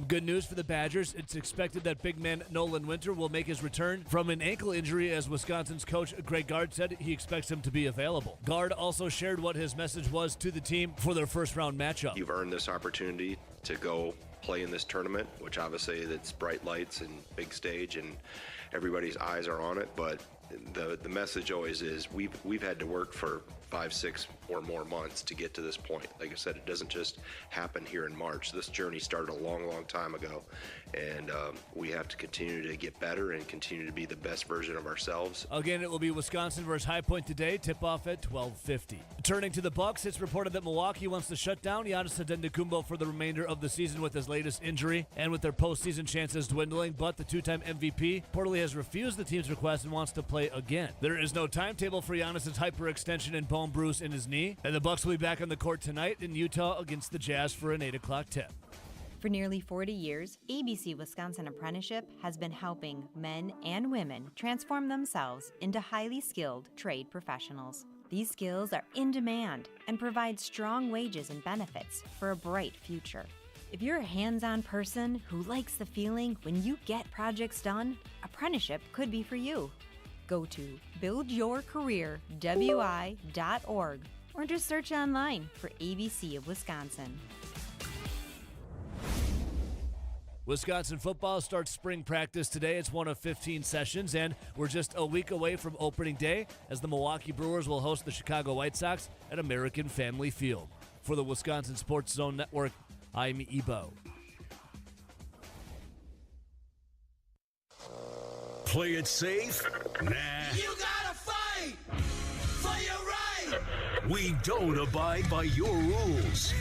Good news for the Badgers. It's expected that big man Nolan Winter will make his return from an ankle injury, as Wisconsin's coach Greg Gard said he expects him to be available. Gard also shared what his message was to the team for their first-round matchup. You've earned this opportunity to go play in this tournament, which obviously it's bright lights and big stage and everybody's eyes are on it, but the message always is we've had to work for 5, 6 or more months to get to this point. Like I said, it doesn't just happen here in March. This journey started a long time ago, and we have to continue to get better and continue to be the best version of ourselves. Again, it will be Wisconsin versus High Point today. Tip-off at 12:50. Turning to the Bucks, it's reported that Milwaukee wants to shut down Giannis Antetokounmpo for the remainder of the season with his latest injury and with their postseason chances dwindling, but the two-time MVP reportedly has refused the team's request and wants to play again. There is no timetable for Giannis' hyperextension and bone bruise in his knee, and the Bucks will be back on the court tonight in Utah against the Jazz for an 8 o'clock tip. For nearly 40 years, ABC Wisconsin Apprenticeship has been helping men and women transform themselves into highly skilled trade professionals. These skills are in demand and provide strong wages and benefits for a bright future. If you're a hands-on person who likes the feeling when you get projects done, apprenticeship could be for you. Go to buildyourcareerwi.org or just search online for ABC of Wisconsin. Wisconsin football starts spring practice today. It's one of 15 sessions, and we're just a week away from opening day as the Milwaukee Brewers will host the Chicago White Sox at American Family Field. For the Wisconsin Sports Zone Network, I'm Ebo. Play it safe? Nah. You gotta fight for your right. We don't abide by your rules.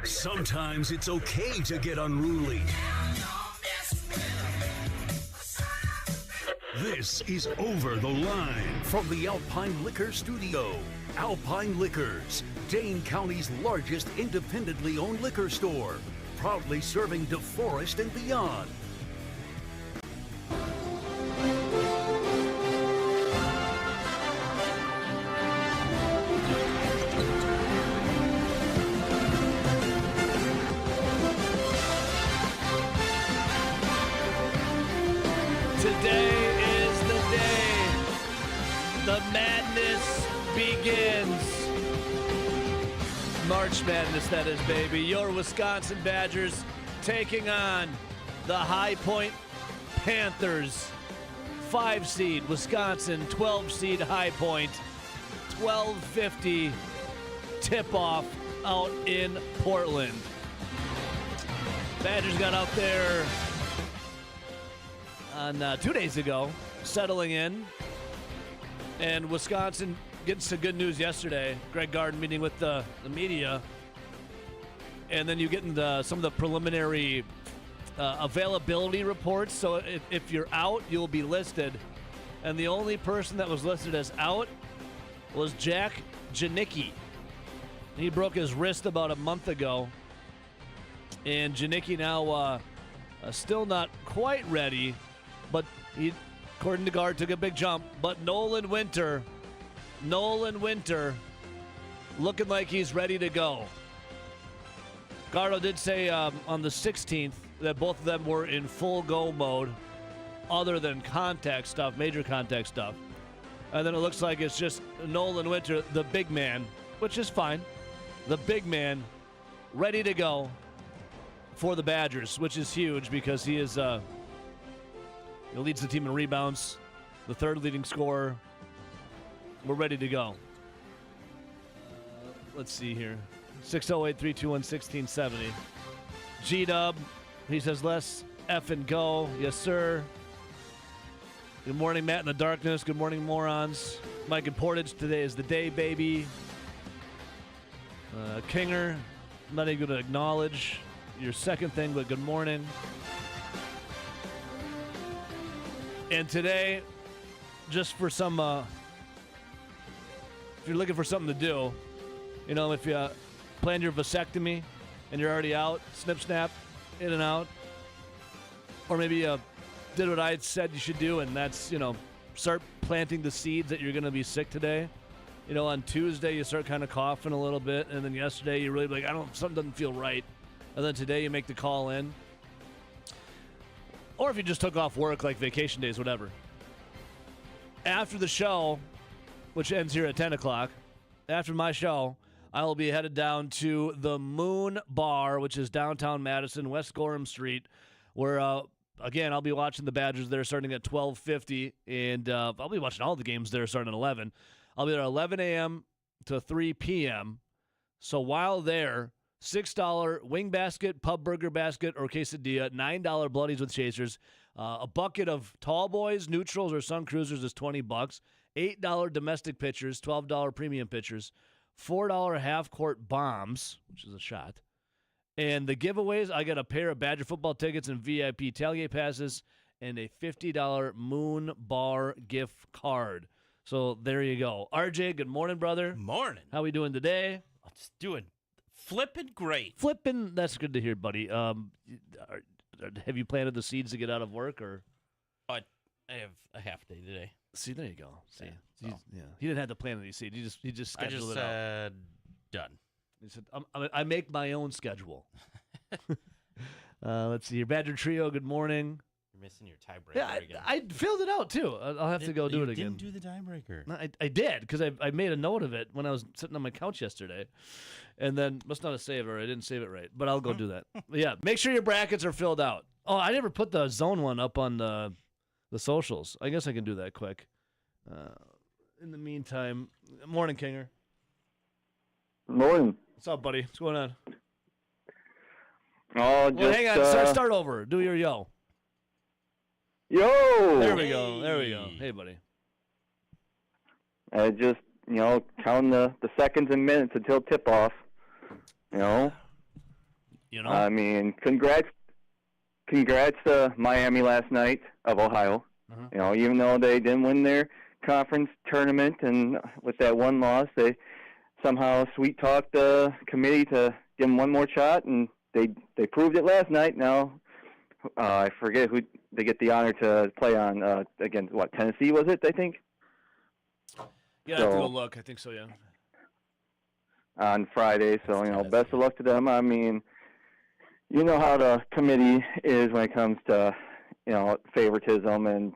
Sometimes it's okay to get unruly. This is Over the Line from the Alpine Liquor Studio. Alpine Liquors, Dane County's largest independently owned liquor store. Proudly serving DeForest and beyond. Today is the day. The madness begins. March Madness, that is, baby. Your Wisconsin Badgers taking on the High Point Panthers. 5 seed Wisconsin, 12 seed High Point. 12:50 tip-off out in Portland. Badgers got out there on 2 days ago, settling in. And Wisconsin getting some good news yesterday. Greg Gard meeting with the media. And then you get into some of the preliminary availability reports. So if you're out, you'll be listed. And the only person that was listed as out was Jack Janicki. He broke his wrist about a month ago. And Janicki now still not quite ready. But he, according to Gard, took a big jump. But Nolan Winter looking like he's ready to go. Gardo did say on the 16th that both of them were in full go mode other than contact stuff, major contact stuff. And then it looks like it's just Nolan Winter, the big man, which is fine. The big man ready to go for the Badgers, which is huge because he is he leads the team in rebounds, the third leading scorer. We're ready to go. Let's see here. 608-321-1670. G-Dub, he says, let's effing go. Yes, sir. Good morning, Matt in the darkness. Good morning, morons. Mike and Portage, today is the day, baby. Kinger, I'm not even going to acknowledge your second thing, but good morning. And today, just for some, if you're looking for something to do, you know, if you planned your vasectomy and you're already out, snip, snap, in and out, or maybe you did what I said you should do, and that's, you know, start planting the seeds that you're going to be sick today. on Tuesday you start kind of coughing a little bit, and then yesterday you really like, something doesn't feel right, and then today you make the call in. Or if you just took off work, like vacation days, whatever. After the show, which ends here at 10 o'clock, after my show, I will be headed down to the Moon Bar, which is downtown Madison, West Gorham Street, where, again, I'll be watching the Badgers there starting at 12:50, and I'll be watching all the games there starting at 11. I'll be there 11 a.m. to 3 p.m. So while there, $6 wing basket, pub burger basket, or quesadilla, $9 Bloodies with Chasers. A bucket of tall boys, neutrals, or Sun Cruisers is $20. $8 domestic pitchers, $12 premium pitchers, $4 half-court bombs, which is a shot. And the giveaways, I got a pair of Badger football tickets and VIP tailgate passes and a $50 Moon Bar gift card. So there you go. RJ, good morning, brother. Morning. How we doing today? It's doing flipping great. Flipping, that's good to hear, buddy. Have you planted the seeds to get out of work, or? I have a half day today. See, there you go. See, Yeah. He didn't have to plant any seeds. He just I scheduled just it out. said done. He said, I make my own schedule. Let's see here. Badger Trio, good morning. You're missing your tiebreaker Yeah, again. I filled it out, too. I'll have to go do it again. You didn't do the tiebreaker. No, I did, because I made a note of it when I was sitting on my couch yesterday. And then, must not have saved it, or I didn't save it right. But I'll go do that. But yeah, make sure your brackets are filled out. Oh, I never put the zone one up on the socials. I guess I can do that quick. In the meantime, morning, Kinger. Morning. What's up, buddy? What's going on? Oh, Well, just hang on. Start over. Do your yo. yo. There we go. There we go. Hey, buddy. I just counting the seconds and minutes until tip off. I mean, congrats to Miami last night of Ohio. Even though they didn't win their conference tournament, and with that one loss, they somehow sweet talked the committee to give them one more shot, and they proved it last night. Now I forget who they get the honor to play on against. What, Tennessee was it? I think. Yeah, I have to go look. I think so. Yeah. On Friday, so best of luck to them. I mean, you know how the committee is when it comes to favoritism, and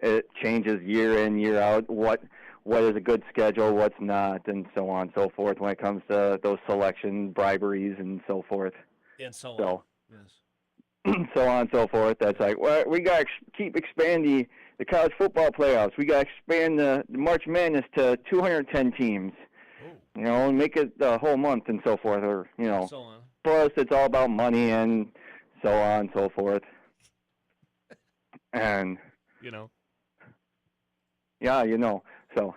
it changes year in, year out. What is a good schedule, what's not, and so on and so forth when it comes to those selection briberies and so forth. And so on. So, yes. so on and so forth. That's like, well, we got to keep expanding the college football playoffs. We got to expand the March Madness to 210 teams. And make it the whole month and so forth, or So on. Plus, it's all about money and so on and so forth. And yeah, so.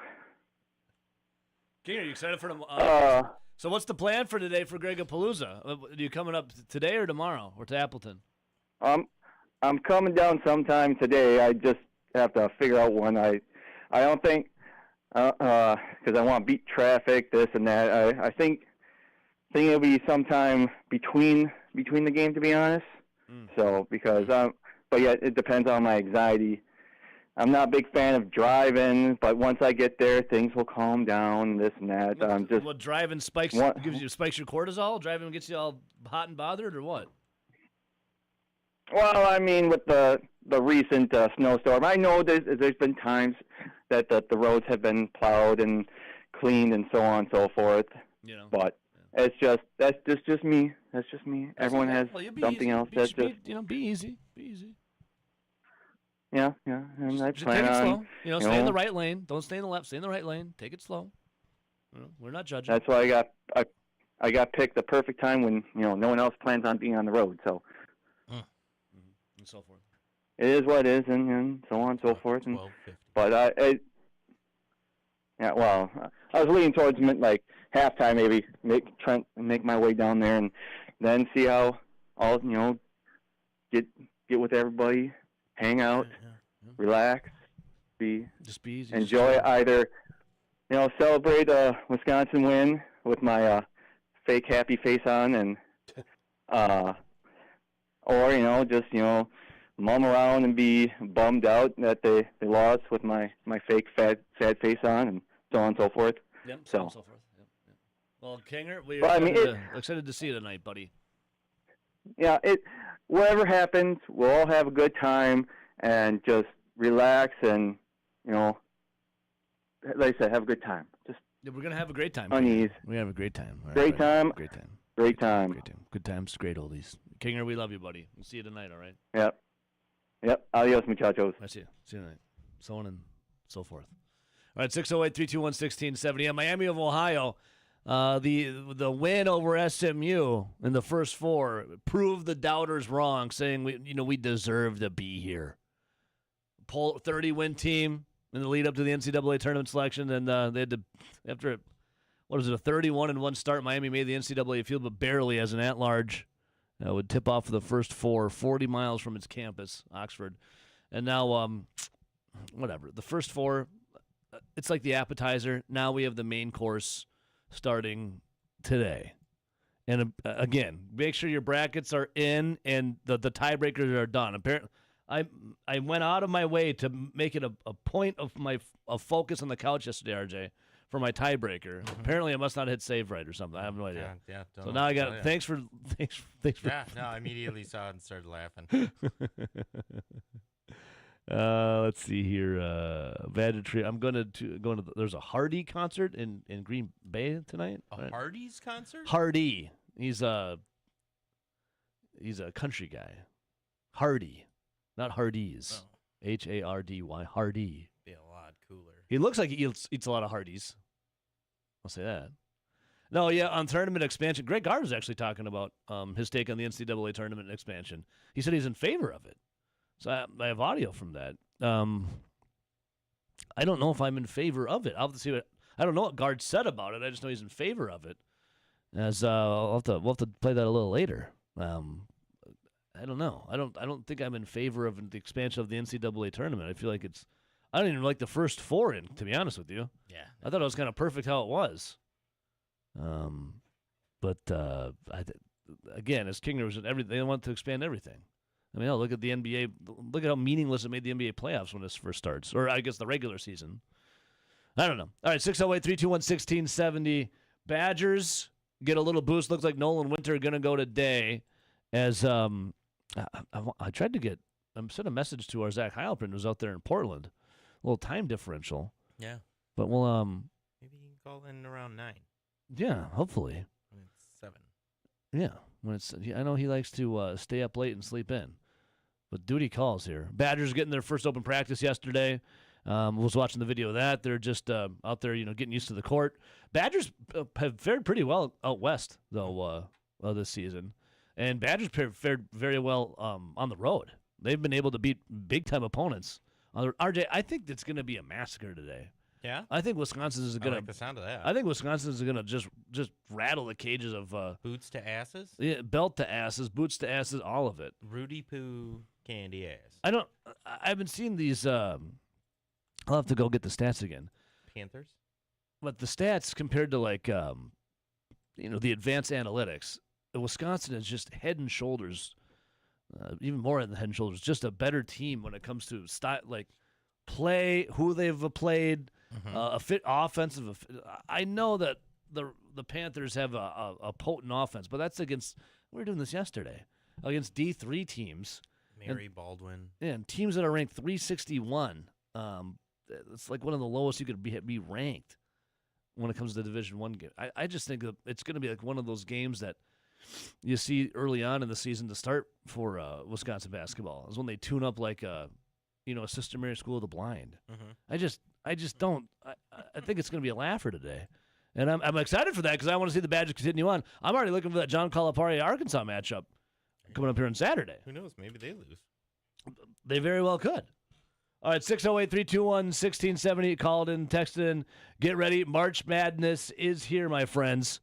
King, are you excited for the? So what's the plan for today for Gregapalooza? Are you coming up today or tomorrow, or to Appleton? I'm coming down sometime today. I just have to figure out when. I don't think. Because I want to beat traffic, this and that. I think it'll be sometime between the game, to be honest. So because but yeah, it depends on my anxiety. I'm not a big fan of driving, but once I get there, things will calm down. This and that. What driving spikes your cortisol? Driving gets you all hot and bothered, or what? Well, I mean, with the recent snowstorm, I know there's been times that the roads have been plowed and cleaned and so on and so forth. But that's just me. That's just me. Everyone has something else. That's just be easy. Be easy. Yeah. And I Just plan take it on slow. Stay in the right lane. Don't stay in the left. Stay in the right lane. Take it slow. We're not judging. That's why I got picked the perfect time when no one else plans on being on the road. So. And so forth. It is what it is, and so on and so forth. And, 12:50. but I was leaning towards like halftime, maybe make my way down there, and then see how all get with everybody, hang out, relax, just be easy. enjoy either celebrate a Wisconsin win with my fake happy face on, and or just mum around and be bummed out that they lost with my fake sad face on, and so on and so forth. Yep, So. and so forth. Yep, yep. Well, Kinger, we're Well, I mean, excited to see you tonight, buddy. Yeah, whatever happens, we'll all have a good time and just relax and, like I said, have a good time. Just Yeah, we're gonna have a great time. unease. We're gonna have a great time. All right, Great buddy. time. Great time. Great time. Great time. Good times, great oldies. Kinger, we love you, buddy. We'll see you tonight, all right? Yep. Adios, muchachos. I see you. See you tonight. So on and so forth. All right, 608-321-1670. Yeah, Miami of Ohio, the win over SMU in the first four proved the doubters wrong, saying we deserve to be here. 30-win team in the lead up to the NCAA tournament selection, and they had to, after a 31-1 start, Miami made the NCAA field, but barely as an at-large. Would tip off for the first four, 40 miles from its campus, Oxford. And now, whatever. The first four, it's like the appetizer. Now we have the main course starting today. And again, make sure your brackets are in and the tiebreakers are done. Apparently, I went out of my way to make it a point of my focus on the couch yesterday, RJ, for my tiebreaker. Mm-hmm. Apparently, I must not hit save right or something. I have no idea. Yeah. So now I got it. Thanks for. Yeah, no, I immediately saw it and started laughing. Let's see here. Tree. I'm going to. There's a Hardy concert in Green Bay tonight. A Hardy's concert? Hardy. He's a country guy. Hardy, not Hardee's. Oh. Hardy. Hardy. Be a lot cooler. He looks like he eats a lot of Hardee's. I'll say that. No, yeah, on tournament expansion, Greg Gard was actually talking about his take on the NCAA tournament expansion. He said he's in favor of it. So I have audio from that. I don't know if I'm in favor of it. I'll have to see I don't know what Gard said about it. I just know he's in favor of it. As we'll have to play that a little later. I don't know. I don't think I'm in favor of the expansion of the NCAA tournament. I feel like I don't even like the first four in, to be honest with you. Yeah. I thought it was kind of perfect how it was. But again, as Kinger was everything, they want to expand everything. I mean, look at the NBA. Look at how meaningless it made the NBA playoffs when this first starts, or I guess the regular season. I don't know. All right, 608-321-1670. Badgers get a little boost. Looks like Nolan Winter going to go today. As I tried to get, sent a message to our Zach Heilprin, who's out there in Portland. A little time differential. Yeah. But we'll maybe you can call in around 9. Yeah, hopefully. When it's 7. Yeah, I know he likes to stay up late and sleep in, but duty calls here. Badgers getting their first open practice yesterday. Was watching the video of that. They're just out there, getting used to the court. Badgers have fared pretty well out west though this season, and Badgers fared very well on the road. They've been able to beat big time opponents. RJ, I think it's going to be a massacre today. Yeah? I think Wisconsin is I going like the sound of that. I think Wisconsin is going to just rattle the cages of Boots to asses? yeah, belt to asses, boots to asses, all of it. Rudy Poo candy ass. I haven't seen these. I'll have to go get the stats again. Panthers? But the stats compared to the advanced analytics, Wisconsin is just head and shoulders, even more than head and shoulders, just a better team when it comes to style, like play, who they've played, a fit offensive. I know that the Panthers have a potent offense, but that's against. We were doing this yesterday against D3 teams. Mary Baldwin. Yeah, and teams that are ranked 361. It's like one of the lowest you could be ranked when it comes to Division I game. I just think that it's going to be like one of those games that you see early on in the season to start for Wisconsin basketball. Is when they tune up like a Sister Mary School of the Blind. I just don't. I think it's going to be a laugher today. And I'm excited for that because I want to see the Badgers continue on. I'm already looking for that John Calipari Arkansas matchup coming up here on Saturday. Who knows? Maybe they lose. They very well could. All right, 608-321-1670. Called in, texted in. Get ready. March Madness is here, my friends.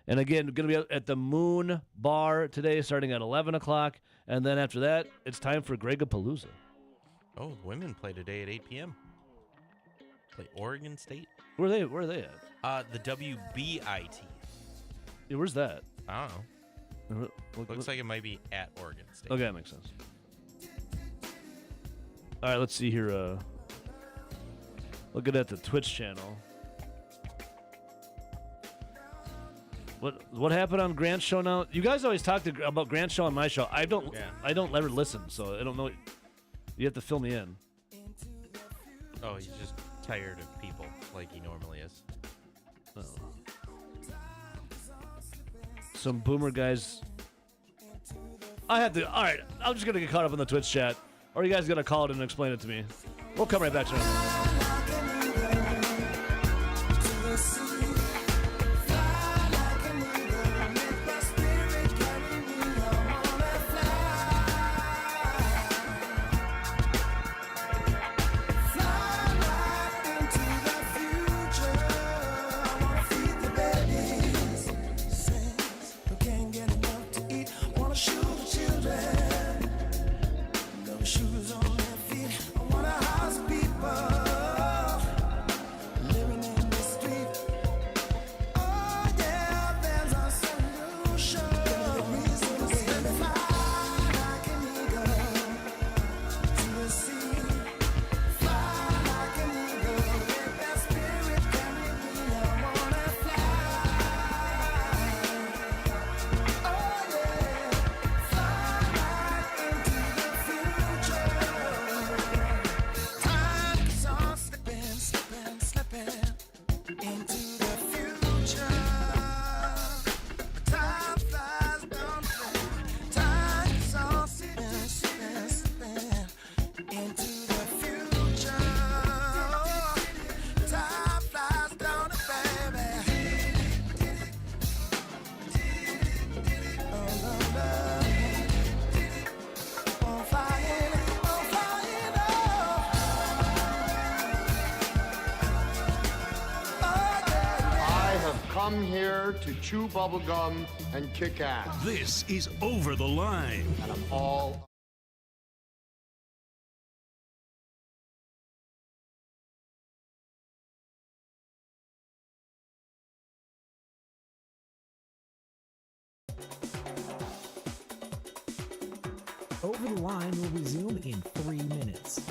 And again, going to be at the Moon Bar today starting at 11 o'clock. And then after that, it's time for Gregapalooza. Oh, the women play today at 8 p.m. Play Oregon State. Where are they at? The WBIT. Yeah, where's that? I don't know. Looks like it might be at Oregon State. Okay, that makes sense. All right, let's see here. Looking at the Twitch channel. What happened on Grant's show now? You guys always talk about Grant's show on my show. I don't ever listen, so I don't know. You have to fill me in. Oh, he's just tired of people like he normally is. Oh. Some boomer guys. I have to. All right, I'm just gonna get caught up in the Twitch chat, or you guys gonna call it and explain it to me. We'll come right back to it. Come here to chew bubblegum and kick ass. This is Over the Line. And I'm all... Over the Line will resume in 3 minutes.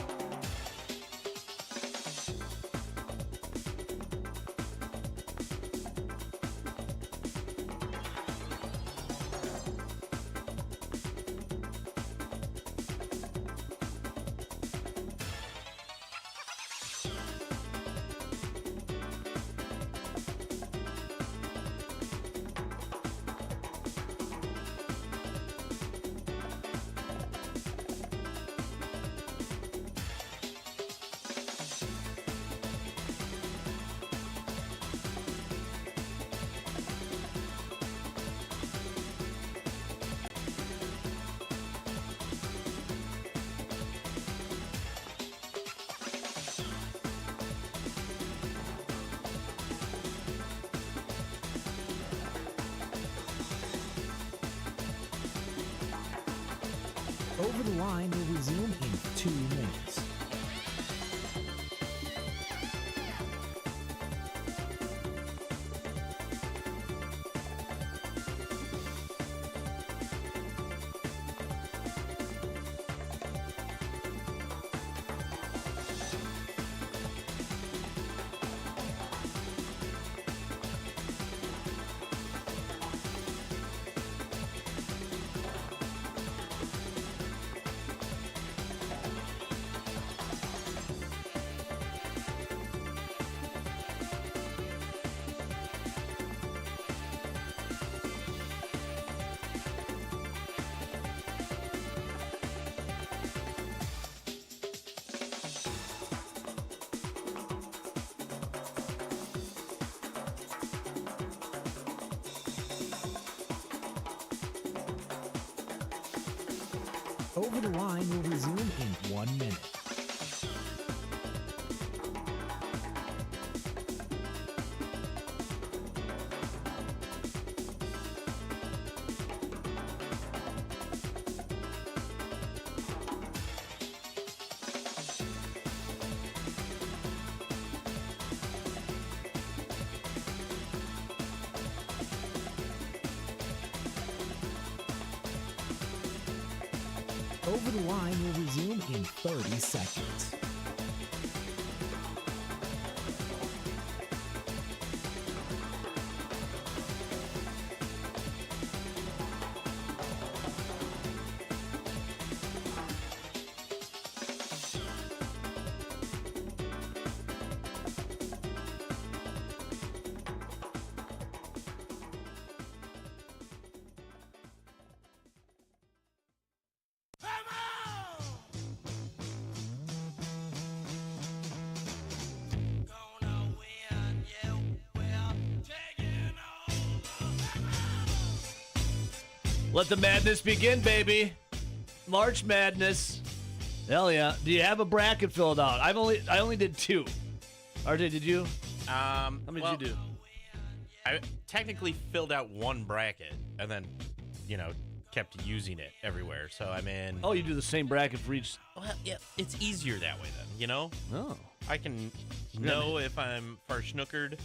Over the Line will resume in 2 minutes. Over the Line will resume in 1 minute. Over the Line will resume in 30 seconds. Let the madness begin, baby. March Madness. Hell yeah. Do you have a bracket filled out? I only did 2. RJ, did you? How many did you do? I technically filled out 1 bracket and then, kept using it everywhere. So I'm in. Oh, you do the same bracket for each. Well, yeah, it's easier that way then, Oh. I can know if I'm far snookered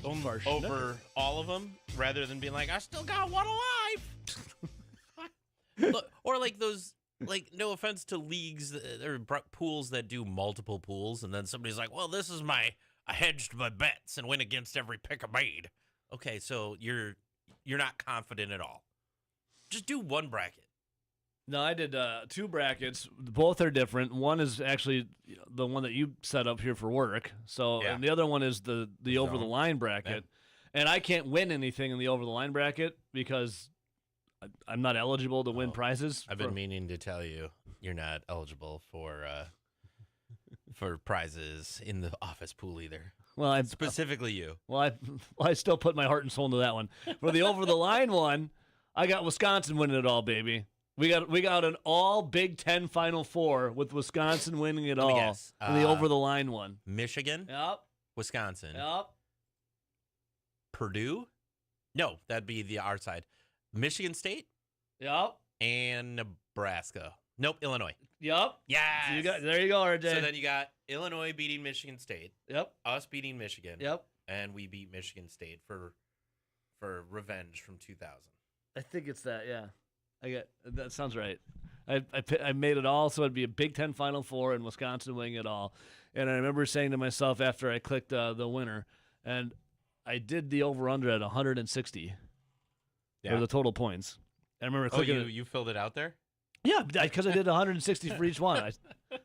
over all of them rather than being like, I still got 1 alive. Or like those, no offense to leagues or pools that do multiple pools, and then somebody's like, well, this is I hedged my bets and went against every pick I made. Okay, so you're not confident at all. Just do 1 bracket. No, I did 2 brackets. Both are different. One is actually the one that you set up here for work. So, Yeah. and the other one is the over the line bracket. And I can't win anything in the over the line bracket because I'm not eligible to win prizes. I've been meaning to tell you, you're not eligible for prizes in the office pool either. Well, Specifically you. Well, I still put my heart and soul into that one. For the over the line one, I got Wisconsin winning it all, baby. We got an all Big Ten Final Four with Wisconsin winning it Let me all. guess. In the over the line one. Michigan, Yep. Wisconsin, Yep. Purdue. No, that'd be the our side. Michigan State Yep. and Nebraska. Nope, Illinois. Yep. Yeah. So there you go, RJ. So then you got Illinois beating Michigan State, Yep. us beating Michigan, Yep. and we beat Michigan State for revenge from 2000. I think it's that. Yeah. That sounds right. I made it all, so it'd be a Big Ten Final Four and Wisconsin winning it all. And I remember saying to myself after I clicked the winner, and I did the over under at 160 for the total points. I remember clicking. You filled it out there? Yeah, because I did 160 for each one,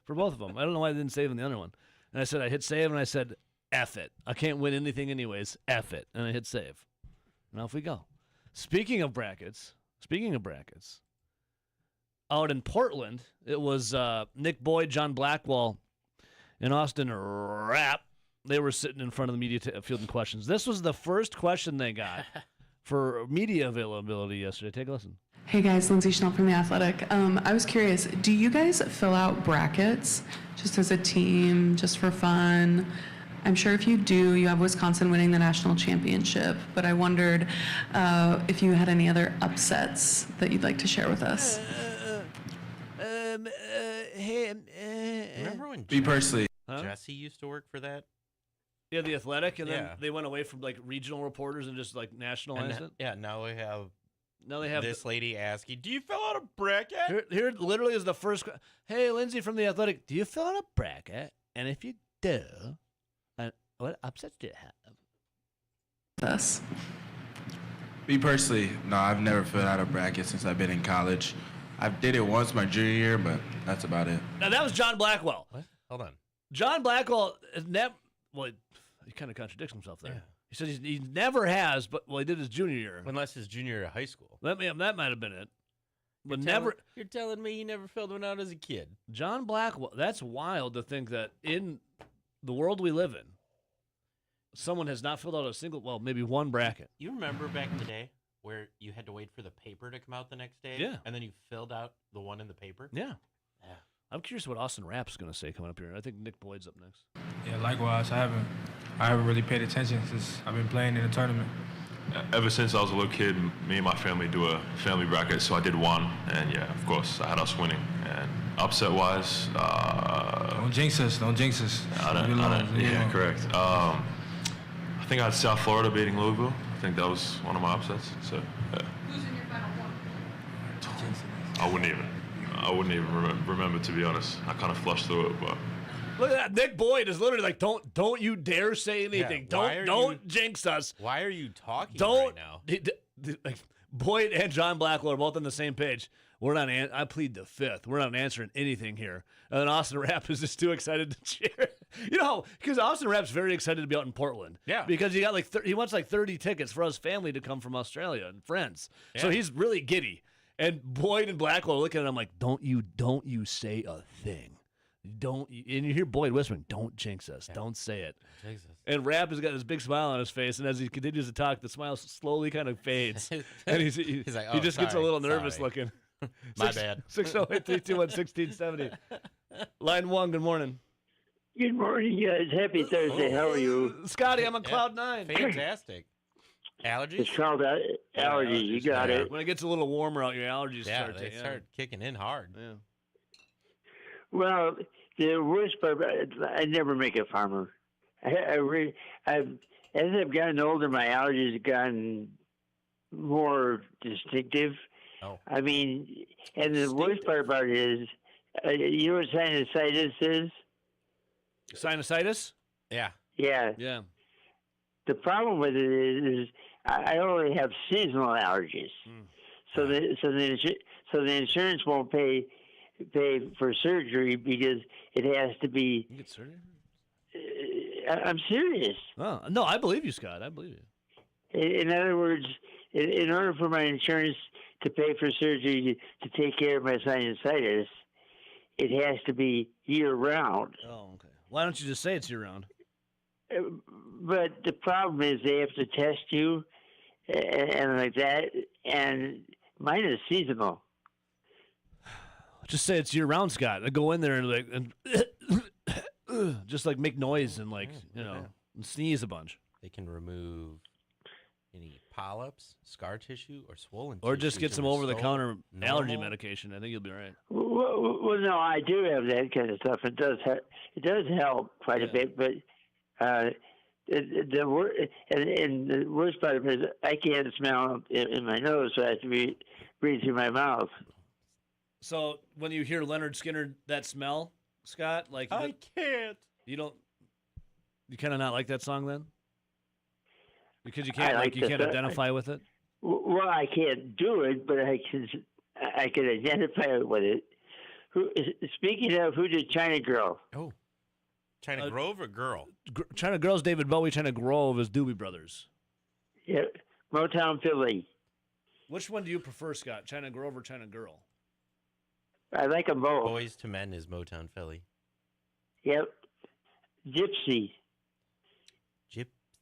for both of them. I don't know why I didn't save in the other one. And I said, I hit save, and I said, F it. I can't win anything anyways. F it. And I hit save. And off we go. Speaking of brackets, out in Portland, it was Nick Boyd, John Blackwell, and Austin Rapp. They were sitting in front of the media fielding questions. This was the first question they got for media availability yesterday. Take a listen. Hey guys, Lindsay Schnell from The Athletic. I was curious, do you guys fill out brackets just as a team, just for fun? I'm sure if you do, you have Wisconsin winning the national championship, but I wondered if you had any other upsets that you'd like to share with us. Remember when Jesse used to work for that? Yeah, The Athletic, and then Yeah. they went away from like regional reporters and just like nationalized it. Yeah, now we have Now they have this lady asking, do you fill out a bracket? Here literally is the first. Hey, Lindsay from The Athletic, do you fill out a bracket? And if you do, what upsets do you have? This. Me personally, no, I've never filled out a bracket since I've been in college. I did it once my junior year, but that's about it. Now that was John Blackwell. What? Hold on. John Blackwell, he kind of contradicts himself there. Yeah. He said he never has, but he did his junior year. Unless his junior year of high school. That might have been it. But You're telling me you never filled one out as a kid. John Blackwell, that's wild to think that in the world we live in, someone has not filled out a single, maybe one bracket. You remember back in the day where you had to wait for the paper to come out the next day? Yeah. And then you filled out the one in the paper? Yeah. Yeah. I'm curious what Austin Rapp's going to say coming up here. I think Nick Boyd's up next. Yeah, likewise. I haven't really paid attention since I've been playing in the tournament. Ever since I was a little kid, me and my family do a family bracket, so I did one, and yeah, of course, I had us winning. And upset-wise, Don't jinx us. yeah, correct. I think I had South Florida beating Louisville. I think that was one of my upsets. So, yeah. Who's in your final one? I wouldn't even remember, to be honest. I kind of flushed through it, but. Look at that. Nick Boyd is literally like, don't you dare say anything. Don't jinx us. Why are you talking right now? Like, Boyd and John Blackwell are both on the same page. We're not. I plead the fifth. We're not answering anything here. And then Austin Rapp is just too excited to cheer. Because Austin Rapp's very excited to be out in Portland. Yeah. Because he got he wants 30 tickets for his family to come from Australia and friends. Yeah. So he's really giddy. And Boyd and Blackwell are looking at him like, don't you say a thing. And you hear Boyd whispering, "Don't jinx us. Don't say it." Jinx us. And Rapp has got this big smile on his face, and as he continues to talk, the smile slowly kind of fades, and he's like, he "Oh, just gets a little nervous sorry." looking. My bad. 608-321-1670. Line 1. Good morning. Good morning, guys. Happy Thursday. How are you? Scotty, I'm on cloud 9. Fantastic. Allergies? It's called allergies. You got it. When it gets a little warmer out, your allergies Yeah, start they start kicking in hard. Yeah. Well, the worst part, I never make a farmer. As I've gotten older, my allergies have gotten more distinctive. Oh. I mean, and the worst part about it is, you know what sinusitis is? Sinusitis? Yeah. Yeah. Yeah. The problem with it is I only have seasonal allergies, so the insurance won't pay for surgery because it has to be. You get surgery? I'm serious. Oh no, I believe you, Scott. I believe you. In other words, in order for my insurance to pay for surgery to take care of my sinusitis, it has to be year round. Oh, okay. Why don't you just say it's year round? But the problem is they have to test you and like that, and mine is seasonal. Just say it's year round, Scott. I go in there and just like make noise and and sneeze a bunch. They can remove any polyps, scar tissue, or swollen Or tissue just get to some over-the-counter restore allergy normal- medication. I think you'll be right. Well, no, I do have that kind of stuff. It does help quite a bit, but the worst part of it is I can't smell in my nose, so I have to breathe through my mouth. So when you hear Leonard Skinner, that smell, Scott, like I can't. You kind of not like that song then? Because you I can't like you this, can't identify with it. Well, I can't do it, but I can identify with it. Speaking of, who did China Girl? Oh, China Grove or Girl? China Girl's David Bowie. China Grove is Doobie Brothers. Yeah, Motown Philly. Which one do you prefer, Scott? China Grove or China Girl? I like them both. Boys to Men is Motown Philly. Yep. Gypsy.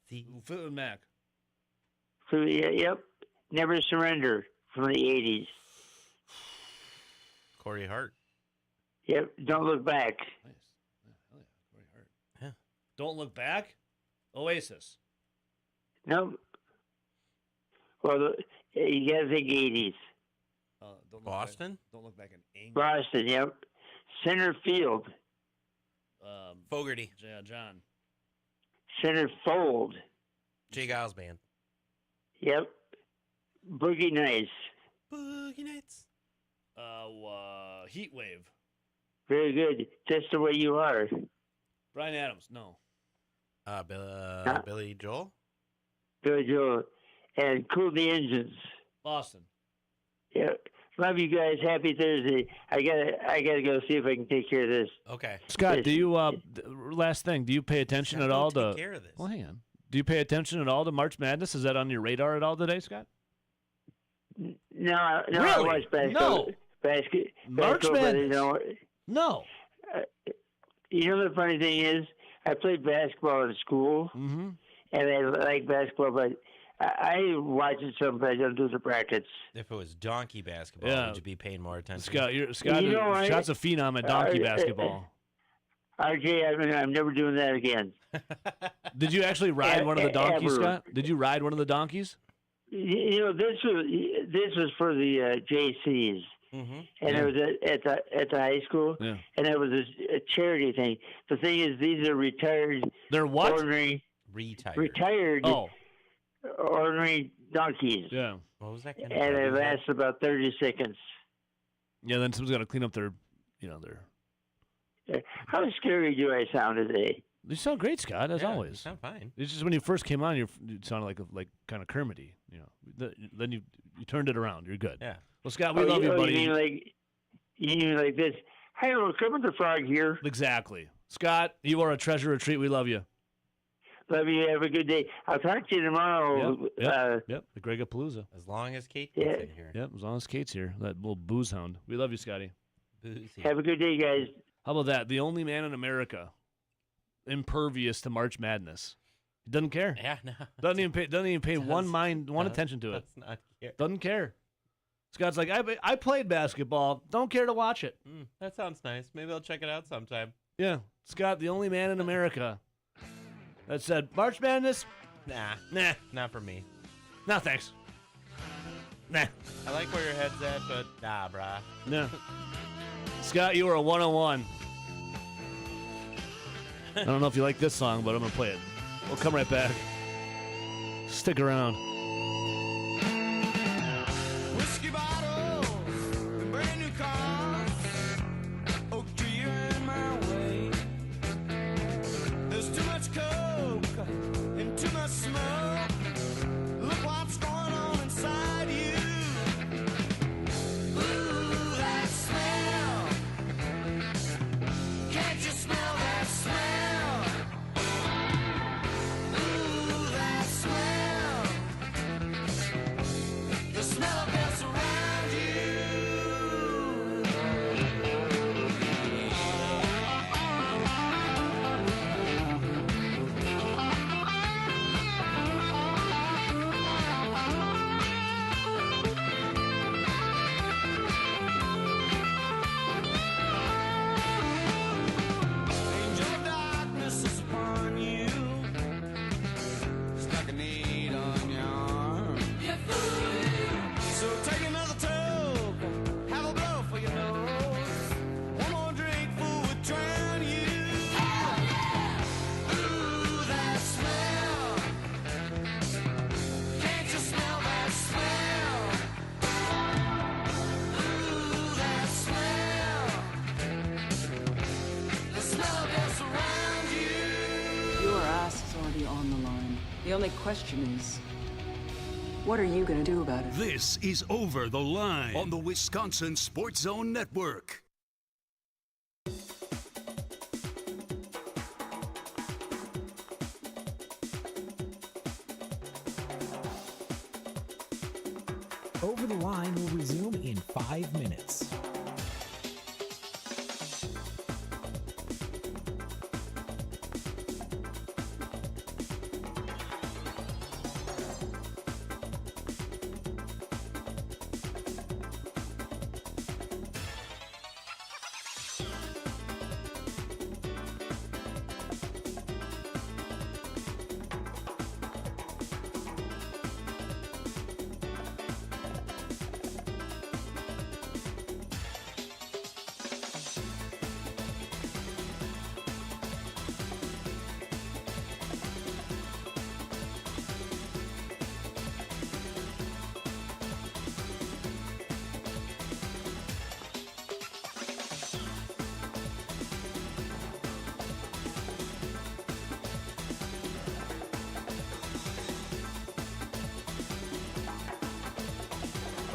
Fleetwood Mac. Yep. Never Surrender from the 80s. Corey Hart. Yep. Don't Look Back. Nice. Yeah, Corey Hart. Yeah. Don't Look Back? Oasis. No. Well, you got to think 80s. Boston? Don't Look Back in anger. Boston, yep. Center Field. Fogerty. Yeah, John. Center Fold. Jay Giles Band. Yep. Boogie Nights. Boogie Nights. Heat Wave. Very good. Just the way you are. Bryan Adams. No. Billy Joel. Billy Joel. And Cool the Engines. Boston. Yep. Love you guys. Happy Thursday. I gotta go see if I can take care of this. Okay. Scott, do you last thing, do you pay attention at all to take care of this. Well, hang on. Do you pay attention at all to March Madness? Is that on your radar at all today, Scott? No, I Really? watch basketball. No. Basketball, March but Madness. No. You know the funny thing is, I played basketball in school, and I like basketball, but I watch it sometimes. I don't do the brackets. If it was donkey basketball, Yeah. would you be paying more attention? Scott, I- Scott's a phenom at donkey basketball. RJ, I'm never doing that again. Did you actually ride one of the donkeys, Ever. Scott? Did you ride one of the donkeys? You know, this was for the JCs, and it was at the high school, and it was a charity thing. The thing is, these are retired. They're what? Ordinary. Retired. Oh. Ordinary donkeys. Yeah. What was that? And it lasts about 30 seconds. Yeah, then someone's got to clean up their. How scary do I sound today? You sound great, Scott, as Yeah, always. you sound fine. It's just when you first came on, you sounded like kind of Kermity, Then you turned it around. You're good. Yeah. Well, Scott, we love you, buddy. You mean like this? Hello, Kermit the Frog here. Exactly. Scott, you are a treasure of a treat. We love you. Love you. Have a good day. I'll talk to you tomorrow. Yep. The Gregapalooza. As long as Kate gets in here. Yep. As long as Kate's here, that little booze hound. We love you, Scotty. Boozy. Have a good day, guys. How about that? The only man in America impervious to March Madness. He doesn't care. Yeah, no. Doesn't even pay one attention to it. Does not care. Doesn't care. Scott's like, I played basketball. Don't care to watch it. That sounds nice. Maybe I'll check it out sometime. Yeah. Scott, the only man in America that said, March Madness? Nah. Not for me. No, thanks. Nah. I like where your head's at, but nah, brah. No. Scott, you were a 101. I don't know if you like this song, but I'm going to play it. We'll come right back. Stick around. Whiskey bottles, brand new cars, oak tree in my way. There's too much coke and too much smoke. Look what's going on inside you. Ooh, that smell. Can't you smell that smell? Ooh, that smell. The smell of death around you. Angel of darkness is upon you. Stuck a needle on your arm. So take another toke, have a blow for your nose. One more drink, fool, would drown you. Ooh, that smell. Can't you smell that smell? Ooh, that smell. The smell of death around you. Your ass is already on the line. The only question is, what are you going to do about it? This is Over the Line on the Wisconsin Sports Zone Network. Over the Line will resume in 5 minutes.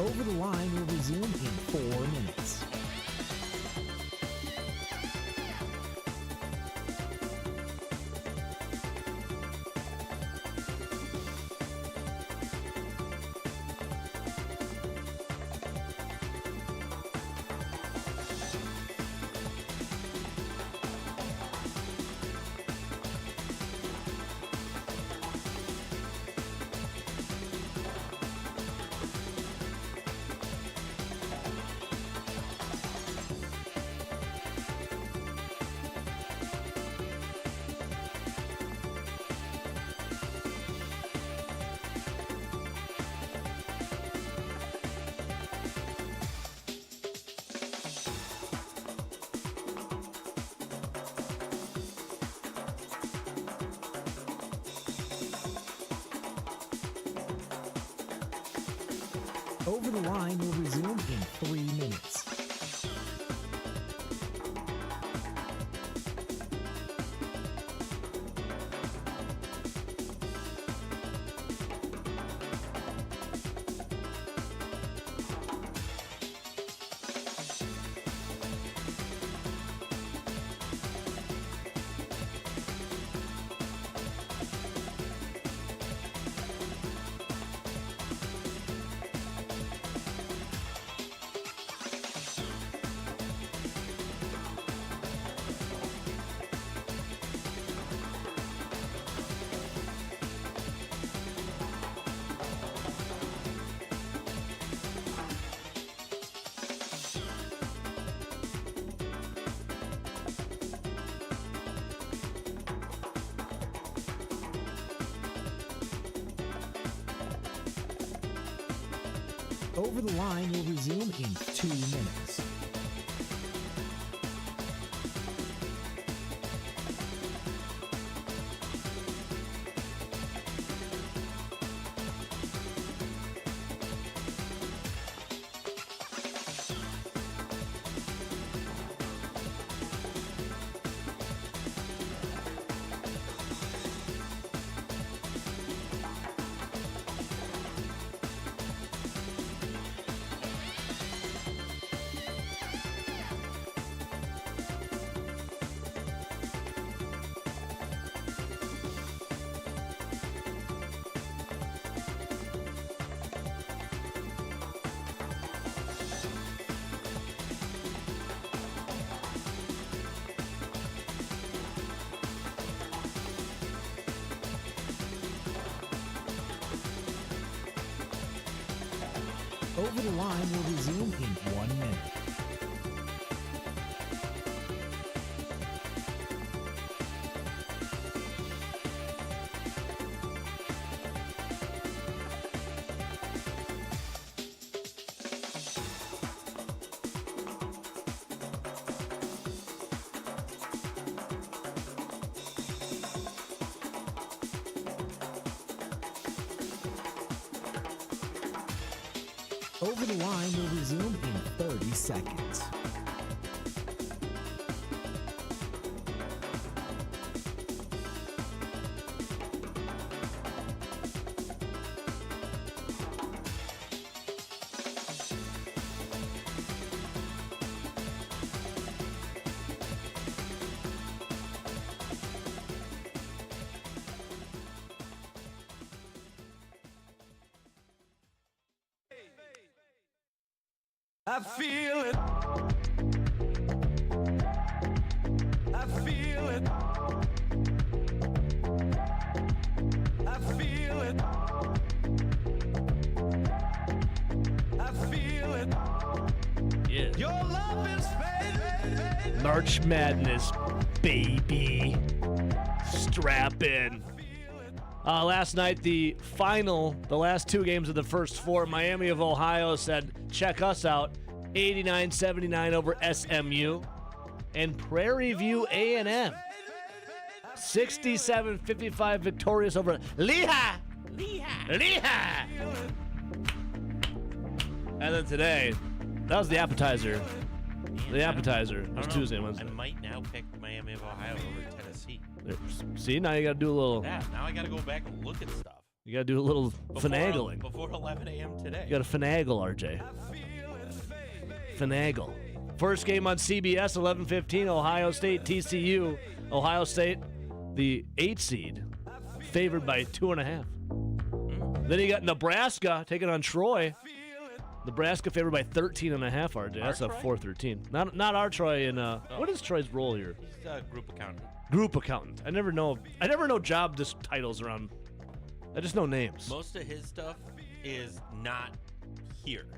Over the Line will resume in 4 minutes. Over the Line will resume in 3 minutes. Over the Line will resume in 2 minutes. Over the Line will resume in 1 minute. Over the Line will resume in 30 seconds. I feel it. I feel it. I feel it. I feel it. Yeah. Your love is fading. March Madness, baby. Strap in. Last night, the last 2 games of the first 4, Miami of Ohio said, check us out, 89-79 over SMU. And Prairie View A&M, 67-55 victorious over Lehigh. Lehigh. And then today, that was the appetizer. The appetizer was Tuesday and Wednesday. I might now pick Miami of Ohio over Tennessee. See, now you got to do a little. Yeah, now I got to go back and look at stuff. You got to do a little finagling. Before 11 a.m. today. You got to finagle, RJ. Finagle. First game on CBS, 11:15, Ohio State, TCU. Ohio State, the 8 seed, favored by 2.5. Then you got Nebraska taking on Troy. Nebraska favored by 13.5, RJ. That's a 4-13. Not our Troy. What is Troy's role here? He's a group accountant. Group accountant. I never know job titles around. I just know names. Most of his stuff is not here.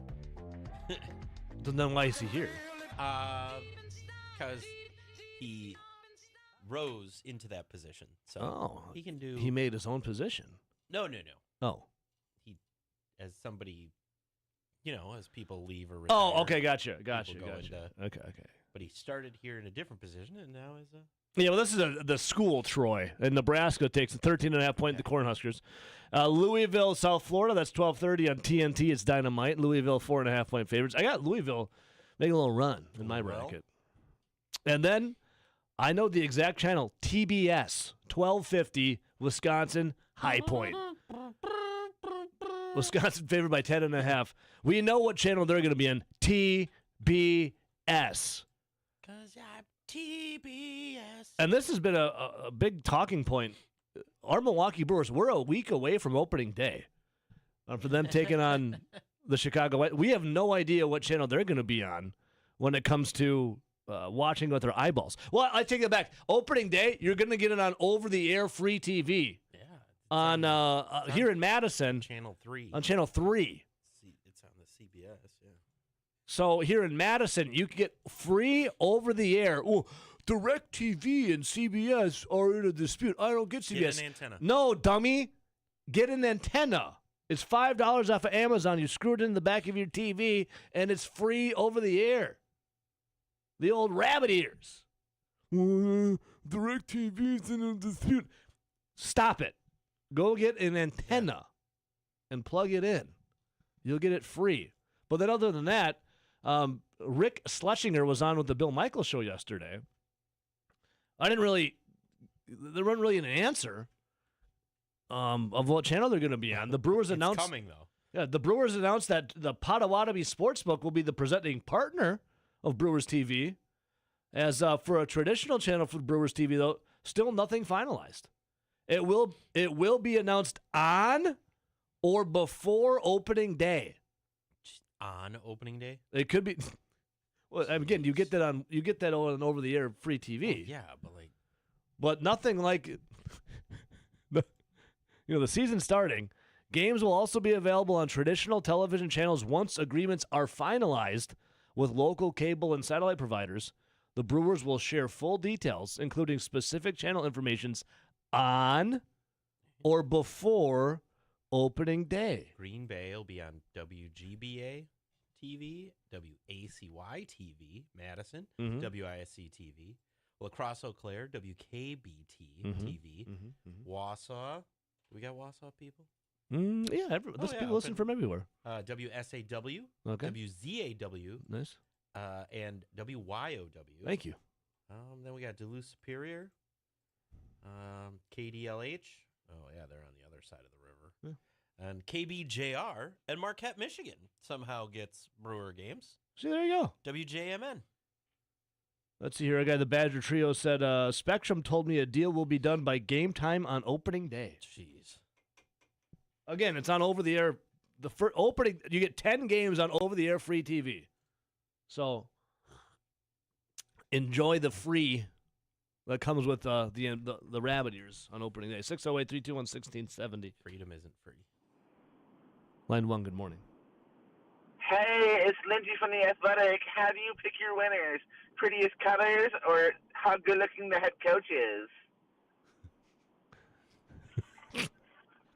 Then why is he here? Because he rose into that position. So he can do. He made his own position. No. Oh. He, as somebody, as people leave or retire. Oh, okay, gotcha. Okay. But he started here in a different position, and now is a. Yeah, well, this is the school, Troy. And Nebraska takes a 13.5 point, the Cornhuskers. Louisville, South Florida, that's 12:30 on TNT. It's Dynamite. Louisville, 4.5 point favorites. I got Louisville making a little run in my bracket. And then I know the exact channel, TBS, 1250, Wisconsin, High Point. Wisconsin favored by 10.5. We know what channel they're going to be in, TBS. Because I'm TBS. And this has been a big talking point. Our Milwaukee Brewers, we're a week away from opening day. For them taking on the Chicago White. We have no idea what channel they're going to be on when it comes to watching with their eyeballs. Well, I take it back. Opening day, you're going to get it on over-the-air free TV. Yeah. On here in Madison. Channel 3. On Channel 3. It's on the CBS, yeah. So here in Madison, you can get free over-the-air. Oh, DirecTV and CBS are in a dispute. I don't get CBS. Get an antenna. No, dummy. Get an antenna It's $5 off of Amazon. You screw it in the back of your TV, and it's free over the air. The old rabbit ears. DirecTV's in a dispute. Stop it. Go get an antenna and plug it in. You'll get it free. But then other than that, Rick Schlesinger was on with the Bill Michaels show yesterday. There wasn't really an answer of what channel they're going to be on. The Brewers announced. It's coming, though. Yeah, the Brewers announced that the Potawatomi Sportsbook will be the presenting partner of Brewers TV. As for a traditional channel for Brewers TV, though, still nothing finalized. It will be announced on or before opening day. On opening day? It could be. Well, again, you get that on over the air free TV. Oh, yeah, but nothing like. The season starting. Games will also be available on traditional television channels once agreements are finalized with local cable and satellite providers. The Brewers will share full details, including specific channel informations on or before opening day. Green Bay will be on WGBA TV, WACY TV, Madison, WISC TV, La Crosse Eau Claire, WKBT TV, Wausau. We got Wausau people? Yeah, those people listen from everywhere. WSAW, Okay. WZAW, Nice. and WYOW. Thank you. Then we got Duluth Superior, KDLH. Oh, yeah, they're on the other side of the river. Yeah. And KBJR and Marquette, Michigan somehow gets Brewer games. See, there you go. WJMN. Let's see here. A guy, the Badger Trio, said, Spectrum told me a deal will be done by game time on opening day. Jeez. Again, it's on over-the-air. The first opening, you get 10 games on over-the-air free TV. So, enjoy the free that comes with the rabbit ears on opening day. 608-321-1670. Freedom isn't free. Line 1, good morning. Hey, it's Lindsay from The Athletic. How do you pick your winners? Prettiest colors or how good-looking the head coach is?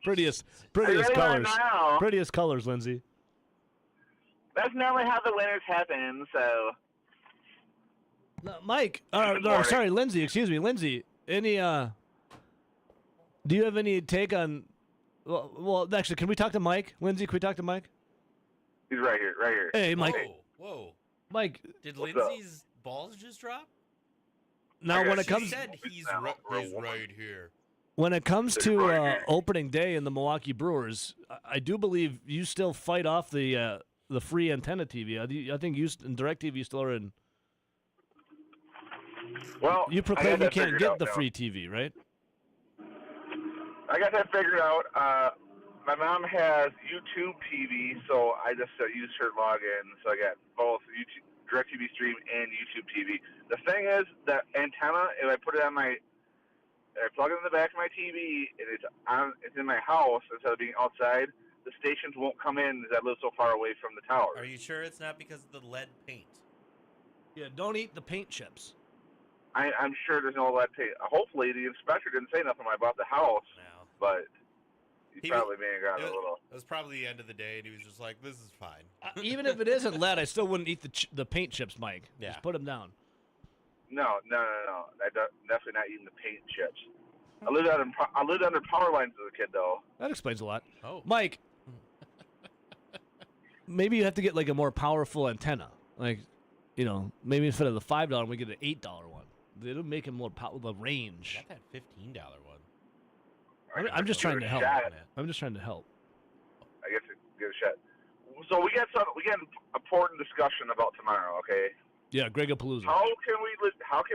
Prettiest really colors. wanna know. Prettiest colors, Lindsay. That's normally how the winners happen, so... No, Mike, Good morning. sorry, Lindsay, excuse me. Lindsay, do you have any take on... Well, actually, can we talk to Mike? Lindsay, can we talk to Mike? He's right here, right here. Hey, Mike. Whoa. Mike. Did What's Lindsay's balls just drop? Now, when it She comes... said he's right here. When it comes to opening day in the Milwaukee Brewers, I do believe you still fight off the free antenna TV. I think you and DirecTV still are in. Well, You I proclaim got you that can't figured get out the now. free TV, right? I got that figured out. My mom has YouTube TV, so I just use her login. So I got both YouTube, DirecTV Stream and YouTube TV. The thing is, the antenna, if I put it on I plug it in the back of my TV, and it's in my house instead of being outside, the stations won't come in as I live so far away from the tower. Are you sure it's not because of the lead paint? Yeah, don't eat the paint chips. I'm sure there's no lead paint. Hopefully, the inspector didn't say nothing when I bought the house, but he probably may have gotten a little. It was probably the end of the day, and he was just like, "This is fine." Even if it isn't lead, I still wouldn't eat the paint chips, Mike. Yeah. Just put them down. No. Definitely not eating the paint chips. I lived under power lines as a kid, though. That explains a lot. Oh. Mike, maybe you have to get like a more powerful antenna. Like, maybe instead of the $5 one, we get an $8 one. It'll make it more the range. Got that $15 one. I'm just trying to help. shot. I'm just trying to help. I guess give it a shot. So we got an important discussion about tomorrow. Okay. Yeah, Gregapalooza. How can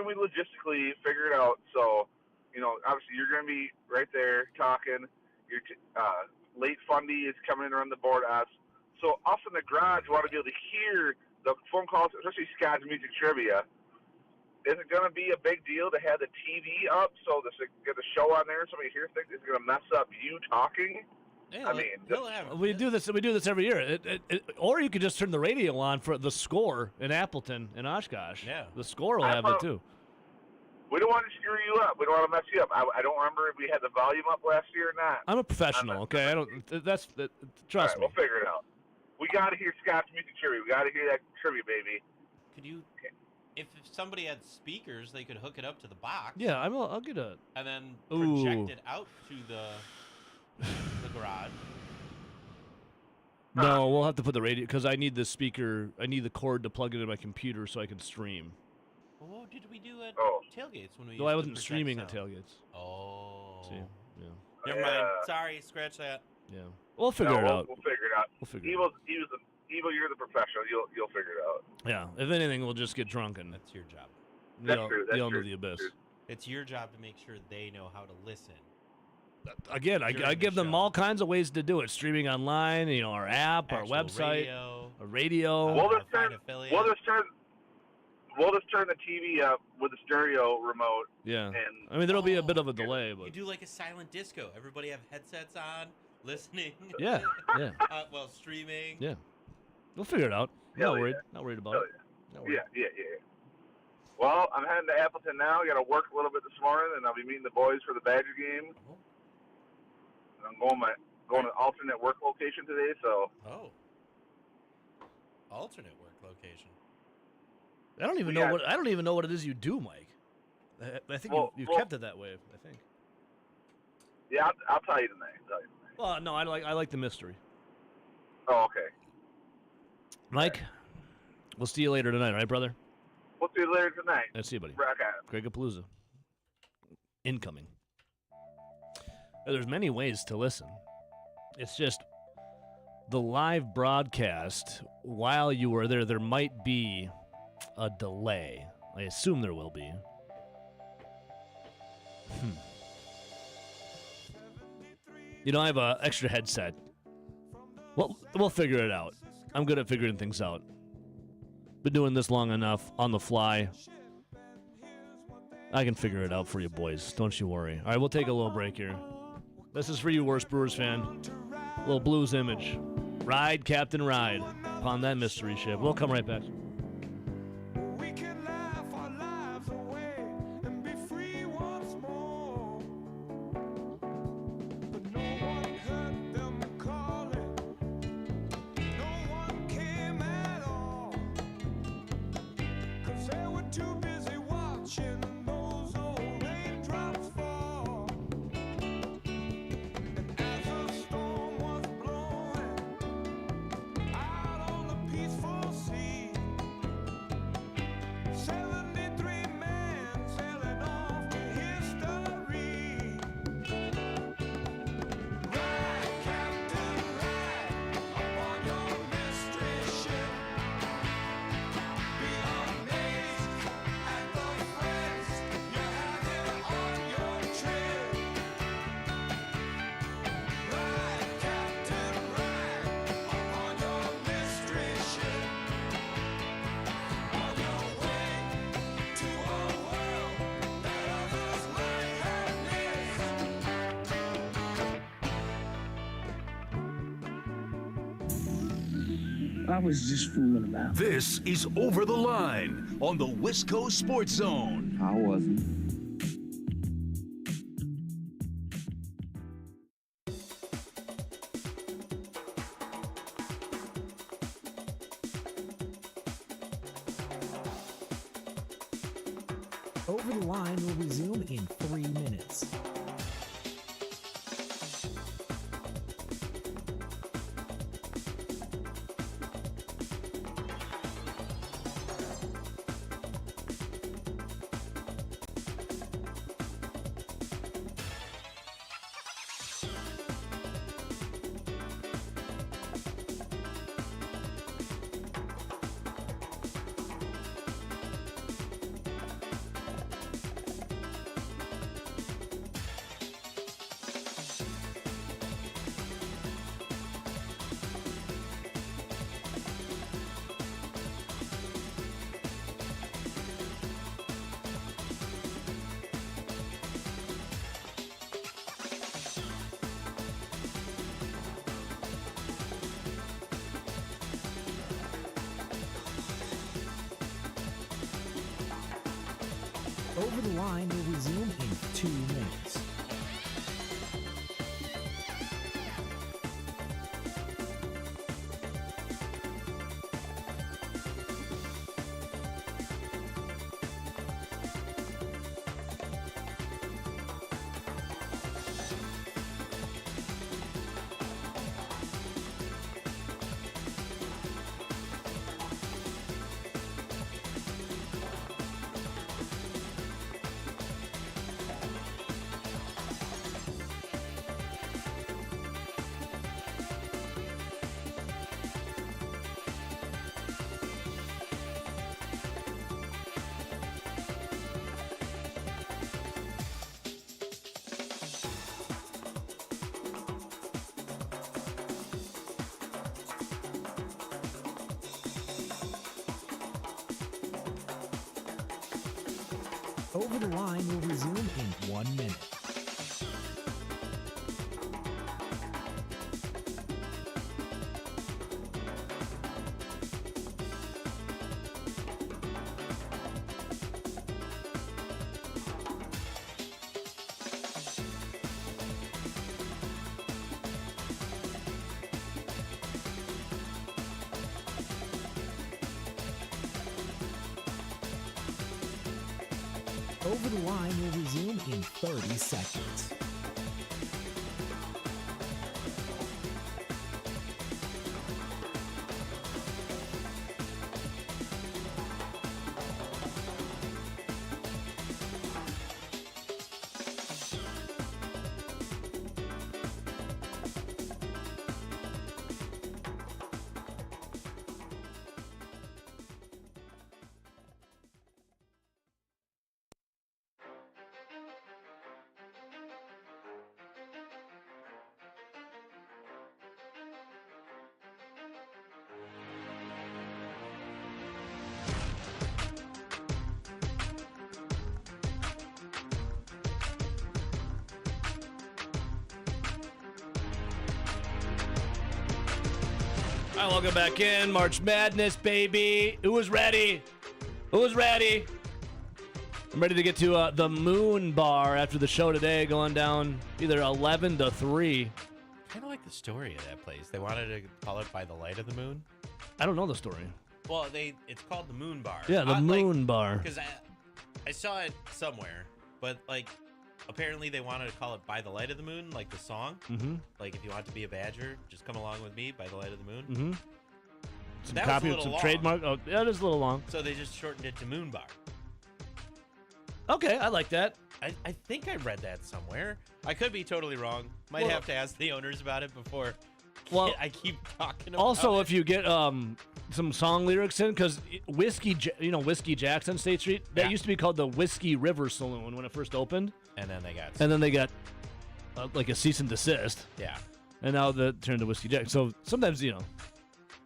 we logistically figure it out? So, obviously you're going to be right there talking. Your late Fundy is coming in around the board. So us in the garage want to be able to hear the phone calls, especially Scott's Music Trivia. Is it going to be a big deal to have the TV up so get the show on there? Somebody here thinks it's going to mess up you talking. Yeah, I mean, we do this every year. Or you could just turn the radio on for the Score in Appleton and Oshkosh. Yeah, the Score will have it too. We don't want to screw you up. We don't want to mess you up. I don't remember if we had the volume up last year or not. I'm a professional, okay? I don't. Trust me. We'll figure it out. We got to hear Scott's music trivia. We got to hear that trivia, baby. Could you, if somebody had speakers, they could hook it up to the box. Yeah, I'll get a. And then project it out to the garage. No, we'll have to put the radio because I need the speaker. I need the cord to plug it in my computer so I can stream. Well, what did we do at tailgates when we? No, I wasn't streaming at tailgates. Oh. See, yeah. Never mind. Sorry, scratch that. Yeah. We'll figure it out. We'll figure it out. We'll figure it out. Evil, you're the professional. You'll figure it out. Yeah. If anything, we'll just get drunk and. That's your job. That's true. That's Yell true. into the abyss. It's your job to make sure they know how to listen. Again, I give them all kinds of ways to do it. Streaming online, our app, our website, a radio. We'll just turn the TV up with the stereo remote. Yeah. And I mean, there'll be a bit of a delay, but You do like a silent disco. Everybody have headsets on, listening. Yeah, yeah. Well, streaming. Yeah. We'll figure it out. Hell Not worried. yeah. Not worried about Hell it. yeah. Not worried. Yeah. Well, I'm heading to Appleton now. I got to work a little bit this morning, and I'll be meeting the boys for the Badger game. I'm going to alternate work location today, so. Oh. Alternate work location. I don't even know what it is you do, Mike. I think you kept it that way. I think. Yeah, I'll tell you tonight. Well, no, I like the mystery. Oh, okay. Mike, we'll see you later tonight, right, brother? We'll see you later tonight. Let's see you, buddy. Rock on. Gregapalooza. Incoming. There's many ways to listen. It's just the live broadcast, while you were there might be a delay. I assume there will be. I have an extra headset. Well, we'll figure it out. I'm good at figuring things out. Been doing this long enough on the fly. I can figure it out for you boys. Don't you worry. All right, we'll take a little break here. This is for you, Worst Brewers fan. A little blues image. Ride, Captain, ride. Upon that mystery ship. We'll come right back. I was just fooling about. This is Over the Line on the Wisco Sports Zone. I wasn't. Over the Line will resume in 3 minutes. Over the Line will resume in 2 minutes. Over the Line will resume in 1 minute. Over the Line will resume in 30 seconds. All right, welcome back in. March Madness, baby. Who was ready? Who was ready? I'm ready to get to the Moon Bar after the show today, going down either 11 to 3. Kind of like the story of that place. They wanted to call it By the Light of the Moon. I don't know the story. Well, it's called the Moon Bar. Yeah, the Moon Bar. Because I saw it somewhere, but like apparently they wanted to call it By the Light of the Moon, like the song. Mm-hmm. Like if you want to be a badger, just come along with me by the light of the moon. Mm-hmm. Some That was copy a of little some long. trademark. Oh, yeah, it is a little long. So they just shortened it to Moon Bar. Okay, I like that. I think I read that somewhere. I could be totally wrong. Might Well, have to ask the owners about it before Well, I keep talking about Also, it. if you get some song lyrics in, because Whiskey Jackson State Street, that used to be called the Whiskey River Saloon when it first opened. And then they got like a cease and desist. Yeah. And now that turned to Whiskey Jackson. So sometimes,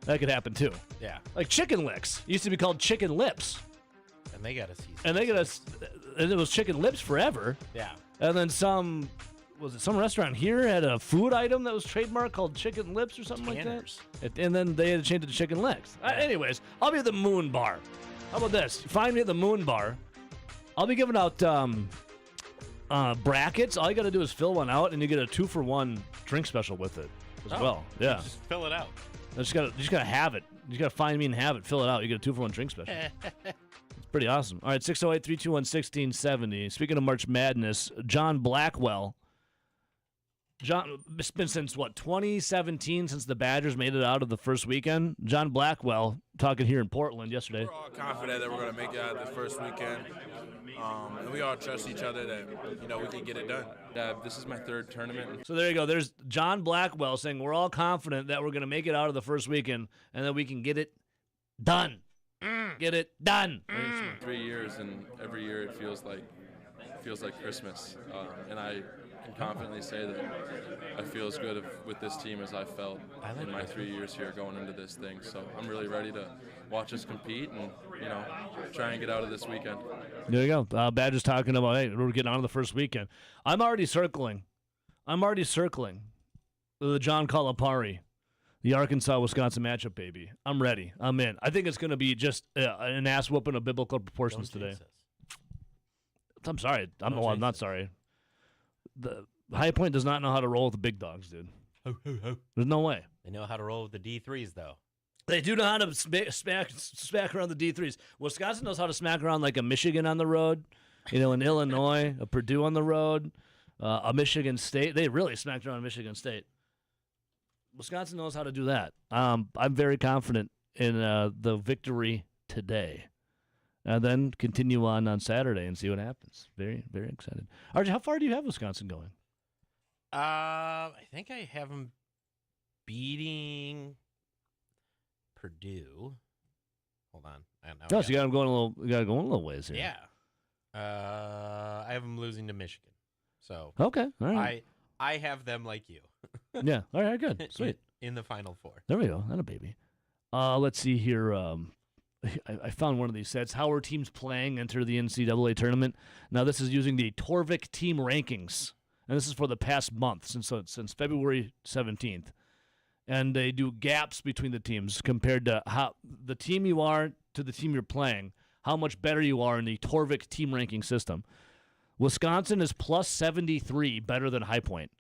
that could happen too. Yeah. Like Chicken Licks. It used to be called Chicken Lips. And they got a season. And it was Chicken Lips forever. Yeah. And then some restaurant here had a food item that was trademarked called Chicken Lips or something Tanners. like that. And then they had to change it to Chicken Licks. Anyways, I'll be at the Moon Bar. How about this? Find me at the Moon Bar. I'll be giving out brackets. All you got to do is fill one out, and you get a 2-for-1 drink special with it as well. Yeah. Just fill it out. You just gotta have it. You just gotta find me and have it. Fill it out. You get a 2-for-1 drink special. It's pretty awesome. All right, 608-321-1670. Speaking of March Madness, John Blackwell. It's been since 2017 since the Badgers made it out of the first weekend. John Blackwell talking here in Portland yesterday. We're all confident that we're going to make it out of the first weekend. And we all trust each other that, we can get it done. This is my third tournament. So there you go. There's John Blackwell saying we're all confident that we're going to make it out of the first weekend and that we can get it done. Get it done. It's been 3 years, and every year it feels like Christmas. And I can confidently say that I feel as good with this team as I felt in my 3 years here going into this thing. So I'm really ready to watch us compete and, try and get out of this weekend. There you go. Badgers talking about, hey, we're getting on to the first weekend. I'm already circling the John Calipari, the Arkansas-Wisconsin matchup, baby. I'm ready. I'm in. I think it's going to be just an ass whooping of biblical proportions today. I'm sorry. I'm not sorry. The High Point does not know how to roll with the big dogs, dude. There's no way. They know how to roll with the D3s, though. They do know how to smack around the D3s. Wisconsin knows how to smack around like a Michigan on the road, in Illinois, a Purdue on the road, a Michigan State. They really smacked around Michigan State. Wisconsin knows how to do that. I'm very confident in the victory today. And then continue on Saturday and see what happens. Very, very excited. RJ, how far do you have Wisconsin going? I think I have them beating Purdue. Hold on. So you got them going a little ways here. Yeah. I have them losing to Michigan. So okay, all right. I have them like you. Yeah. All right. Good. Sweet. In the Final Four. There we go. Not a baby. Let's see here. I found one of these sets. How are teams playing enter the NCAA tournament? Now, this is using the Torvik team rankings, and this is for the past month, since February 17th. And they do gaps between the teams compared to how the team you are to the team you're playing, how much better you are in the Torvik team ranking system. Wisconsin is plus 73 better than High Point.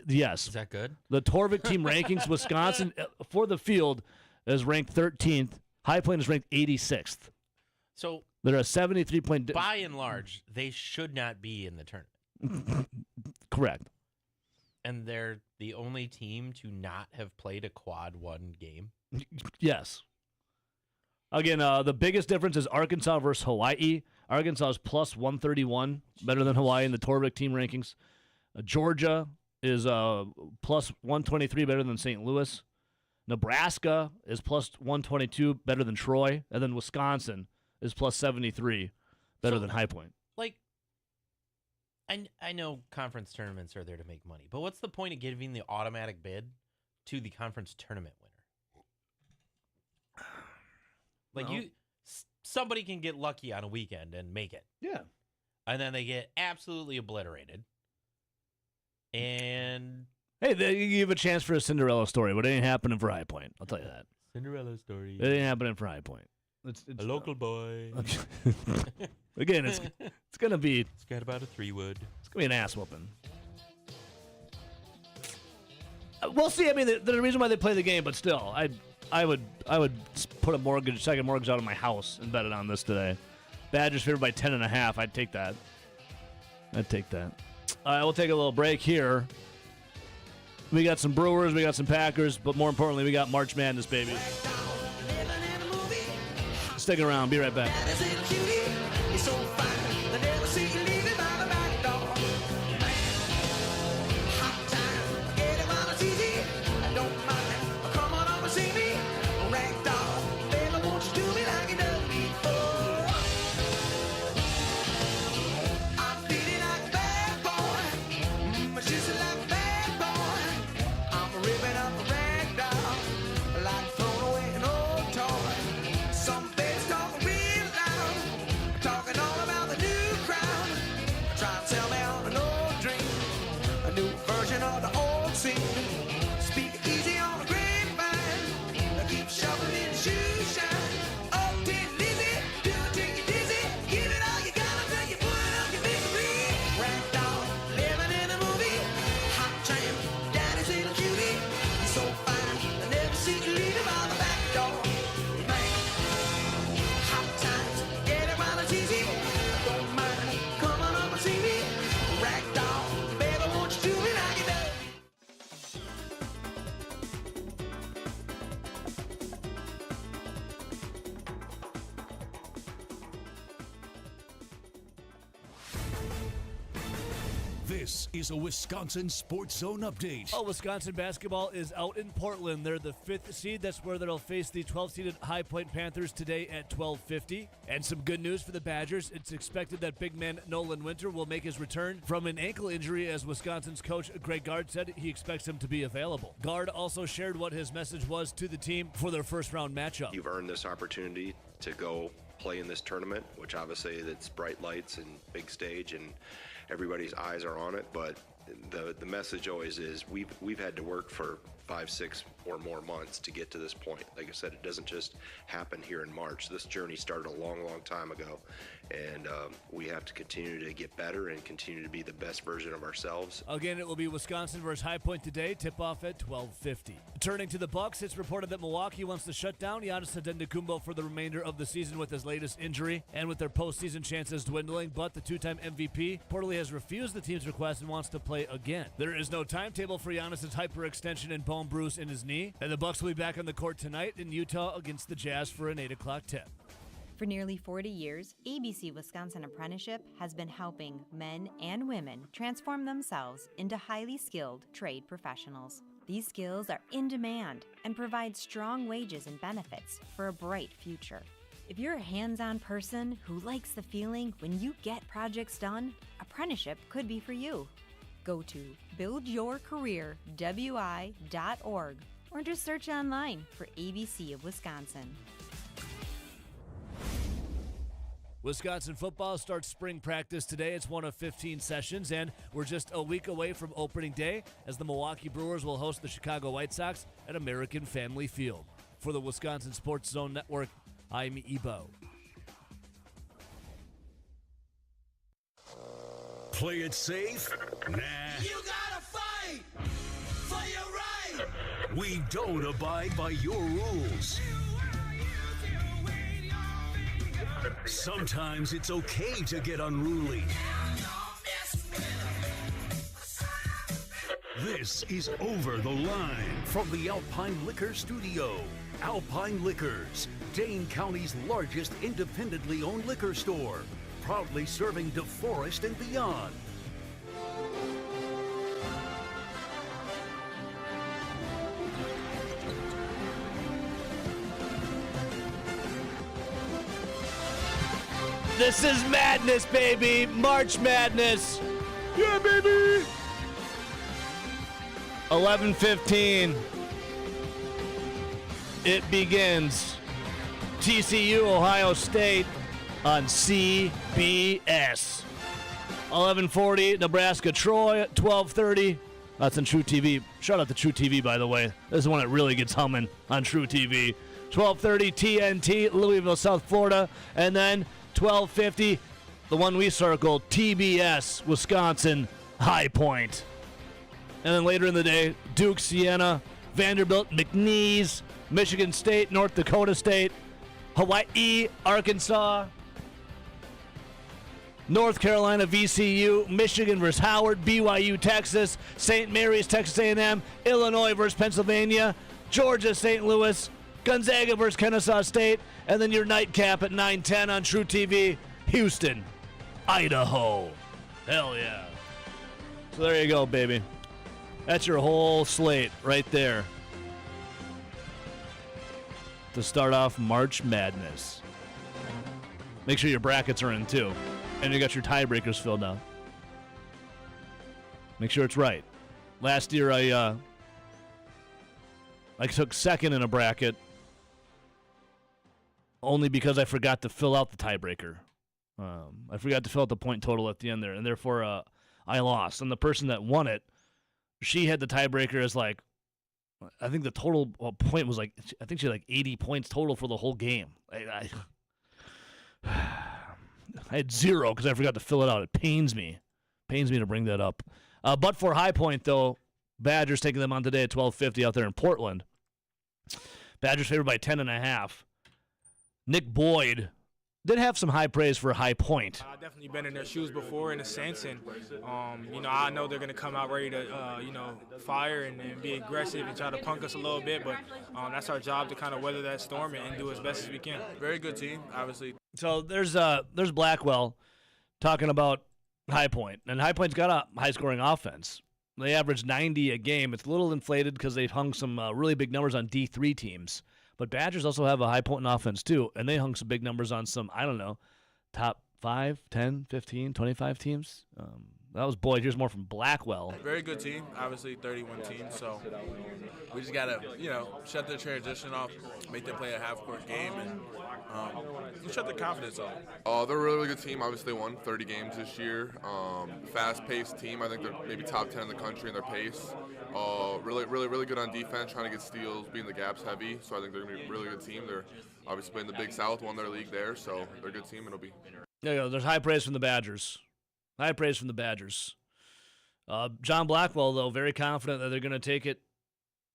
Yes. Is that good? The Torvik team rankings, Wisconsin, for the field, is ranked 13th. High Point is ranked 86th. So they're a 73-point. By and large, they should not be in the tournament. Correct. And they're the only team to not have played a quad one game. Yes. Again, the biggest difference is Arkansas versus Hawaii. Arkansas is plus 131, better than Hawaii in the Torvik team rankings. Georgia is plus 123, better than St. Louis. Nebraska is plus 122, better than Troy. And then Wisconsin is plus 73, better than High Point. Like, I know conference tournaments are there to make money, but what's the point of giving the automatic bid to the conference tournament winner? Like, somebody can get lucky on a weekend and make it. Yeah. And then they get absolutely obliterated. And hey, you give a chance for a Cinderella story, but it ain't happening for High Point. I'll tell you that. Cinderella story. It ain't happening for High Point. It's a local boy. Again, it's gonna be. It's got about a 3-wood. It's gonna be an ass whooping. We'll see. I mean, there's a reason why they play the game, but still, I would put a second mortgage out of my house and bet it on this today. Badgers favored by 10.5. I'd take that. All right, we'll take a little break here. We got some Brewers, we got some Packers, but more importantly, we got March Madness, baby. Stick around. Be right back. This is a Wisconsin Sports Zone update. Oh, Wisconsin basketball is out in Portland. They're the 5th seed. That's where they'll face the 12-seeded High Point Panthers today at 12:50. And some good news for the Badgers. It's expected that big man Nolan Winter will make his return from an ankle injury, as Wisconsin's coach Greg Gard said he expects him to be available. Gard also shared what his message was to the team for their first-round matchup. You've earned this opportunity to go play in this tournament, which obviously it's bright lights and big stage and everybody's eyes are on it, but the message always is we've had to work for 5, 6 or more months to get to this point. Like I said, it doesn't just happen here in March. This journey started a long, long time ago, and we have to continue to get better and continue to be the best version of ourselves. Again, it will be Wisconsin versus High Point today. Tip-off at 12:50. Turning to the Bucks, it's reported that Milwaukee wants to shut down Giannis Antetokounmpo for the remainder of the season with his latest injury, and with their postseason chances dwindling. But the two-time MVP reportedly has refused the team's request and wants to play again. There is no timetable for Giannis' hyperextension and bone bruise in his knee, and the Bucks will be back on the court tonight in Utah against the Jazz for an 8 o'clock tip. For nearly 40 years, ABC Wisconsin Apprenticeship has been helping men and women transform themselves into highly skilled trade professionals. These skills are in demand and provide strong wages and benefits for a bright future. If you're a hands-on person who likes the feeling when you get projects done, apprenticeship could be for you. Go to buildyourcareerwi.org or just search online for ABC of Wisconsin. Wisconsin football starts spring practice today. It's one of 15 sessions, and we're just a week away from opening day as the Milwaukee Brewers will host the Chicago White Sox at American Family Field. For the Wisconsin Sports Zone Network, I'm Ebo. Play it safe? Nah. You gotta fight for your right. We don't abide by your rules. Sometimes it's okay to get unruly. This is Over the Line from the Alpine Liquor Studio. Alpine Liquors, Dane County's largest independently owned liquor store, proudly serving DeForest and beyond. This is madness, baby. March Madness. Yeah, baby. 11:15. It begins. TCU, Ohio State on CBS. 11:40, Nebraska, Troy. 12:30. That's on True TV. Shout out to True TV, by the way. This is one that really gets humming on True TV. 12:30, TNT, Louisville, South Florida. And then 12:50, the one we circled, TBS, Wisconsin, High Point. And then later in the day, Duke, Siena, Vanderbilt, McNeese, Michigan State, North Dakota State, Hawaii, Arkansas, North Carolina, VCU, Michigan versus Howard, BYU, Texas, St. Mary's, Texas A&M, Illinois versus Pennsylvania, Georgia, St. Louis, Gonzaga versus Kennesaw State, and then your nightcap at 9:10 on True TV, Houston, Idaho. Hell yeah. So there you go, baby. That's your whole slate right there to start off March Madness. Make sure your brackets are in, too. And you got your tiebreakers filled out. Make sure it's right. Last year, I took second in a bracket only because I forgot to fill out the tiebreaker. I forgot to fill out the point total at the end there, and therefore I lost. And the person that won it, she had the tiebreaker as like, I think the total point was like, I think she had like 80 points total for the whole game. I had 0 because I forgot to fill it out. It pains me. Pains me to bring that up. But for High Point, though, Badgers taking them on today at 12:50 out there in Portland. Badgers favored by 10.5. Nick Boyd did have some high praise for High Point. I've definitely been in their shoes before in a sense, and I know they're going to come out ready to fire and be aggressive and try to punk us a little bit, but that's our job to kind of weather that storm and do as best as we can. Very good team, obviously. So there's Blackwell talking about High Point, and High Point's got a high-scoring offense. They average 90 a game. It's a little inflated because they've hung some really big numbers on D3 teams. But Badgers also have a high-potent offense, too, and they hung some big numbers on some, I don't know, top 5, 10, 15, 25 teams. That was Boyd. Here's more from Blackwell. Very good team, obviously 31 teams, so we just got to, shut the transition off, make them play a half-court game, and shut the confidence up? They're a really, really good team. Obviously, they won 30 games this year. Fast-paced team. I think they're maybe top 10 in the country in their pace. Really, really, really good on defense, trying to get steals, being the gaps heavy. So I think they're going to be a really good team. They're obviously playing the Big South, won their league there, so they're a good team. It'll be. There you go. There's high praise from the Badgers. High praise from the Badgers. John Blackwell, though, very confident that they're going to take it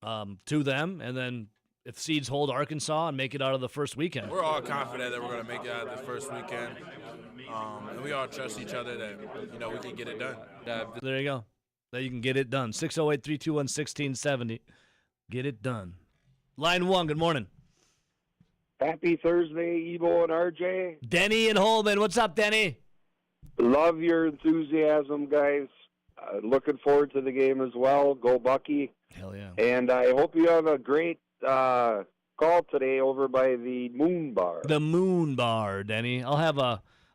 to them, and then if seeds hold Arkansas and make it out of the first weekend. We're all confident that we're going to make it out of the first weekend, and we all trust each other that we can get it done. There you go. That you can get it done. 608-321-1670. Get it done. Line 1, good morning. Happy Thursday, Ebo and RJ. Denny and Holman. What's up, Denny? Love your enthusiasm, guys. Looking forward to the game as well. Go Bucky. Hell yeah. And I hope you have a great call today over by the Moon Bar. The Moon Bar, Denny. I'll have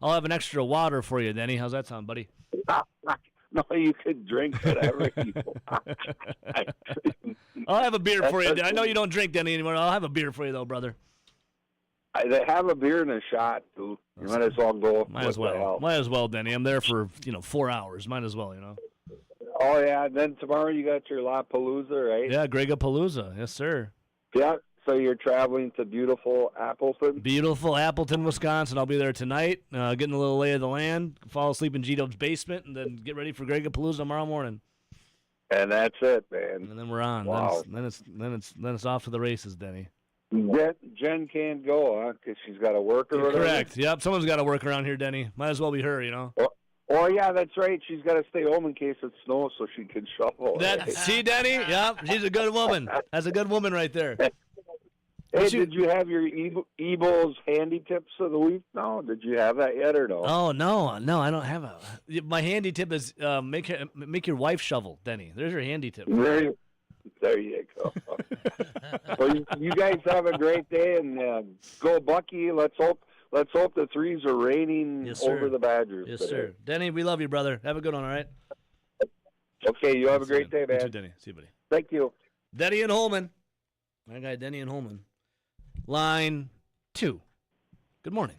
an extra water for you, Denny. How's that sound, buddy? No, you could drink whatever you want. I'll have a beer for you. I know you don't drink, Denny, anymore. I'll have a beer for you, though, brother. They have a beer and a shot, too. You might as well go. Might as well. Might as well, Denny. I'm there for 4 hours. Might as well, Oh, yeah. And then tomorrow you got your La Palooza, right? Yeah, Gregapalooza. Yes, sir. Yeah. So you're traveling to beautiful Appleton? Beautiful Appleton, Wisconsin. I'll be there tonight, getting a little lay of the land, fall asleep in G-Dub's basement, and then get ready for Gregapalooza tomorrow morning. And that's it, man. And then we're on. Wow. Then it's off to the races, Denny. Jen can't go, huh? Because she's got to work or whatever? Correct. Yep. Someone's got to work around here, Denny. Might as well be her, Oh, yeah, that's right. She's got to stay home in case it snows so she can shovel. See, Denny? Yep. She's a good woman. That's a good woman right there. Hey, did you have your Ebo's handy tips of the week? No, did you have that yet or no? Oh no, I don't have my handy tip is make your wife shovel, Denny. There's your handy tip. There you go. Well, you guys have a great day and go Bucky. Let's hope the threes are raining over the Badgers. Yes, today. sir. Denny, we love you, brother. Have a good one, all right? Okay, you have a great day, man. You too, Denny. See you, buddy. Thank you. Denny and Holman. My guy, Denny and Holman. Line 2. Good morning.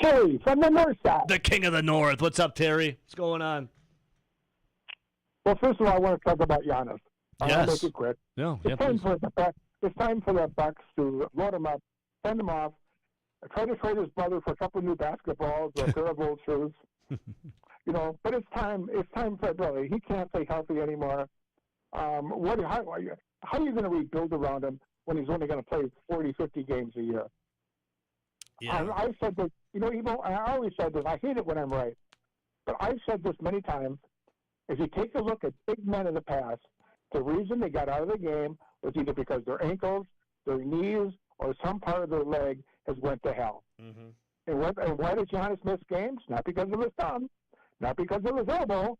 Terry from the north side. The king of the north. What's up, Terry? What's going on? Well, first of all, I want to talk about Giannis. I'll make it quick. No, it's time for the Bucks to load him up, send him off, try to trade his brother for a couple new basketballs or a pair of old shoes. But it's time for Billy. He can't stay healthy anymore. How are you going to rebuild around him when he's only going to play 40, 50 games a year? Yeah. I said this, I always said this. I hate it when I'm right. But I've said this many times. If you take a look at big men in the past, the reason they got out of the game was either because their ankles, their knees, or some part of their leg has went to hell. Mm-hmm. And why did Giannis miss games? Not because of his thumb, not because of his elbow,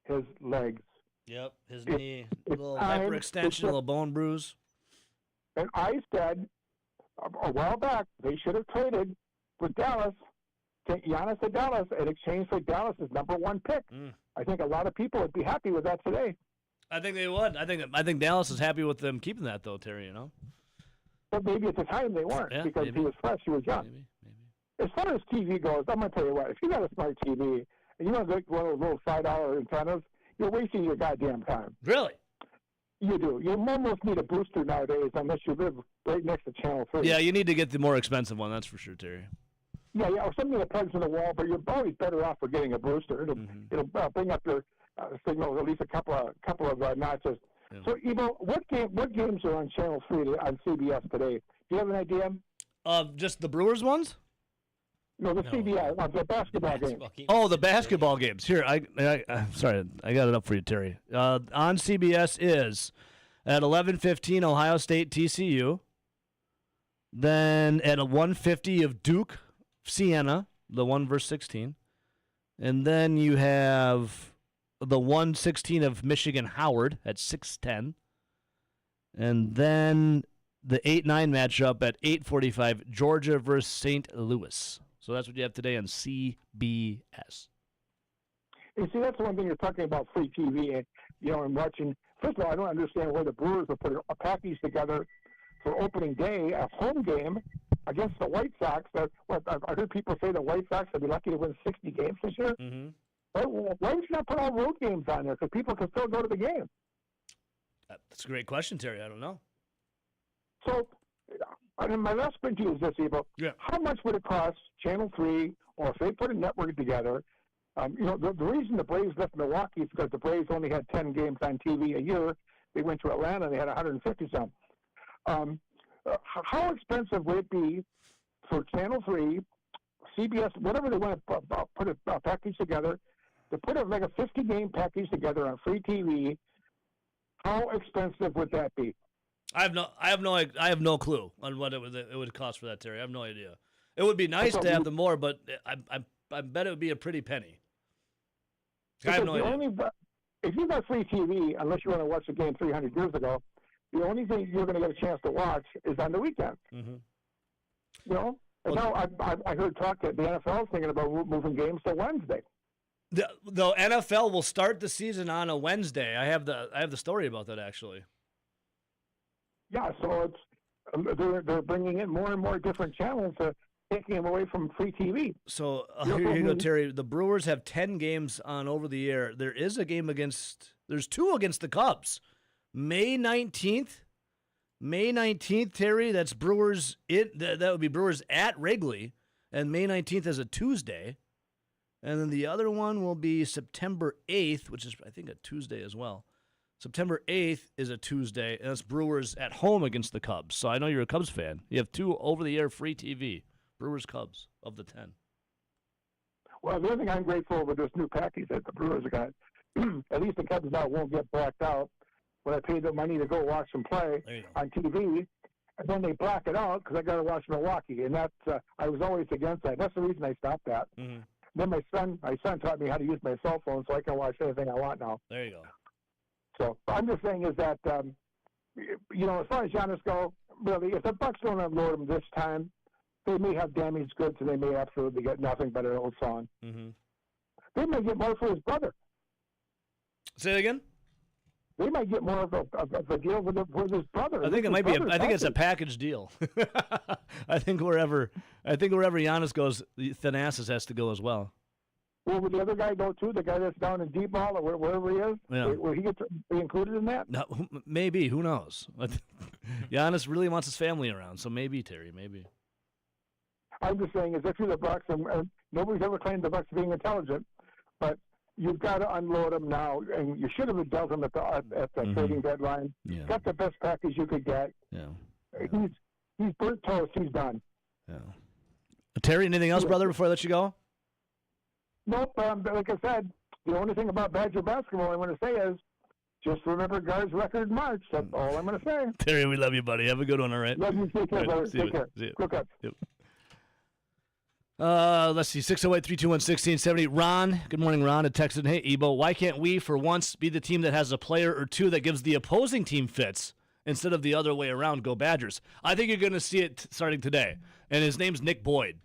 his legs. Yep, his knee, a little hyperextension, a little bone bruise. And I said a while back they should have traded with Dallas, Giannis to Dallas, in exchange for Dallas' #1 pick. I think a lot of people would be happy with that today. I think they would. I think Dallas is happy with them keeping that, though, Terry, But maybe at the time they weren't because he was fresh, he was young. Maybe. As far as TV goes, I'm going to tell you what, if you got a smart TV and you want to get one of those little $5 antennas, you're wasting your goddamn time. Really? You do. You almost need a booster nowadays unless you live right next to Channel 3. Yeah, you need to get the more expensive one, that's for sure, Terry. Yeah, or something that plugs in the wall, but you're always better off for getting a booster. It'll bring up your signal at least a couple of notches. Yeah. So, what games are on Channel 3 on CBS today? Do you have an idea? Just the Brewers ones? No, CBS, the basketball games. Oh, the basketball games. Here, I'm sorry, I got it up for you, Terry. On CBS is at 11:15 Ohio State TCU. Then at 1:50 of Duke Siena, the 1-16, and then you have the 1:16 of Michigan Howard at 6:10, and then the 8-9 matchup at 8:45 Georgia versus St. Louis. So that's what you have today on CBS. You see, that's the one thing you're talking about free TV and watching. First of all, I don't understand why the Brewers would put a package together for opening day, a home game against the White Sox. I heard people say the White Sox would be lucky to win 60 games this year. Mm-hmm. Why would you not put all road games on there? Because people can still go to the game. That's a great question, Terry. I don't know. So, my last point to you is this, Evo. Yeah. How much would it cost Channel 3, or if they put a network together? The reason the Braves left Milwaukee is because the Braves only had 10 games on TV a year. They went to Atlanta and they had 150 some. How expensive would it be for Channel 3, CBS, whatever they want to put a package together, to put like a 50-game package together on free TV? How expensive would that be? I have no clue on what it would cost for that, Terry. I have no idea. It would be nice to have them more, but I bet it would be a pretty penny. I have no idea. If you got free TV, unless you want to watch the game 300 years ago, the only thing you're going to get a chance to watch is on the weekend. Mm-hmm. You know, and now I heard talk that the NFL is thinking about moving games to Wednesday. The NFL will start the season on a Wednesday. I have the story about that actually. Yeah, so it's they're bringing in more and more different channels, taking them away from free TV. So here you go, Terry. The Brewers have 10 games on over the air. There's 2 against the Cubs. May 19th, Terry. That's Brewers. That would be Brewers at Wrigley, and May 19th is a Tuesday. And then the other one will be September 8th, which is, I think, a Tuesday as well. September 8th is a Tuesday, and it's Brewers at home against the Cubs. So I know you're a Cubs fan. You have 2 over-the-air free TV. Brewers-Cubs of the 10. Well, the other thing I'm grateful with this new package that the Brewers have got, at least the Cubs now won't get blacked out when I pay the money to go watch them play on TV, and then they black it out because I got to watch Milwaukee, and that's I was always against that. That's the reason I stopped that. Mm-hmm. Then my son taught me how to use my cell phone, so I can watch anything I want now. There you go. So I'm just saying is that, as far as Giannis go, really, if the Bucks don't unload him this time, they may have damaged goods and they may absolutely get nothing but an old song. Mm-hmm. They may get more for his brother. Say it again? They might get more of a deal with his brother. I think it might be. I think it's a package deal. I think wherever Giannis goes, Thanasis has to go as well. Well, would the other guy go too? The guy that's down in D ball or wherever he is? Yeah. Will he get to be included in that? No, maybe. Who knows? Giannis really wants his family around, so maybe, Terry. Maybe. I'm just saying, is if you're the Bucks, and nobody's ever claimed the Bucks being intelligent, but you've got to unload him now, and you should have dealt him at the trading deadline. Yeah. Got the best package you could get. Yeah. He's burnt toast. He's done. Yeah. Terry, anything else, brother, before I let you go? Nope. Like I said, the only thing about Badger basketball I want to say is just remember Guard's record in March. That's all I'm going to say. Terry, we love you, buddy. Have a good one, all right? Love you. Take care, brother. Take care. See you. Look up. Yep. Let's see, 608-321-1670. Ron, good morning, Ron. Had texted, hey, Ebo, why can't we, for once, be the team that has a player or two that gives the opposing team fits instead of the other way around? Go Badgers. I think you're going to see it starting today, and his name's Nick Boyd.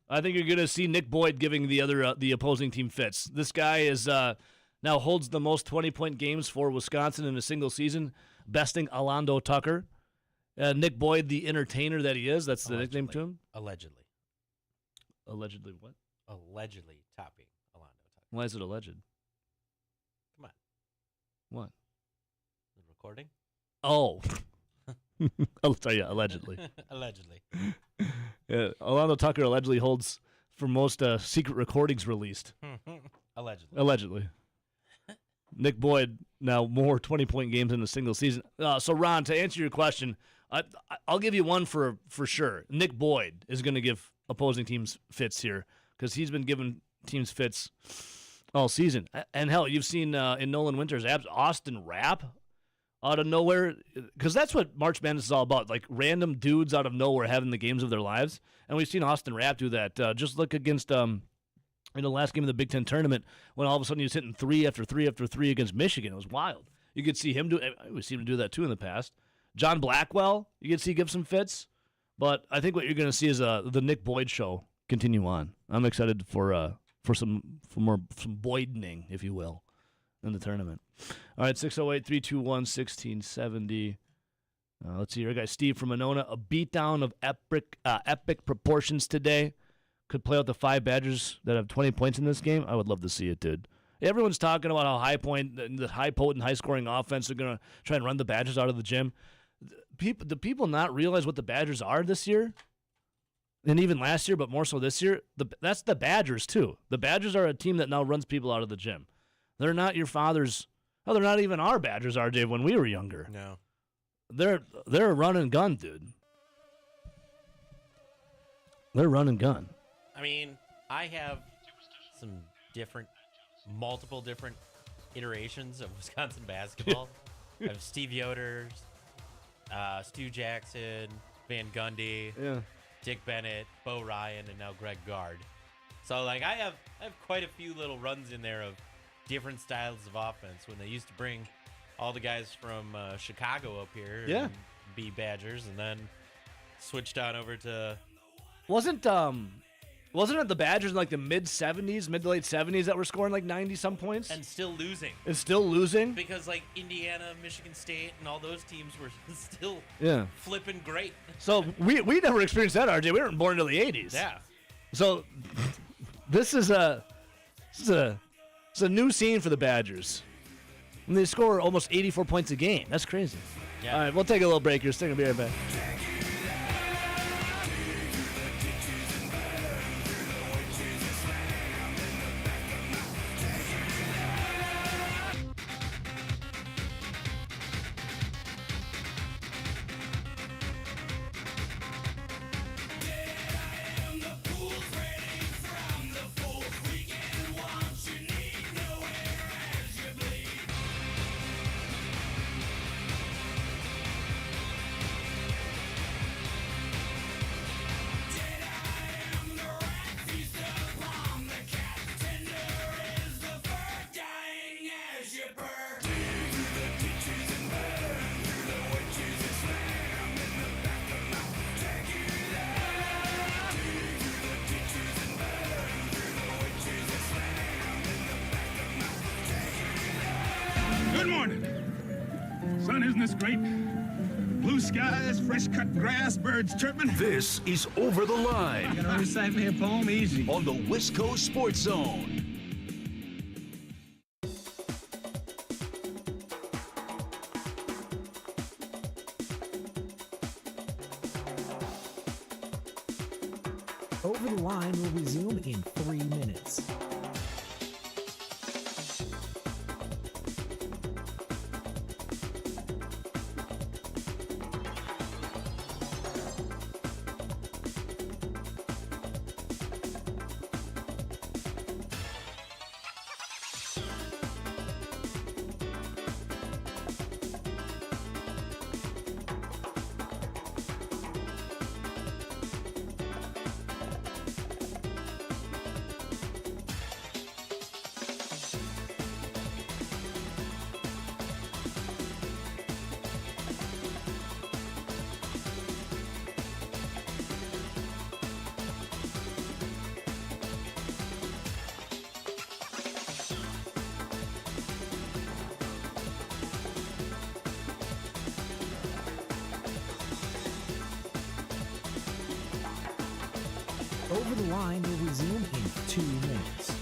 I think you're going to see Nick Boyd giving the opposing team fits. This guy is now holds the most 20-point games for Wisconsin in a single season, besting Alando Tucker. Nick Boyd, the entertainer that he is, that's the nickname to him? Allegedly. Allegedly what? Allegedly topping Alando Tucker. Why is it alleged? Come on. What? The recording? Oh. I'll tell you, allegedly. Allegedly. Yeah, Alando Tucker allegedly holds for most secret recordings released. Allegedly. Allegedly. Nick Boyd, now more 20-point games in a single season. So, Ron, to answer your question, I'll give you one for sure. Nick Boyd is going to give opposing teams fits here because he's been giving teams fits all season. And, hell, you've seen in Nolan Winter's abs, Austin Rapp out of nowhere, because that's what March Madness is all about, like random dudes out of nowhere having the games of their lives. And we've seen Austin Rapp do that. Just look against in the last game of the Big Ten tournament when all of a sudden he was hitting 3 after 3 after 3 against Michigan. It was wild. You could see him we've seen him do that too in the past. John Blackwell, you could see give some fits. But I think what you're going to see is the Nick Boyd show continue on. I'm excited for some Boydening, if you will, in the tournament. All right, 608-321-1670. Let's see, our guy Steve from Monona. A beatdown of epic proportions today. Could play out the 5 Badgers that have 20 points in this game. I would love to see it, dude. Everyone's talking about how the high potent, high scoring offense are going to try and run the Badgers out of the gym. Do people not realize what the Badgers are this year? And even last year, but more so this year? That's the Badgers, too. The Badgers are a team that now runs people out of the gym. They're not your father's. Oh, they're not even our Badgers, RJ, when we were younger. No. They're a run and gun, dude. They're run and gun. I mean, I have some multiple different iterations of Wisconsin basketball. I have Steve Yoder, Stu Jackson, Van Gundy, Dick Bennett, Bo Ryan, and now Greg Gard. So, like, I have quite a few little runs in there of different styles of offense when they used to bring all the guys from Chicago up here and be Badgers, and then switched on over to... Wasn't it the Badgers in like the mid to late 70s that were scoring like 90-some points? And still losing. Because like Indiana, Michigan State, and all those teams were still flipping great. So we never experienced that, RJ. We weren't born until the 80s. Yeah. So this is a new scene for the Badgers. And they score almost 84 points a game. That's crazy. Yeah. All right, we'll take a little break here. Still gonna be right back. Good morning. Son, isn't this great? Blue skies, fresh cut grass, birds chirping. This is Over the Line. You gonna recite me a poem easy. On the Wisco Sports Zone. Over the Line will resume in 3 minutes. Over the Line will resume in 2 minutes.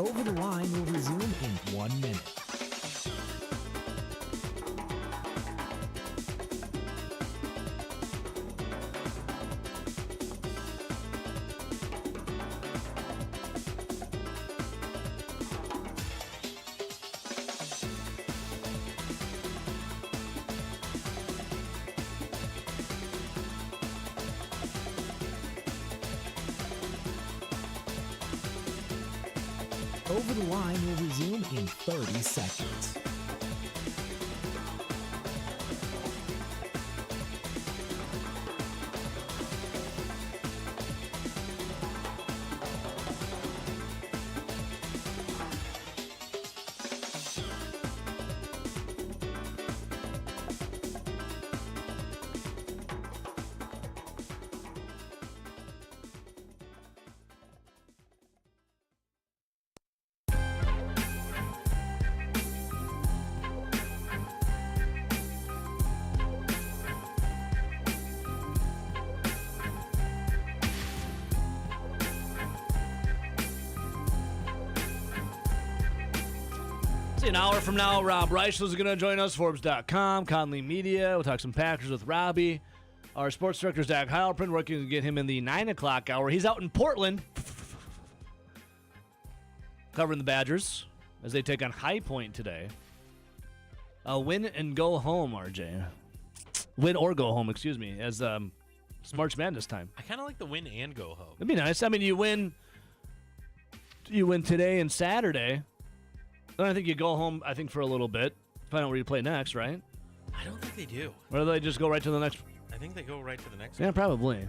Over the Line will resume in 1 minute. Over the Line will resume in 30 seconds. An hour from now, Rob Reichel is going to join us, Forbes.com, Conley Media. We'll talk some Packers with Robbie. Our sports director, Zach Heilprin, working to get him in the 9 o'clock hour. He's out in Portland covering the Badgers as they take on High Point today. Win and go home, RJ. Win or go home, excuse me, as it's March Madness time. I kind of like the win and go home. It'd be nice. I mean, you win today and Saturday. Then I think you go home, I think, for a little bit. Find out where you play next, right? I don't think they do. Or do they just go right to the next? I think they go right to the next Yeah, one. probably.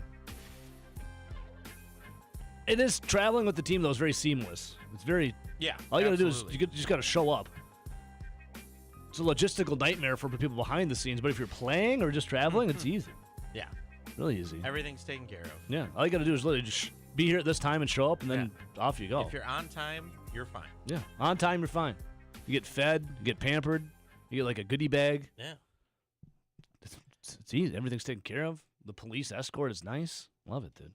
It is traveling with the team, though, is very seamless. It's very... Yeah, all you got to do is absolutely. you just got to show up. It's a logistical nightmare for people behind the scenes, but if you're playing or just traveling, it's easy. Yeah. Really easy. Everything's taken care of. Yeah. All you got to do is literally just be here at this time and show up, and then off you go. If you're on time, you're fine. Yeah. On time, you're fine. You get fed, you get pampered, you get like a goodie bag. Yeah. It's easy. Everything's taken care of. The police escort is nice. Love it, dude.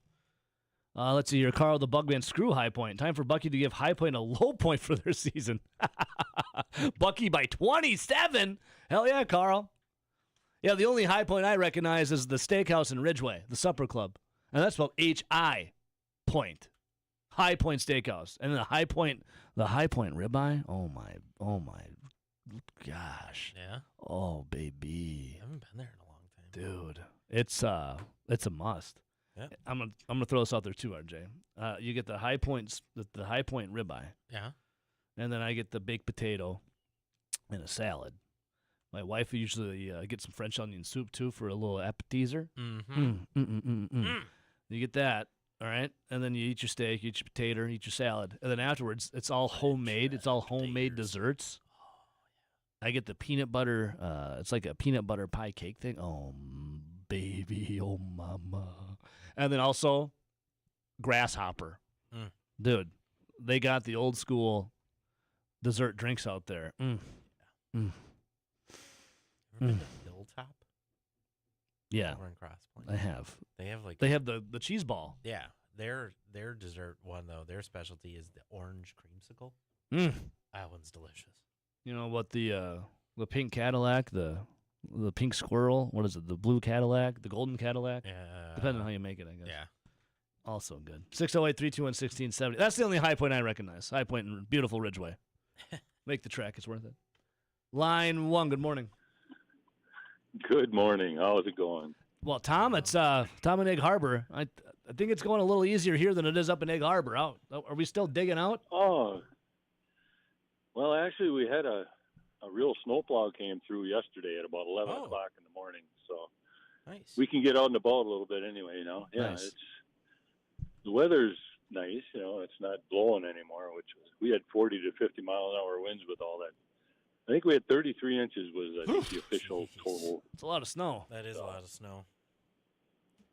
Let's see here. Carl the Bugman, screw High Point. Time for Bucky to give High Point a low point for their season. Bucky by 27. Hell yeah, Carl. Yeah, the only High Point I recognize is the Steakhouse in Ridgeway, the Supper Club. And that's spelled H-I Point. High Point Steakhouse. And the High Point ribeye. Oh my gosh. Yeah. Oh baby. I haven't been there in a long time. Dude. It's a must. Yeah. I'm gonna throw this out there too, RJ. You get the High Points, the High Point ribeye. Yeah. And then I get the baked potato and a salad. My wife usually gets some French onion soup too for a little appetizer. Mm-hmm. You get that, all right, and then you eat your steak, you eat your potato, eat your salad, and then afterwards it's all homemade. It's all homemade desserts. I get the peanut butter. It's like a peanut butter pie cake thing. Oh baby, oh mama, and then also grasshopper. Dude, they got the old school dessert drinks out there. Ever been to Hilltop? Yeah, Over in Cross Point? I have. They have the cheese ball. Yeah, their dessert one though. Their specialty is the orange creamsicle. That one's delicious. You know what, the pink Cadillac, the pink squirrel, what is it? The blue Cadillac, the golden Cadillac. Yeah. Depending on how you make it, I guess. Yeah. Also good. 608-321-1670. That's the only High Point I recognize. High Point in beautiful Ridgeway. Make the trek. It's worth it. Line 1, good morning. Good morning. How's it going? Well, Tom, it's Tom in Egg Harbor. I think it's going a little easier here than it is up in Egg Harbor. Are we still digging out? Oh, well, actually, we had a real snowplow came through yesterday at about 11 o'clock in the morning. So nice. We can get out and about a little bit anyway, you know. Yeah, Nice. The weather's nice, you know. It's not blowing anymore, we had 40 to 50 mile an hour winds with all that. I think we had 33 inches was, I think, the official total. It's a lot of snow. That is a lot of snow.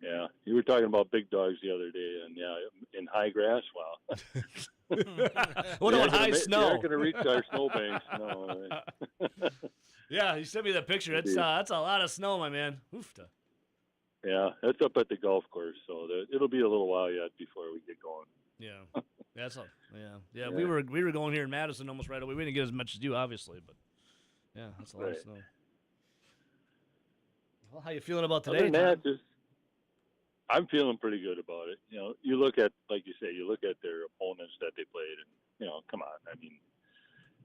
Yeah, you were talking about big dogs the other day, and yeah, in high grass. Wow. What about high snow? They aren't going to reach our snowbanks. No. Yeah, you sent me that picture. That's a lot of snow, my man. Oofta. Yeah, that's up at the golf course, so it'll be a little while yet before we get going. Yeah, yeah. We were going here in Madison almost right away. We didn't get as much as you, obviously, but yeah, that's a lot of snow. Well, how you feeling about today? Other than that, I'm feeling pretty good about it. You know, you look at, like you say, you look at their opponents that they played, and you know, come on. I mean,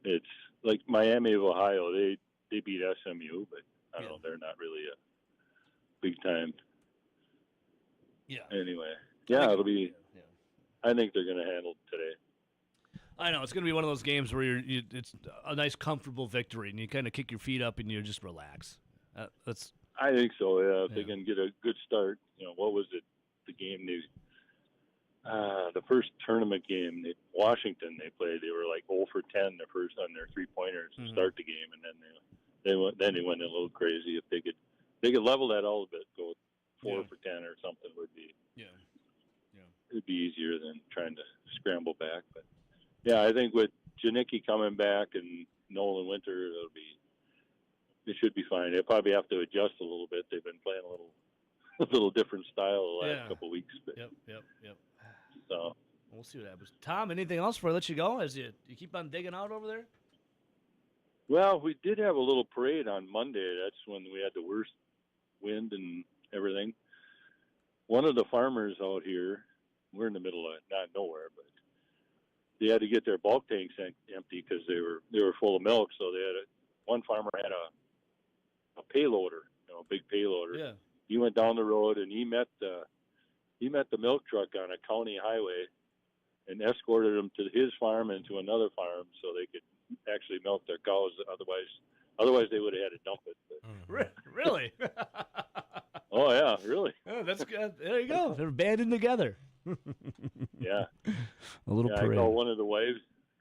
it's like Miami of Ohio. They beat SMU, but I don't know. They're not really a big time. Yeah. Anyway, yeah, it'll be. I think they're going to handle it today. I know it's going to be one of those games where it's a nice, comfortable victory, and you kind of kick your feet up and you just relax. That's. I think so. Yeah, if they can get a good start. What was it? The game the first tournament game, Washington they played. They were like 0 for 10 on their 3-pointers to start the game, and then they went a little crazy. If they could level that all a bit, go 4 for 10 or something would be. It'd be easier than trying to scramble back. But yeah, I think with Janicki coming back and Nolan Winter, they should be fine. They'll probably have to adjust a little bit. They've been playing a little different style the last couple of weeks. But, Yep. So we'll see what happens. Tom, anything else before I let you go? As you keep on digging out over there? Well, we did have a little parade on Monday. That's when we had the worst wind and everything. One of the farmers out here, we're in the middle of not nowhere, but they had to get their bulk tanks empty because they were full of milk. So one farmer had a payloader, a big payloader. Yeah. He went down the road and he met the milk truck on a county highway and escorted them to his farm and to another farm so they could actually milk their cows. Otherwise they would have had to dump it. But. Really? Oh yeah, really. Oh, that's good. There you go. They're banding together. Yeah. A little parade. I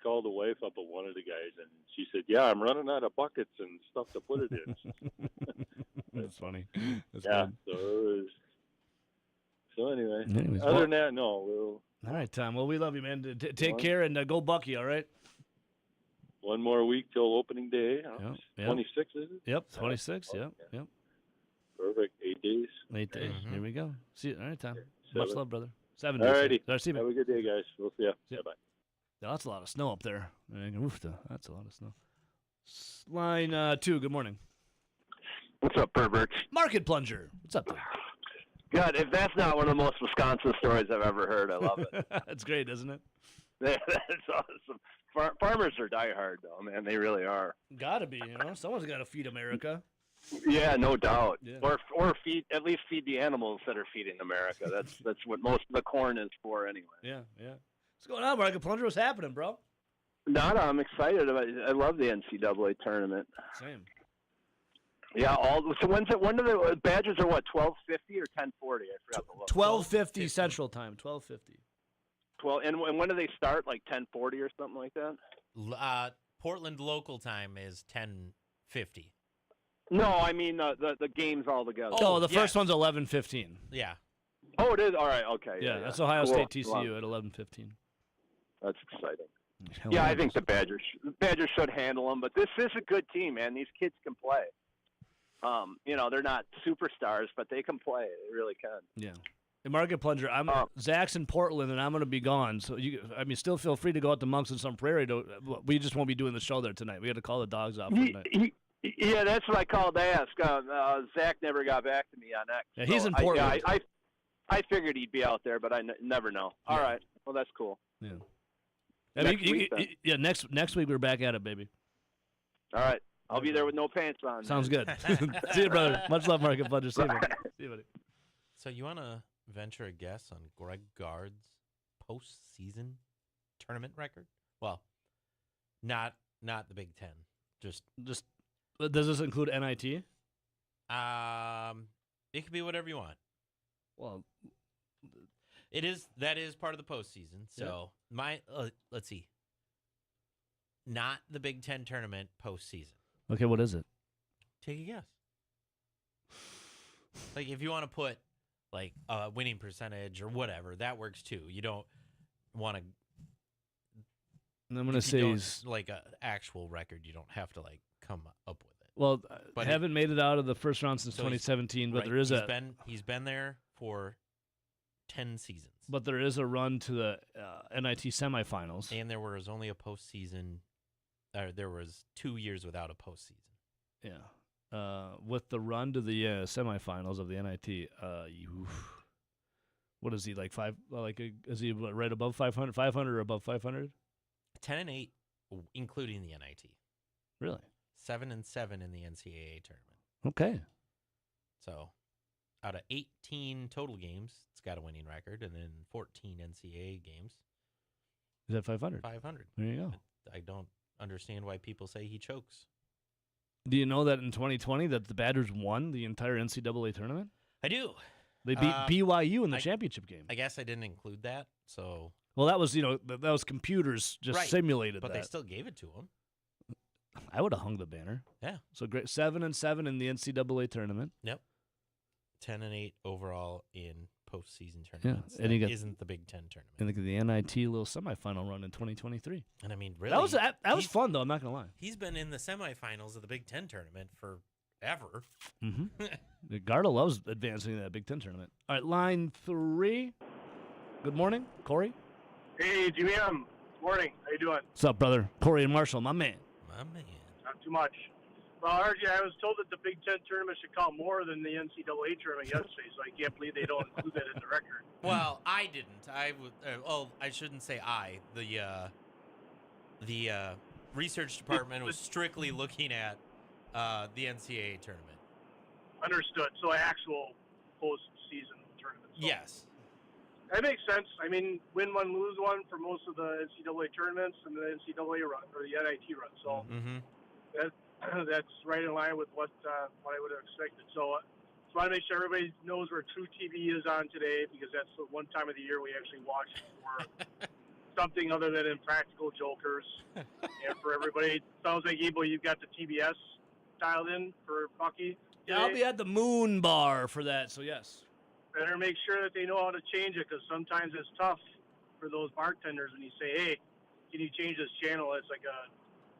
called the wife up of one of the guys, and she said, "Yeah, I'm running out of buckets and stuff to put it in." That's funny. That's yeah. good. So anyway, Anyways, other than that, no. We'll. All right, Tom. Well, we love you, man. Take care and go Bucky. All right. One more week till opening day. 26, is it? Yep, 26. Yep. Perfect. 8 days. 8 days. Here we go. See you. All right, Tom. 7. Much love, brother. 7 All days. righty. All right, see you, man. Have a good day, guys. We'll see you. Bye. Yeah, that's a lot of snow up there. That's a lot of snow. Line 2, good morning. What's up, perverts? Market Plunger. What's up, dude? God, if that's not one of the most Wisconsin stories I've ever heard, I love it. It's great, isn't it? That's awesome. Farmers are diehard, though, man. They really are. Gotta be, Someone's got to feed America. Yeah, no doubt. Yeah. Or at least feed the animals that are feeding America. That's what most of the corn is for, anyway. Yeah. What's going on, Market Plunger? What's happening, bro? Nada, I'm excited about it. I love the NCAA tournament. Same. Yeah, so when do the Badgers are what, 12:50 or 10:40? I forgot the look. 12:50 Central Time. 12:50. And when do they start? Like 10:40 or something like that? Portland local time is 10:50. No, I mean the games all together. Oh, the first one's 11:15. Yeah. Oh, it is. All right. Okay. Yeah, that's Ohio State TCU at 11:15. That's exciting. Hell yeah, yeah. I think the Badgers should handle them, but this is a good team, man. These kids can play. They're not superstars, but they can play. They really can. Yeah. The Market Plunger, Zach's in Portland, and I'm going to be gone. So, still feel free to go out to Monks and Sun Prairie. We just won't be doing the show there tonight. We got to call the dogs off for tonight. Yeah, that's what I called to ask. Zach never got back to me on X. Yeah, he's in Portland. I figured he'd be out there, but I never know. All right. Well, that's cool. Yeah. Next week we're back at it, baby. All right. I'll be there with no pants on. Sounds good. See you, brother. Much love, Market Plunger. See you, buddy. See you, buddy. So you want to venture a guess on Greg Gard's postseason tournament record? Well, not the Big Ten. Just. Does this include NIT? It could be whatever you want. Well, that is part of the postseason. So let's see. Not the Big Ten tournament postseason. Okay, what is it? Take a guess. Like if you want to put like a winning percentage or whatever, that works too. You don't want to. I'm going to say he's like an actual record. You don't have to like come up with it. Well, I haven't made it out of the first round since 2017, but there is he's been there for 10 seasons. But there is a run to the NIT semifinals, and there was only a postseason. There was 2 years without a postseason. Yeah, with the run to the semifinals of the NIT, what is he like is he right above 500? 500 or above 500? 10-8, including the NIT. Really? 7-7 in the NCAA tournament. Okay. So, out of 18 total games, it's got a winning record, and then 14 NCAA games. He's at 500. 500. There you go. I don't understand why people say he chokes. Do you know that in 2020 that the Badgers won the entire NCAA tournament? I do. They beat BYU in the championship game. I guess I didn't include that, so. Well, that was that was computers just Right, simulated but that. they still gave it to him. I would have hung the banner. Yeah. So great, 7-7 in the NCAA tournament. Yep. 10-8 overall in postseason tournaments. and you That got- isn't the Big Ten tournament. And the NIT little semifinal run in 2023. And I mean, really, that was he's- fun though. I'm not gonna lie. He's been in the semifinals of the Big Ten tournament forever. Mm-hmm. Garda loves advancing to that Big Ten tournament. All right, line 3. Good morning, Corey. Hey, GM. Morning. How you doing? What's up, brother? Corey and Marshall, my man. My man. Not too much. Well, RJ, I was told that the Big Ten tournament should count more than the NCAA tournament yesterday, so I can't believe they don't include that in the record. Well, I didn't. I would. I shouldn't say I. The research department was strictly looking at the NCAA tournament. Understood. So actual postseason tournament. So Yes. that makes sense. I mean, win one, lose one for most of the NCAA tournaments and the NCAA run or the NIT run. So Mm-hmm. that's right in line with what I would have expected. So just want to make sure everybody knows where True TV is on today, because that's the one time of the year we actually watch for something other than Impractical Jokers. And for everybody, sounds like Ebo, you've got the TBS dialed in for Bucky. Yeah, I'll be at the Moon Bar for that. So yes. Better make sure that they know how to change it, because sometimes it's tough for those bartenders when you say, hey, can you change this channel? It's like a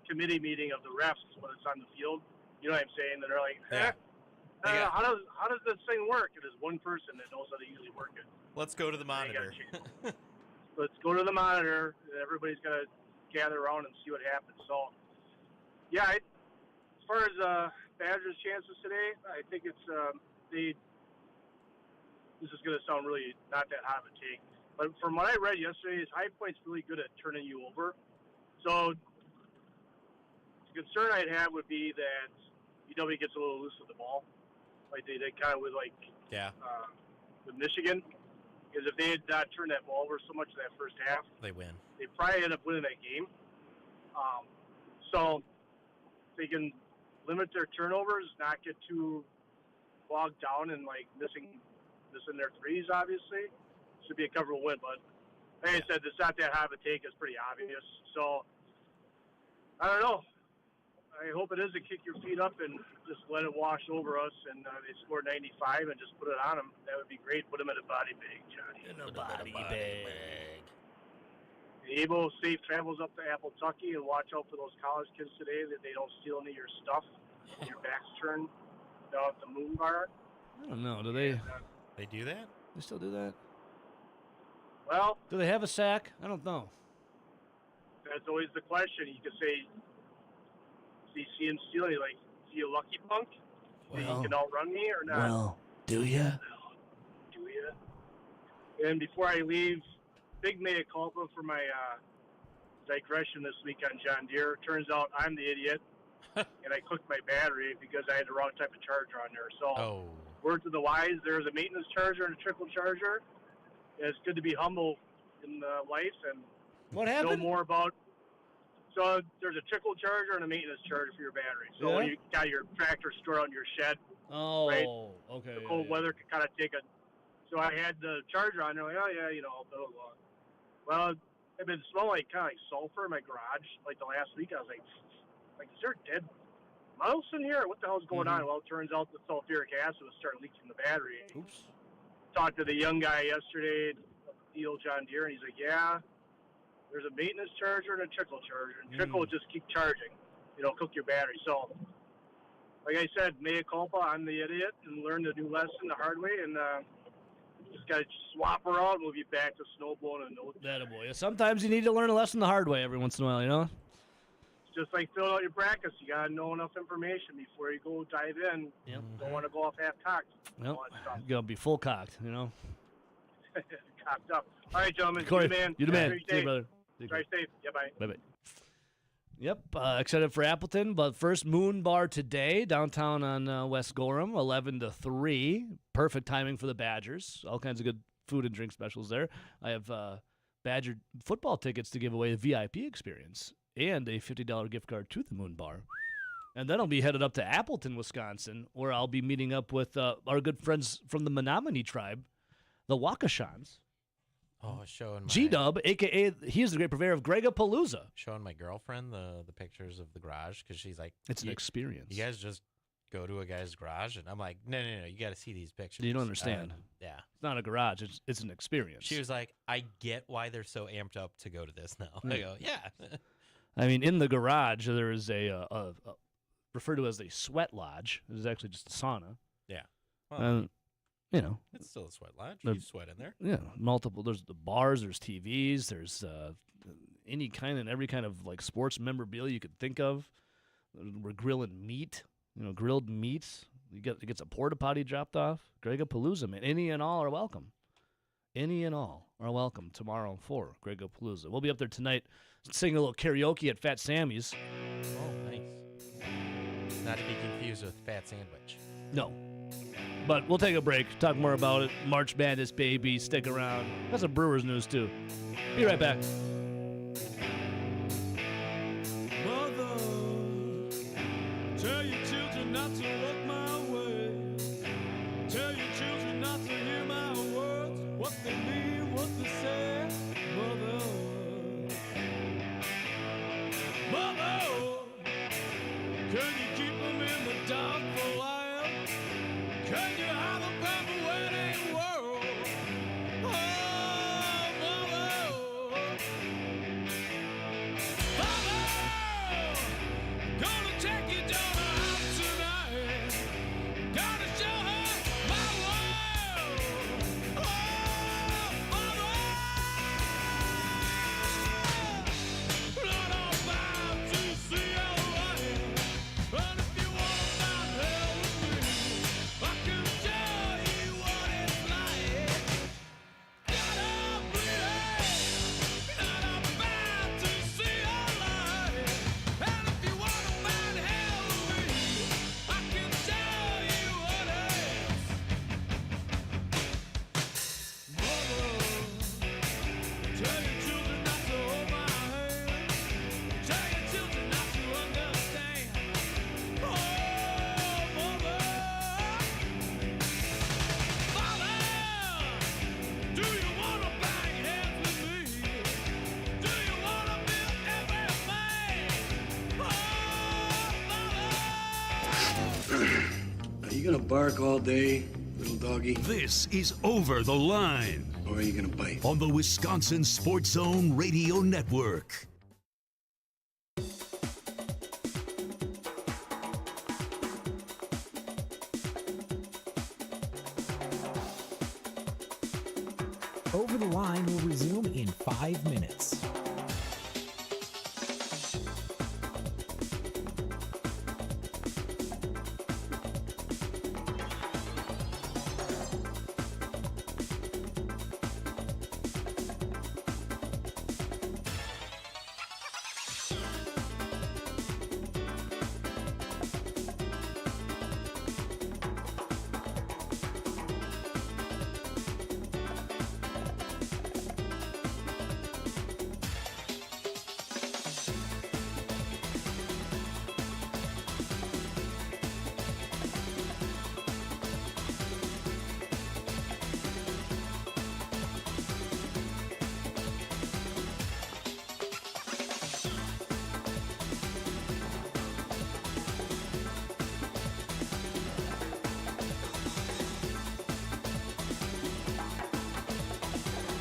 committee meeting of the refs when it's on the field. You know what I'm saying? And they're like, how does this thing work? And there's one person that knows how to usually work it. Let's go to the monitor. Let's go to the monitor. And everybody's going to gather around and see what happens. So, yeah, as far as Badgers' chances today, I think it's this is going to sound really not that hot of a take, but from what I read yesterday, his High Point's really good at turning you over. So the concern I'd have would be that UW gets a little loose with the ball, like they did kind of with with Michigan. Because if they had not turned that ball over so much in that first half, they win. They probably end up winning that game. So they can limit their turnovers, not get too bogged down and like missing their threes. Obviously, should be a comfortable win. But like I said, it's not that high of a take. It's pretty obvious. So I don't know. I hope it is to kick your feet up and just let it wash over us, and they score 95 and just put it on them. That would be great. Put them in a body bag, Johnny. In a body bag. Able safe travels up to Applitucky, and watch out for those college kids today that they don't steal any of your stuff. Your back's turned down at the Moon Bar. I don't know. Do they? They do that? They still do that? Well, do they have a sack? I don't know. That's always the question. You could say, see him stealing, like, is he a lucky punk? Well, you can outrun me or not? Well, do ya? Do ya? And before I leave, big mea culpa for my digression this week on John Deere. Turns out I'm the idiot, and I cooked my battery because I had the wrong type of charger on there. So, word to the wise, there's a maintenance charger and a trickle charger. And it's good to be humble in life and what happened? know more about. So there's a trickle charger and a maintenance charger for your battery. So when you got your tractor stored out in your shed, right? Okay. The cold weather could kind of take a. So I had the charger on there, like, oh yeah, blah, blah, blah. Well, it been smelling like kind of like sulfur in my garage. Like the last week, I was like, is there dead mouse in here? What the hell's going on? Well, it turns out the sulfuric acid was starting leaking the battery. Oops. Talked to the young guy yesterday, the old John Deere, and he's like, yeah. There's a maintenance charger and a trickle charger. And trickle will just keep charging. Cook your battery. So, like I said, mea culpa, I'm the idiot, and learned a new lesson the hard way. And just got to swap around, move you back to snowblowing and no. That boy. Sometimes you need to learn a lesson the hard way every once in a while, you know? It's just like filling out your brackets. You got to know enough information before you go dive in. Yep. Don't want to go off half-cocked. Well, you got to be full cocked, you know? Cocked up. All right, gentlemen. Corey, You the man. you're the man. Have a great See you, day. brother. Drive safe. Yeah, bye. Bye-bye. Yep, excited for Appleton, but first Moon Bar today, downtown on West Gorham, 11 to 3. Perfect timing for the Badgers. All kinds of good food and drink specials there. I have Badger football tickets to give away, a VIP experience, and a $50 gift card to the Moon Bar. And then I'll be headed up to Appleton, Wisconsin, where I'll be meeting up with our good friends from the Menominee tribe, the Waukeshans. Oh, showing my G-Dub, a.k.a. he is the great purveyor of Gregapalooza. Showing my girlfriend the pictures of the garage because she's like, it's an experience. You guys just go to a guy's garage, and I'm like, no, you got to see these pictures. You don't understand. Yeah, it's not a garage; it's an experience. She was like, I get why they're so amped up to go to this now. I go, yeah. I mean, in the garage there is a referred to as a sweat lodge. It is actually just a sauna. Yeah. Well, you know, it's still a sweat lodge. You sweat in there. Yeah, multiple. There's the bars. There's TVs. There's any kind and every kind of like sports memorabilia you could think of. We're grilling meat. You know, grilled meats. You get a porta potty dropped off. Gregapalooza, man. Any and all are welcome. Any and all are welcome tomorrow for Gregapalooza. We'll be up there tonight singing a little karaoke at Fat Sammy's. Oh, nice. Not to be confused with Fat Sandwich. No. But we'll take a break, talk more about it. March Madness, baby. Stick around. That's some Brewers news, too. Be right back. Mother, tell your children not to look my way. Tell your children not to hear my words, what they mean, what they say. Mother, can you keep them in the dark for a while? Can you hide them from the wedding world? Oh, Mother, gonna take your daughter out tonight. Gotta show her my world. Oh, Mother, not about to see your life. But if you wanna find hell with me, I can show you what it's like. Gotta bleed, not about to see your life. And if you wanna find hell with me, I can show you what Mother, tell your children not to hold my hand. Tell your children not to understand. Oh, Mother, do you wanna bang heads with me? Do you wanna build everything? Are you gonna bark all day, little doggy? This is Over the Line. Or are you gonna bite? On the Wisconsin Sports Zone Radio Network. Over the Line will resume in 5 minutes.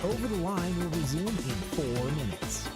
Over the Line will resume in 4 minutes.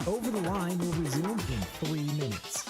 Over the Line will resume in 3 minutes.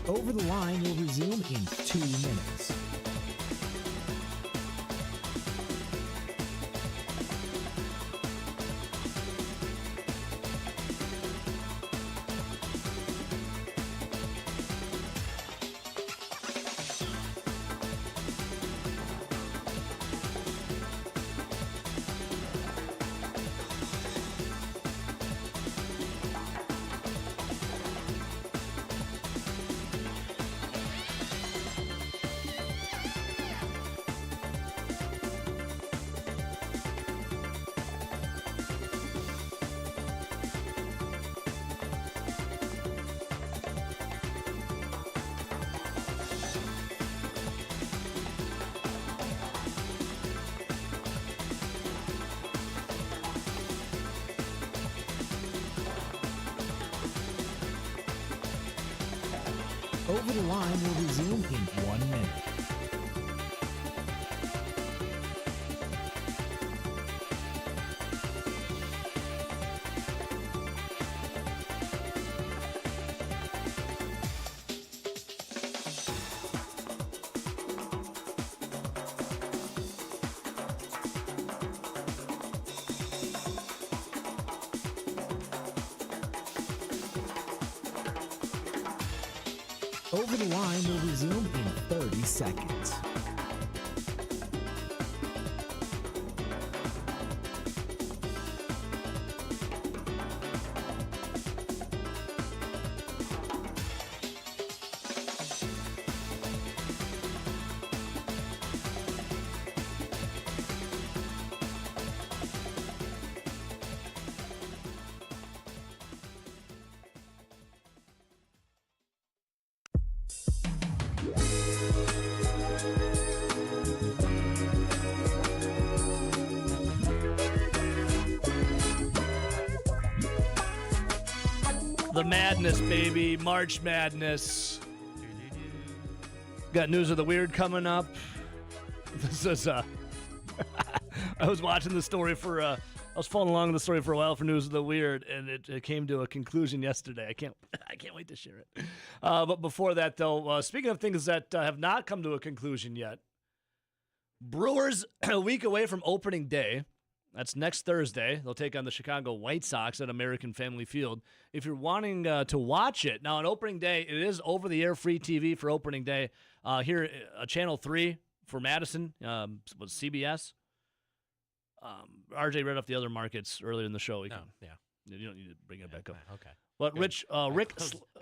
Over the Line will resume in 2 minutes. Over the Line will resume in 1 minute. Over the Line will resume in 30 seconds. The madness, baby. March Madness. Got News of the Weird coming up. This is, I was watching the story for, I was following along with the story for a while for News of the Weird, and it came to a conclusion yesterday. I can't wait to share it. But before that, though, speaking of things that have not come to a conclusion yet, Brewers a week away from opening day. That's next Thursday. They'll take on the Chicago White Sox at American Family Field. If you're wanting to watch it, now on opening day, it is over-the-air free TV for opening day. Here, Channel 3 for Madison, was CBS. RJ read off the other markets earlier in the show. You don't need to bring it back up. Okay. But Rick... I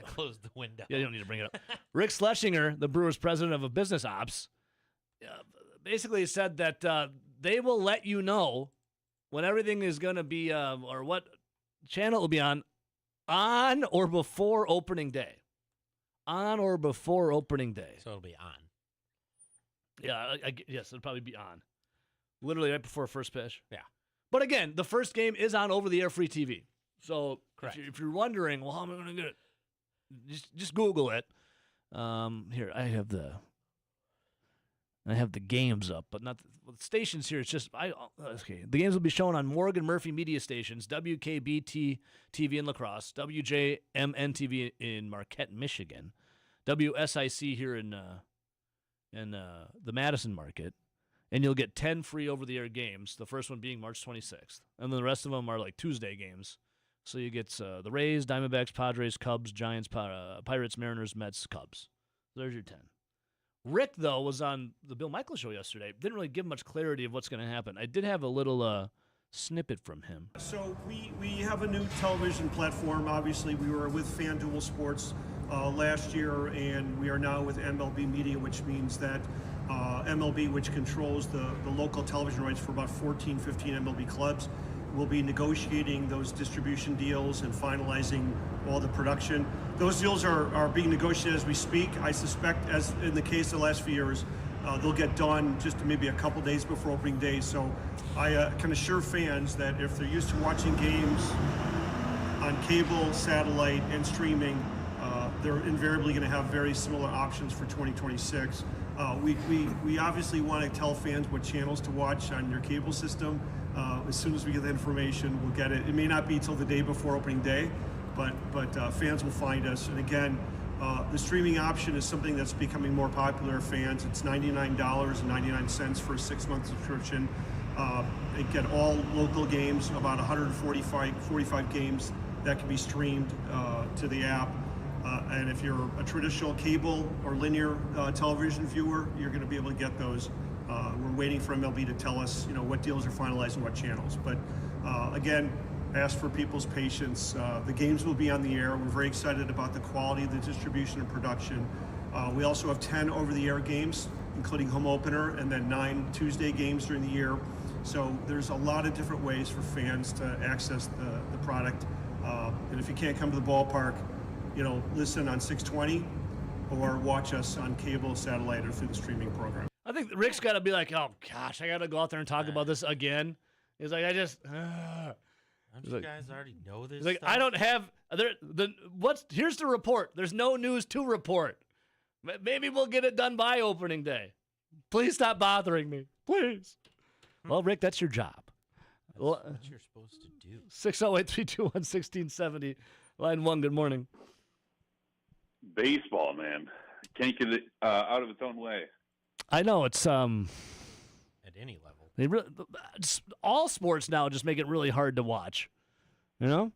closed the window. Yeah, you don't need to bring it up. Rick Schlesinger, the Brewers president of a business ops, basically said that they will let you know when everything is going to be, or what channel it will be on or before opening day. On or before opening day. So it'll be on. Yeah, yes, it'll probably be on. Literally right before first pitch. Yeah. But again, the first game is on over-the-air free TV. So Correct. if you're wondering, well, how am I going to get it? Just Google it. Here, I have the games up, but not the stations here. It's just okay. The games will be shown on Morgan Murphy media stations, WKBT TV in La Crosse, WJMN TV in Marquette, Michigan, WSIC here in the Madison market, and you'll get 10 free over-the-air games. The first one being March 26th, and then the rest of them are like Tuesday games. So you get the Rays, Diamondbacks, Padres, Cubs, Giants, Pirates, Mariners, Mets, Cubs. There's your 10. Rick, though, was on the Bill Michaels show yesterday. Didn't really give much clarity of what's going to happen. I did have a little snippet from him. So we have a new television platform. Obviously, we were with FanDuel Sports last year, and we are now with MLB Media, which means that MLB, which controls the local television rights for about 15 MLB clubs, will be negotiating those distribution deals and finalizing all the production. Those deals are being negotiated as we speak. I suspect, as in the case of the last few years, they'll get done just maybe a couple days before opening day. So I can assure fans that if they're used to watching games on cable, satellite, and streaming, they're invariably going to have very similar options for 2026. We obviously want to tell fans what channels to watch on your cable system. As soon as we get the information, we'll get it. It may not be till the day before opening day, but fans will find us. And again, the streaming option is something that's becoming more popular with fans. It's $99.99 for a 6-month subscription. They get all local games, about 145 games that can be streamed to the app. And if you're a traditional cable or linear television viewer, you're going to be able to get those. We're waiting for MLB to tell us, what deals are finalized and what channels. But again, ask for people's patience. The games will be on the air. We're very excited about the quality of the distribution and production. We also have 10 over-the-air games, including home opener, and then 9 Tuesday games during the year. So there's a lot of different ways for fans to access the product. And if you can't come to the ballpark, listen on 620 or watch us on cable, satellite, or through the streaming program. I think Rick's got to be like, oh, gosh, I got to go out there and talk about this again. He's like, Don't you guys already know this He's like, stuff? I don't have here's the report. There's no news to report. Maybe we'll get it done by opening day. Please stop bothering me. Please. Well, Rick, that's your job. That's what you're supposed to do. 608-321-1670. Line 1, good morning. Baseball, man. Can't get it out of its own way. I know, it's At any level. they really, all sports now just make it really hard to watch. I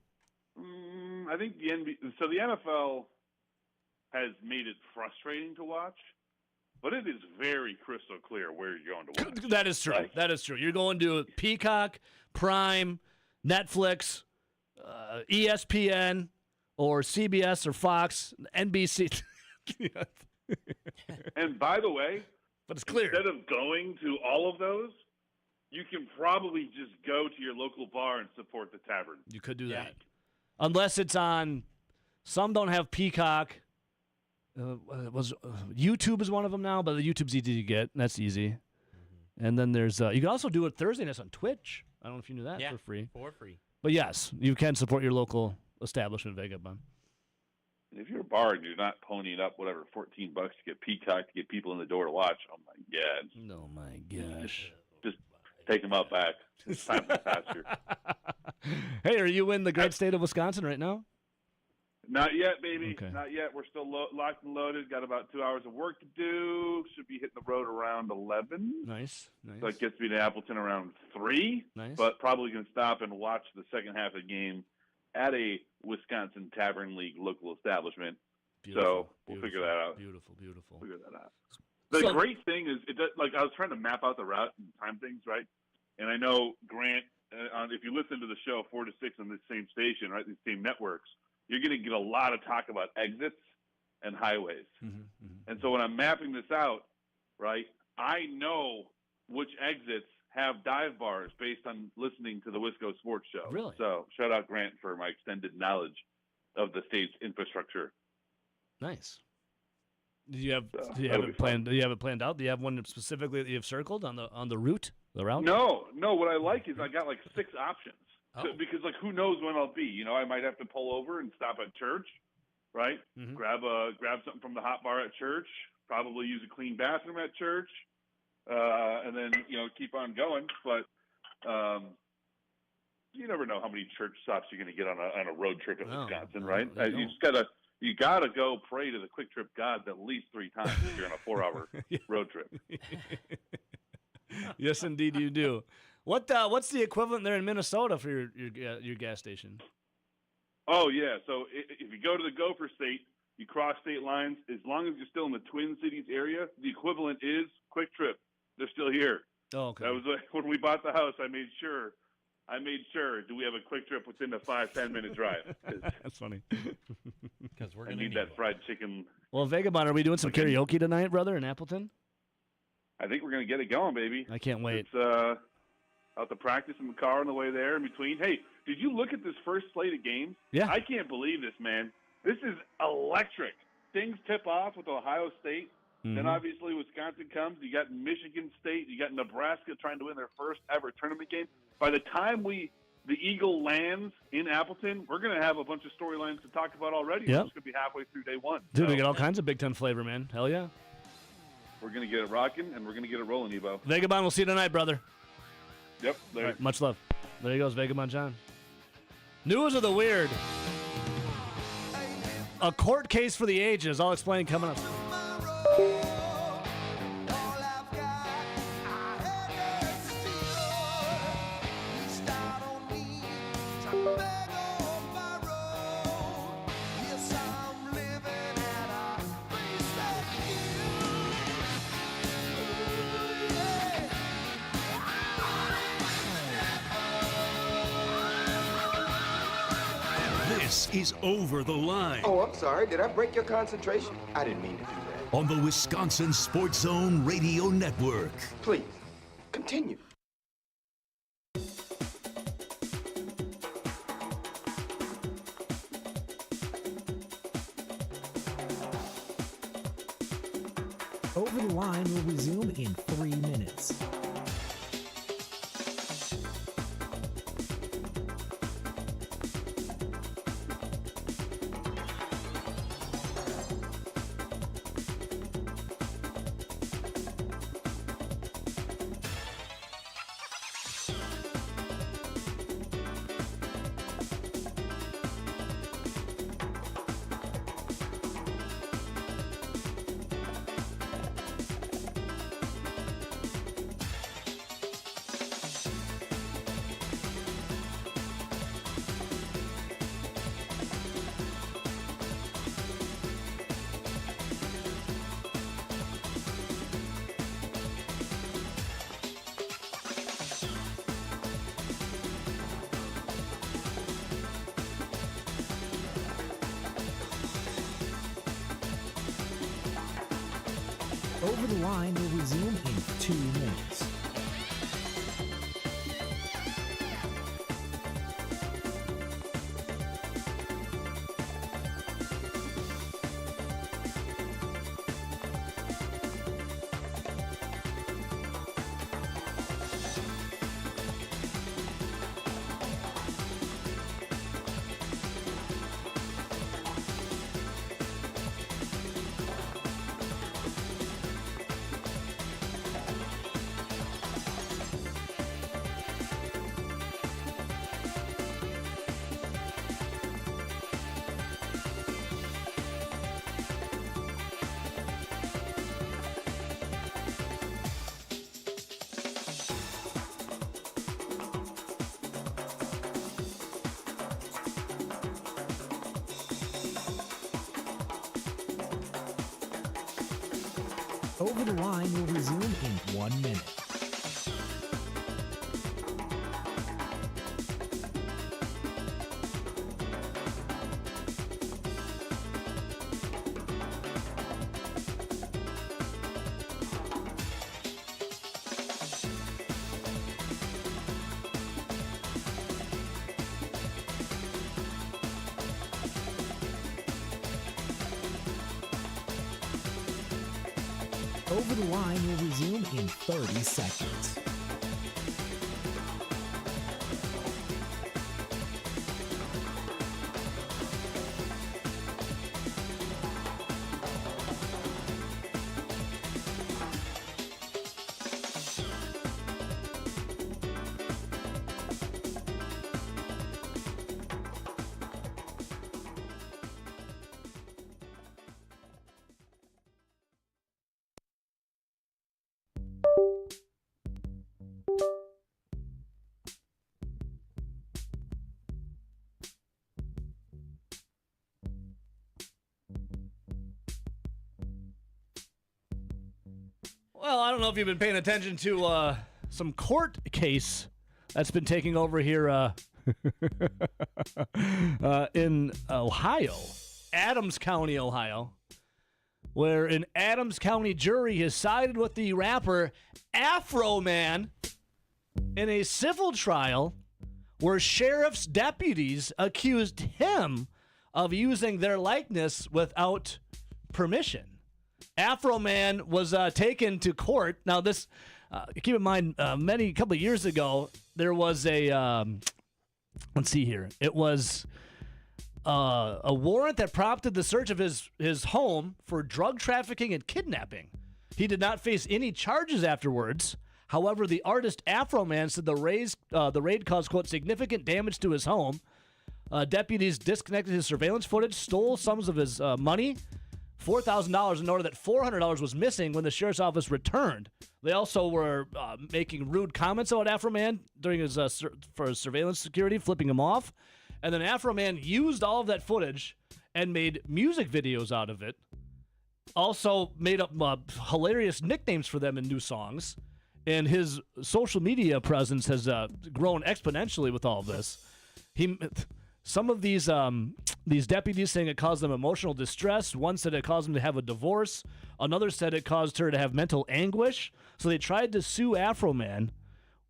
think the NFL has made it frustrating to watch, but it is very crystal clear where you're going to watch. That is true. That is true. You're going to Peacock, Prime, Netflix, ESPN, or CBS or Fox, NBC. And by the way, but it's clear. Instead of going to all of those, you can probably just go to your local bar and support the tavern. You could do that. Unless it's on, some don't have Peacock. YouTube is one of them now, but the YouTube's easy to get. That's easy. Mm-hmm. And then there's, you can also do it Thursday nights on Twitch. I don't know if you knew that for free. For free. But yes, you can support your local establishment, Vagabond. If you're a bar and you're not ponying up whatever $14 to get Peacock to get people in the door to watch, oh my god! Oh my gosh! Just take them out back. It's time for pasture. Hey, are you in the great state of Wisconsin right now? Not yet, baby. Okay. Not yet. We're still locked and loaded. Got about 2 hours of work to do. Should be hitting the road around 11. Nice. So it gets me to Appleton around 3. Nice. But probably going to stop and watch the second half of the game at a Wisconsin Tavern League local establishment. So we'll figure that out. Beautiful. Figure that out. The great thing is, I was trying to map out the route and time things, right? And I know, Grant, if you listen to the show 4 to 6 on this same station, right, these same networks, you're going to get a lot of talk about exits and highways. And so when I'm mapping this out, right, I know which exits have dive bars based on listening to the Wisco Sports Show. Really? So shout out Grant for my extended knowledge of the state's infrastructure. Nice. Do you have it planned? Do you have it planned out? Do you have one specifically that you have circled on the route, the route? No. What I like is I got like 6 options. So, because who knows when I'll be? I might have to pull over and stop at church, right? Mm-hmm. Grab something from the hot bar at church. Probably use a clean bathroom at church, and then keep on going. But you never know how many church stops you're going to get on a road trip in Wisconsin, right? You gotta go pray to the Quick Trip gods at least 3 times if you're on a 4-hour road trip. Yes, indeed, you do. What's the equivalent there in Minnesota for your gas station? Oh, yeah. So if you go to the Gopher State, you cross state lines. As long as you're still in the Twin Cities area, the equivalent is Quick Trip. They're still here. Oh, okay. That was when we bought the house. I made sure. Do we have a Quick Trip within a 5-10 minute drive? That's funny. Because we're I going to need that fried chicken. Well, Vagabond, are we doing some karaoke tonight, brother, in Appleton? I think we're going to get it going, baby. I can't wait. It's out to practice in the car on the way there in between. Hey, did you look at this first slate of games? Yeah. I can't believe this, man. This is electric. Things tip off with Ohio State. Then obviously Wisconsin comes. You got Michigan State. You got Nebraska trying to win their first ever tournament game. By the time the Eagle lands in Appleton, we're going to have a bunch of storylines to talk about already. Yep. We're just going to be halfway through day one. Dude, So we get all kinds of Big Ten flavor, man. Hell yeah. we're going to get it rocking, and we're going to get it rolling, Evo. Vagabond, we'll see you tonight, brother. Yep. Later. All right, much love. There he goes, Vagabond John. News of the weird. A court case for the ages. I'll explain coming up. This is Over the Line. Oh, I'm sorry. Did I break your concentration? I didn't mean to do that. On the Wisconsin Sports Zone Radio Network. Please, continue. Over the Line will resume in 3 minutes. Over the Line will resume in 2 minutes. Over the Line will resume in 1 minute. Over the Line will resume in 30 seconds. Well, I don't know if you've been paying attention to some court case that's been taking over here in Ohio, Adams County, Ohio, where an Adams County jury has sided with the rapper Afro Man in a civil trial where sheriff's deputies accused him of using their likeness without permission. Afro Man was taken to court. Now, this, keep in mind, a couple of years ago, there was a, let's see here. It was a warrant that prompted the search of his home for drug trafficking and kidnapping. He did not face any charges afterwards. However, the artist Afro Man said the raid caused, quote, significant damage to his home. Deputies disconnected his surveillance footage, stole sums of his money, $4,000, in order that $400 was missing when the sheriff's office returned. They also were making rude comments about Afro Man during his for his surveillance security, flipping him off. And then Afro Man used all of that footage and made music videos out of it. Also made up hilarious nicknames for them in new songs. And his social media presence has grown exponentially with all of this. Some of these deputies saying it caused them emotional distress. One said it caused them to have a divorce. Another said it caused her to have mental anguish. So they tried to sue Afro Man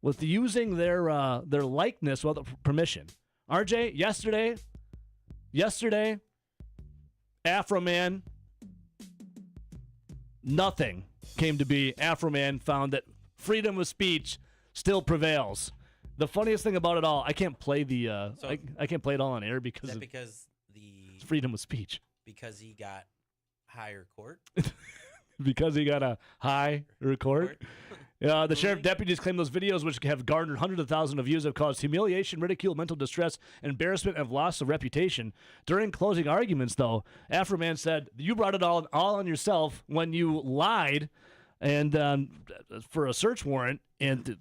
with using their likeness without permission. RJ, yesterday, Afro Man, nothing came to be. Afro Man found that freedom of speech still prevails. The funniest thing about it all, I can't play I can't play it all on air because it's freedom of speech. Because he got higher court. Because he got a higher court. The sheriff deputies claim those videos, which have garnered hundreds of thousands of views, have caused humiliation, ridicule, mental distress, embarrassment, and loss of reputation. During closing arguments, though, Afro Man said, "You brought it all on yourself when you lied." And for a search warrant, and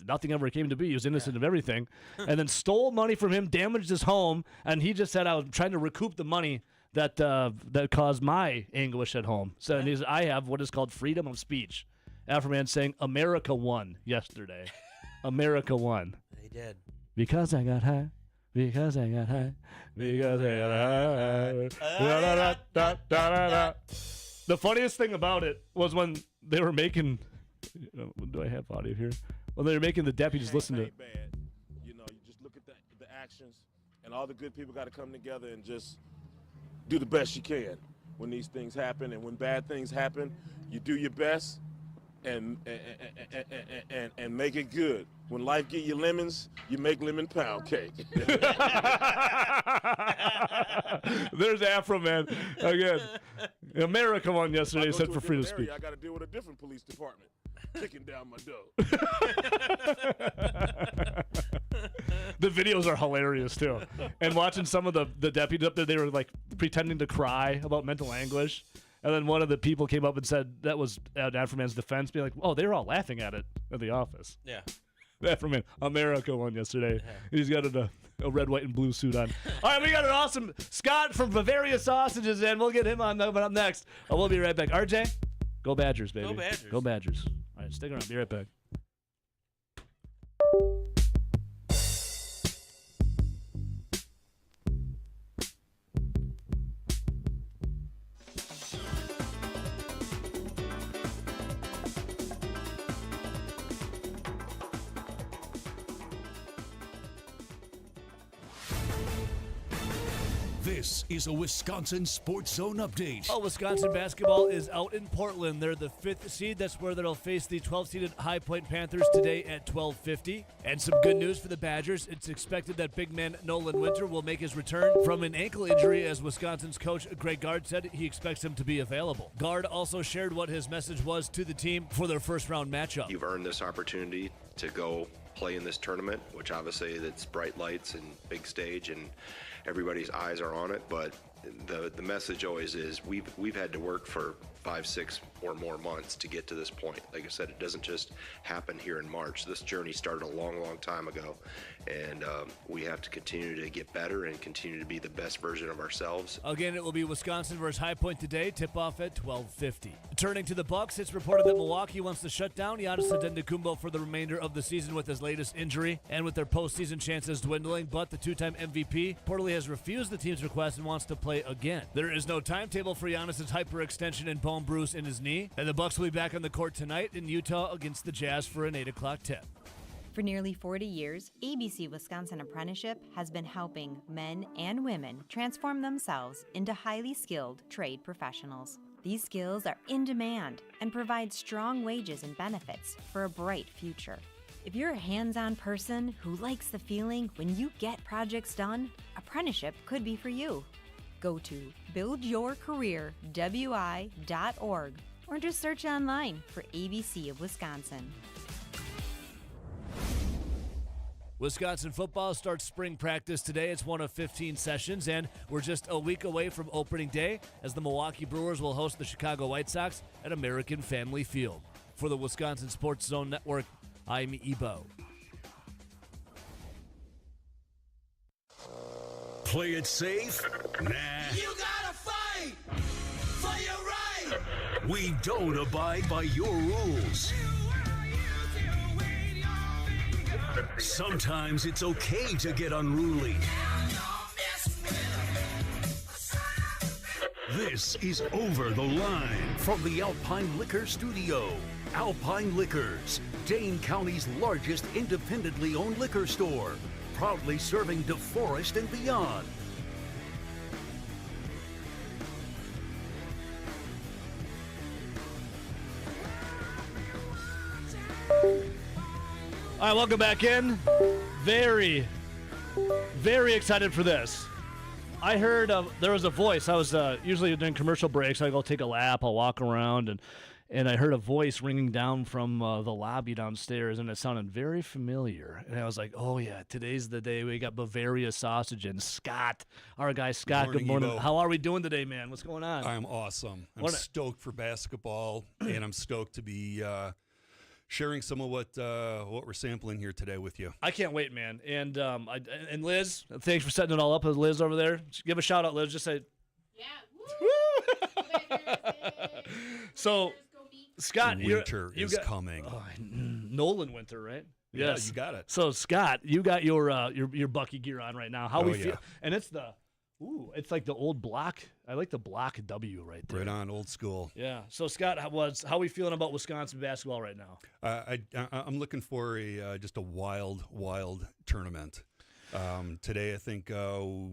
nothing ever came to be. He was innocent of everything. And then stole money from him, damaged his home, and he just said, I was trying to recoup the money that caused my anguish at home. So and I have what is called freedom of speech. Afro Man saying, America won yesterday. America won. They did. Because I got high. Because I got high. Because I got high. The funniest thing about it was when they were making, do I have audio here? When they were making the deputies listen to it. Bad. You just look at the actions, and all the good people got to come together and just do the best you can when these things happen. And when bad things happen, you do your best and make it good. When life give you lemons, you make lemon pound cake. There's Afro Man again. America won yesterday, said for freedom of speech. I got to deal with a different police department kicking down my door. The videos are hilarious too. And watching some of the deputies up there, they were like pretending to cry about mental anguish. And then one of the people came up and said that was Afro Man's defense, being like, "Oh, they were all laughing at it at the office." Yeah. Afro Man, America won yesterday. Yeah. He's got a red, white, and blue suit on. All right, we got an awesome Scott from Bavaria Sausages in. We'll get him on up next. We'll be right back. RJ, go Badgers, baby. Go Badgers. Go Badgers. All right, stick around. Be right back. This is a Wisconsin Sports Zone update. Oh, Wisconsin basketball is out in Portland. They're the 5th seed. That's where they'll face the 12-seeded High Point Panthers today at 12:50. And some good news for the Badgers. It's expected that big man Nolan Winter will make his return from an ankle injury, as Wisconsin's coach Greg Gard said he expects him to be available. Gard also shared what his message was to the team for their first-round matchup. You've earned this opportunity to go play in this tournament, which obviously it's bright lights and big stage and everybody's eyes are on it, but the message always is we've had to work for 5, 6 or more months to get to this point. Like I said, it doesn't just happen here in March. This journey started a long, long time ago, and we have to continue to get better and continue to be the best version of ourselves. Again, it will be Wisconsin versus High Point today. Tip-off at 12:50. Turning to the Bucks, it's reported that Milwaukee wants to shut down Giannis Antetokounmpo for the remainder of the season with his latest injury and with their postseason chances dwindling, but the two-time MVP reportedly has refused the team's request and wants to play again. There is no timetable for Giannis' hyperextension and bone bruise in his knee, and the Bucks will be back on the court tonight in Utah against the Jazz for an 8 o'clock tip. For nearly 40 years, ABC Wisconsin Apprenticeship has been helping men and women transform themselves into highly skilled trade professionals. These skills are in demand and provide strong wages and benefits for a bright future. If you're a hands-on person who likes the feeling when you get projects done, apprenticeship could be for you. Go to buildyourcareerwi.org or just search online for ABC of Wisconsin. Wisconsin football starts spring practice today. It's one of 15 sessions, and we're just a week away from opening day as the Milwaukee Brewers will host the Chicago White Sox at American Family Field. For the Wisconsin Sports Zone Network, I'm Ebo. Play it safe? Nah. You gotta fight for your right. We don't abide by your rules. Sometimes it's okay to get unruly. This is Over the Line from the Alpine Liquor Studio. Alpine Liquors, Dane County's largest independently owned liquor store, proudly serving DeForest and beyond. All right, welcome back in. Very, very excited for this. I heard there was a voice. I was usually during commercial breaks, I go take a lap, I'll walk around, and I heard a voice ringing down from the lobby downstairs, and it sounded very familiar. And I was like, oh, yeah, today's the day. We got Bavaria sausage and Scott, our guy Scott. Good morning. Evo. How are we doing today, man? What's going on? I'm awesome. I'm stoked for basketball, and I'm stoked to be sharing some of what we're sampling here today with you. I can't wait, man. And and Liz, thanks for setting it all up. Liz over there, give a shout out, Liz. Just say, so, Scott, Winter is coming. Nolan Winter, right? Yeah, Yes, you got it. So, Scott, you got your Bucky gear on right now. How we feel? Yeah. And it's it's like the old block. I like the block W right there. Right on, old school. Yeah. So, Scott, how are we feeling about Wisconsin basketball right now? I'm looking for just a wild tournament. Today, I think I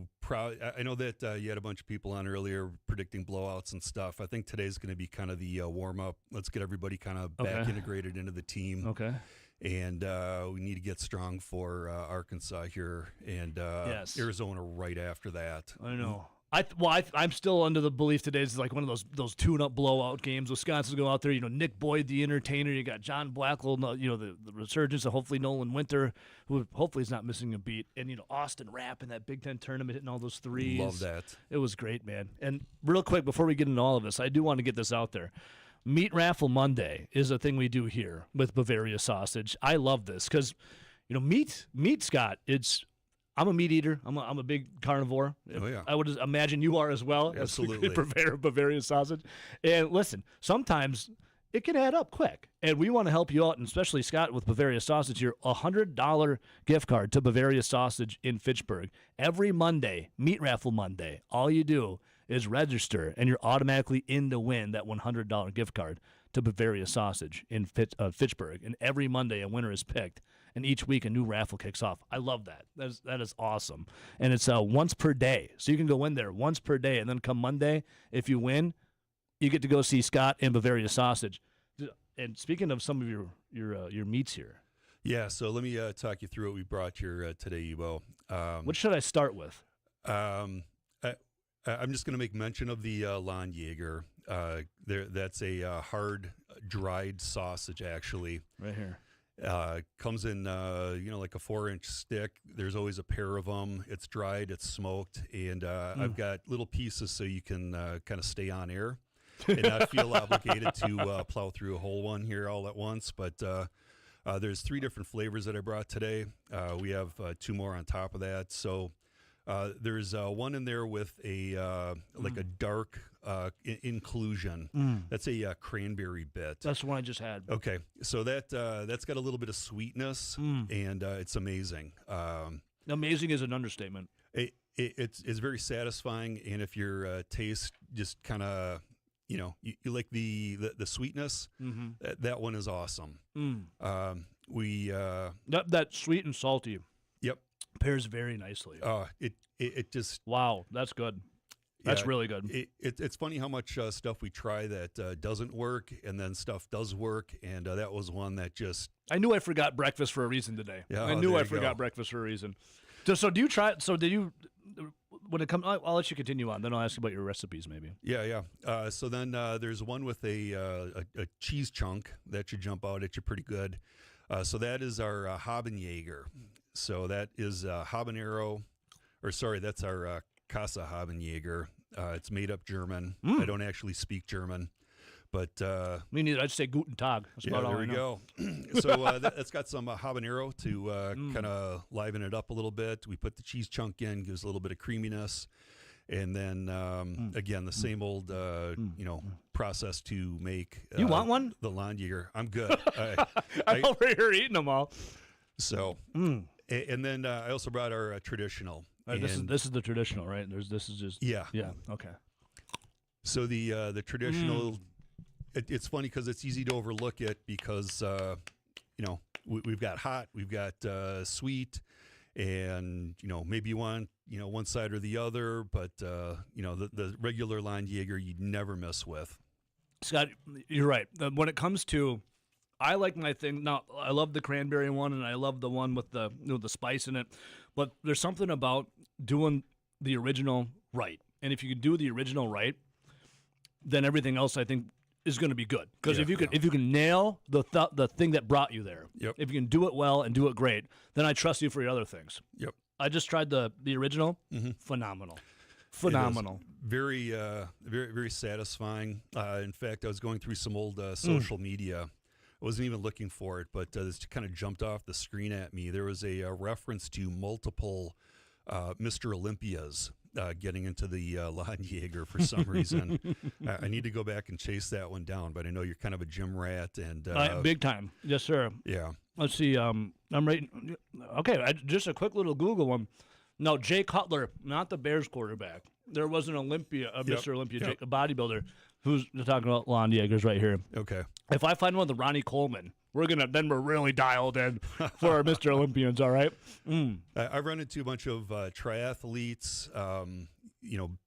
know that you had a bunch of people on earlier predicting blowouts and stuff. I think today's going to be kind of the warm up. Let's get everybody kind of back integrated into the team. Okay. And we need to get strong for Arkansas here and Arizona right after that. I know. I'm still under the belief today is like one of those tune-up blowout games. Wisconsin's go out there, Nick Boyd, the entertainer. You got John Blackwell, the resurgence of hopefully Nolan Winter, who hopefully is not missing a beat, and Austin Rapp in that Big Ten tournament hitting all those threes. Love that. It was great, man. And real quick before we get into all of this, I do want to get this out there. Meat Raffle Monday is a thing we do here with Bavaria Sausage. I love this because, meat, Scott. I'm a meat eater. I'm a big carnivore. Oh, yeah. I would imagine you are as well. Absolutely. Bavaria Sausage. And listen, sometimes it can add up quick. And we want to help you out, and especially Scott with Bavaria Sausage here, $100 gift card to Bavaria Sausage in Fitchburg. Every Monday, Meat Raffle Monday, all you do is register, and you're automatically in to win that $100 gift card to Bavaria Sausage in Fitchburg. And every Monday, a winner is picked, and each week a new raffle kicks off. I love that. That is awesome. And it's once per day, so you can go in there once per day, and then come Monday, if you win, you get to go see Scott and Bavaria Sausage. And speaking of some of your meats here. Yeah, so let me talk you through what we brought here today, Ebo. What should I start with? I'm just going to make mention of the Lon Jaeger. That's a hard dried sausage, actually. Right here. Comes in, like a 4-inch stick. There's always a pair of them. It's dried, it's smoked, and I've got little pieces so you can kind of stay on air. and not feel obligated to plow through a whole one here all at once. But there's 3 different flavors that I brought today. We have 2 more on top of that. So there's one in there with a like a dark inclusion. That's a cranberry bit. That's the one I just had. Okay, so that's got a little bit of sweetness, and it's amazing. Amazing is an understatement. It's very satisfying, and if your taste just kind of, you like the sweetness, that one is awesome. That sweet and salty. Yep, pairs very nicely. It just wow, that's good. That's really good. It's funny how much stuff we try that doesn't work, and then stuff does work, and that was one that just. I knew I forgot breakfast for a reason today. Yeah, I knew I forgot breakfast for a reason. So do you try? So did you? When it comes, I'll let you continue on. Then I'll ask you about your recipes, maybe. Yeah. So then there's one with a cheese chunk that should jump out at you pretty good. So that is our Habenjäger. So that is habanero, or sorry, that's our Casa Habenjäger. It's made up German. I don't actually speak German, but me neither. I'd say Guten Tag. That's about all there I we know. go. So that's got some habanero to kind of liven it up a little bit. We put the cheese chunk in, gives a little bit of creaminess, and then again the same old process to make. You want one? The Landjäger. I'm good. I'm over here eating them all. So, and then I also brought our traditional. All right, this is the traditional, right? This is just yeah. Okay. So the traditional, it's funny because it's easy to overlook it because we've got hot, we've got sweet, and maybe you want one side or the other, but the regular Landjäger you'd never mess with. Scott, you're right. When it comes to, I like my thing. Now, I love the cranberry one, and I love the one with the the spice in it. But there's something about doing the original right, and if you can do the original right, then everything else I think is going to be good. Because if you can nail the thing that brought you there, if you can do it well and do it great, then I trust you for your other things. Yep. I just tried the original. Phenomenal. Very, very, very satisfying. In fact, I was going through some old social media. I wasn't even looking for it, but this kind of jumped off the screen at me. There was a reference to multiple Mr. Olympias getting into the Landjäger for some reason. I need to go back and chase that one down, but I know you're kind of a gym rat. And big time. Yes, sir. Yeah. Let's see. I'm right. Okay, just a quick little Google one. No, Jay Cutler, not the Bears quarterback. There was an Mr. Olympia, a bodybuilder, who's talking about Landjägers right here. Okay. If I find one with Ronnie Coleman, we're really dialed in for our Mr. Olympians. All right. I've run into a bunch of triathletes,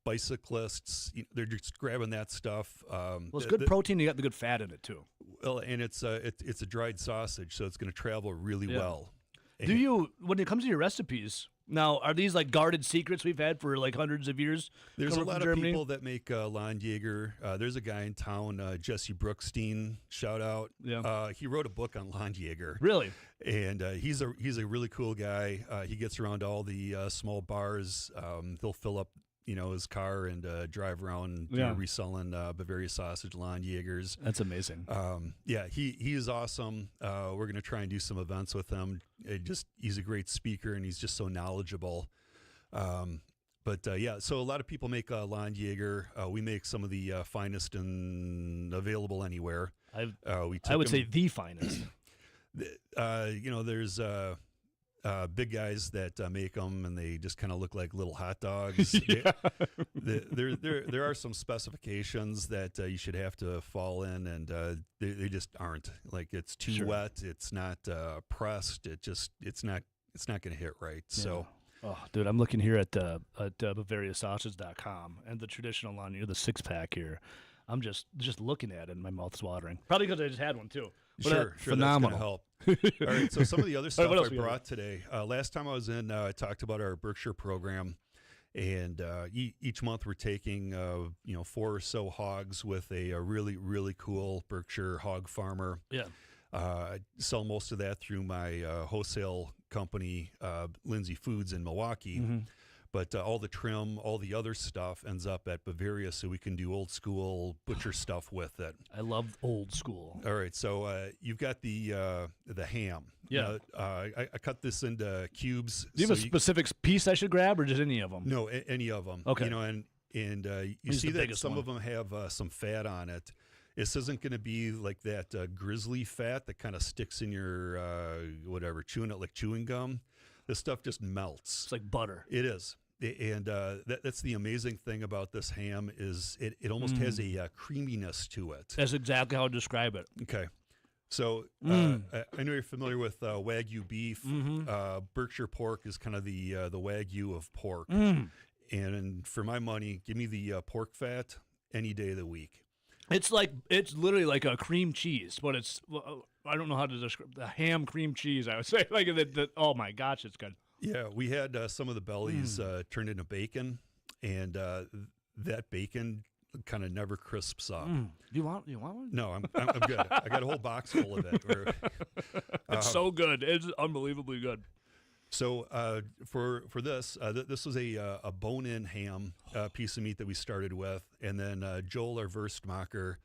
bicyclists. They're just grabbing that stuff. Well, it's good protein. You got the good fat in it too. Well, and it's a dried sausage, so it's going to travel really well. Do you, when it comes to your recipes? Now, are these like guarded secrets we've had for like hundreds of years? There's a lot of people that make Landjäger. There's a guy in town, Jesse Brookstein, shout out. Yeah. He wrote a book on Landjäger. Really? And he's a really cool guy. He gets around all the small bars. He'll fill up his car and drive around reselling Bavaria sausage Landjägers. That's amazing. He is awesome. We're going to try and do some events with him. He's a great speaker, and he's just so knowledgeable. So a lot of people make Landjäger. We make some of the finest and available anywhere. I would say the finest. There's big guys that make them, and they just kind of look like little hot dogs. There are some specifications that you should have to fall in, and they just aren't. Like, it's too wet, it's not pressed, it's not going to hit right. Yeah. So, oh, dude, I'm looking here at BavariaSausage.com, and the traditional Landjäger, the 6-pack here. I'm just looking at it, and my mouth's watering. Probably because I just had one too. Sure, phenomenal. That's gonna help. All right, so some of the other stuff I brought today. Last time I was in, I talked about our Berkshire program, and each month we're taking 4 or so hogs with a really, really cool Berkshire hog farmer. Yeah. I sell most of that through my wholesale company, Lindsay Foods in Milwaukee. But all the trim, all the other stuff ends up at Bavaria, so we can do old school butcher stuff with it. I love old school. All right, so you've got the ham. Yeah. I cut this into cubes. Do you have a specific piece I should grab, or just any of them? No, any of them. Okay. You know, and you Use see the that biggest some one. of them have some fat on it. This isn't going to be like that grizzly fat that kind of sticks in your whatever, chewing it like chewing gum. This stuff just melts. It's like butter. It is. And that's the amazing thing about this ham is it almost has a creaminess to it. That's exactly how I describe it. Okay. So I know you're familiar with Wagyu beef. Berkshire pork is kind of the Wagyu of pork. And for my money, give me the pork fat any day of the week. It's literally like a cream cheese, but it's I don't know how to describe the ham cream cheese. I would say like oh my gosh, it's good. Yeah, we had some of the bellies turned into bacon, and that bacon kind of never crisps up. Do you want one? No, I'm good. I got a whole box full of it. It's so good. It's unbelievably good. So for this, this was a bone-in ham piece of meat that we started with, and then Joel, our Wurstmacher,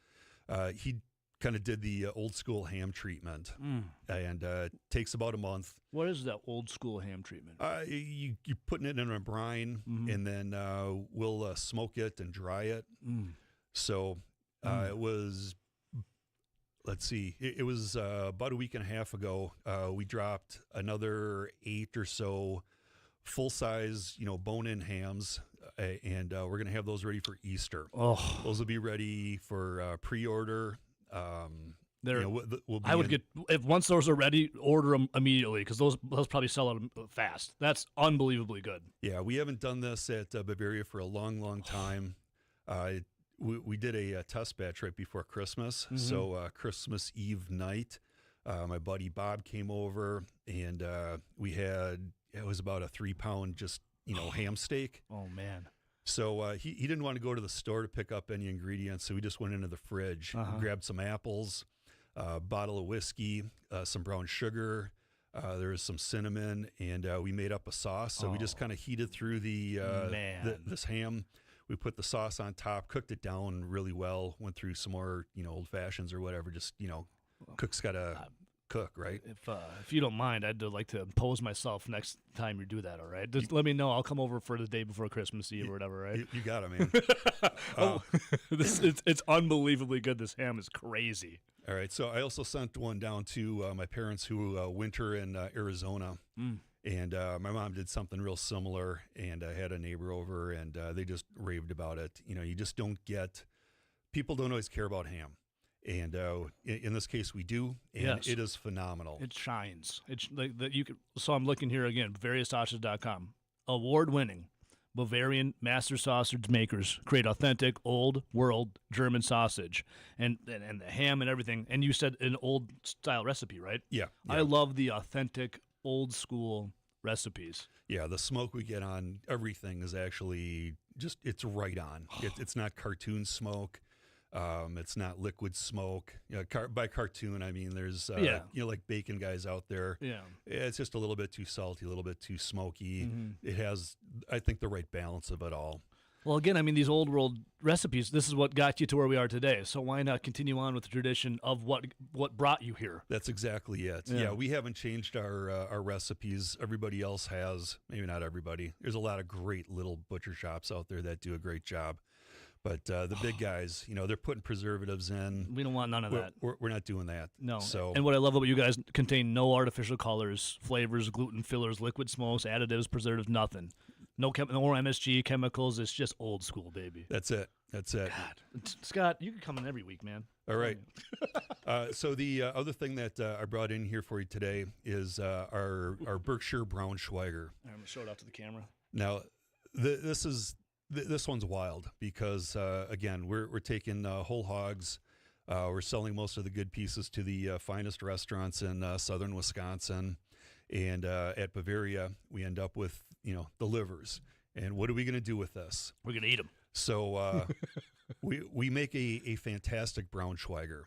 he kind of did the old school ham treatment, and takes about a month. What is that old school ham treatment? You're putting it in a brine, and then we'll smoke it and dry it. So it was, let's see, it was about a week and a half ago. We dropped another 8 or so full-size, bone-in hams, and we're going to have those ready for Easter. Oh, those will be ready for pre-order. I would get if once those are ready, order them immediately because those probably sell out fast. That's unbelievably good. Yeah, we haven't done this at Bavaria for a long time. We did a test batch right before Christmas, so Christmas Eve night, my buddy Bob came over, and we had it was about a 3-pound just ham steak. Oh man. So he didn't want to go to the store to pick up any ingredients, so we just went into the fridge, grabbed some apples, a bottle of whiskey, some brown sugar, there was some cinnamon, and we made up a sauce. So we just kind of heated through this ham. We put the sauce on top, cooked it down really well, went through some more old fashions or whatever. Just cook's got to cook, right? If you don't mind, I'd like to impose myself next time you do that. All right, just let me know. I'll come over for the day before Christmas Eve or whatever. Right? You got it, man. It's unbelievably good. This ham is crazy. All right, so I also sent one down to my parents who winter in Arizona, and my mom did something real similar. And I had a neighbor over, and they just raved about it. You just don't get people don't always care about ham. And in this case, we do, and it is phenomenal. It shines. It's like that you could. So I'm looking here again. BavariaSausage.com. Award-winning Bavarian master sausage makers create authentic old world German sausage, and the ham and everything. And you said an old style recipe, right? Yeah. I love the authentic old school recipes. Yeah, the smoke we get on everything is actually it's right on. It's not cartoon smoke. It's not liquid smoke. By cartoon, I mean there's like bacon guys out there. Yeah, it's just a little bit too salty, a little bit too smoky. It has, I think, the right balance of it all. Well, again, I mean these old world recipes. This is what got you to where we are today. So why not continue on with the tradition of what brought you here? That's exactly it. Yeah, we haven't changed our recipes. Everybody else has. Maybe not everybody. There's a lot of great little butcher shops out there that do a great job. But the big guys, they're putting preservatives in. We don't want none of that. We're not doing that. No. So, and what I love about you guys contain no artificial colors, flavors, gluten fillers, liquid smokes, additives, preservatives, nothing. No more MSG, chemicals. It's just old school, baby. That's it. God. Scott, you can come in every week, man. All right. So the other thing that I brought in here for you today is our Berkshire Braunschweiger. I'm going to show it off to the camera. Now, this one's wild because, again, we're taking whole hogs. We're selling most of the good pieces to the finest restaurants in southern Wisconsin. And at Bavaria, we end up with, the livers. And what are we going to do with this? We're going to eat them. So we make a fantastic Braunschweiger.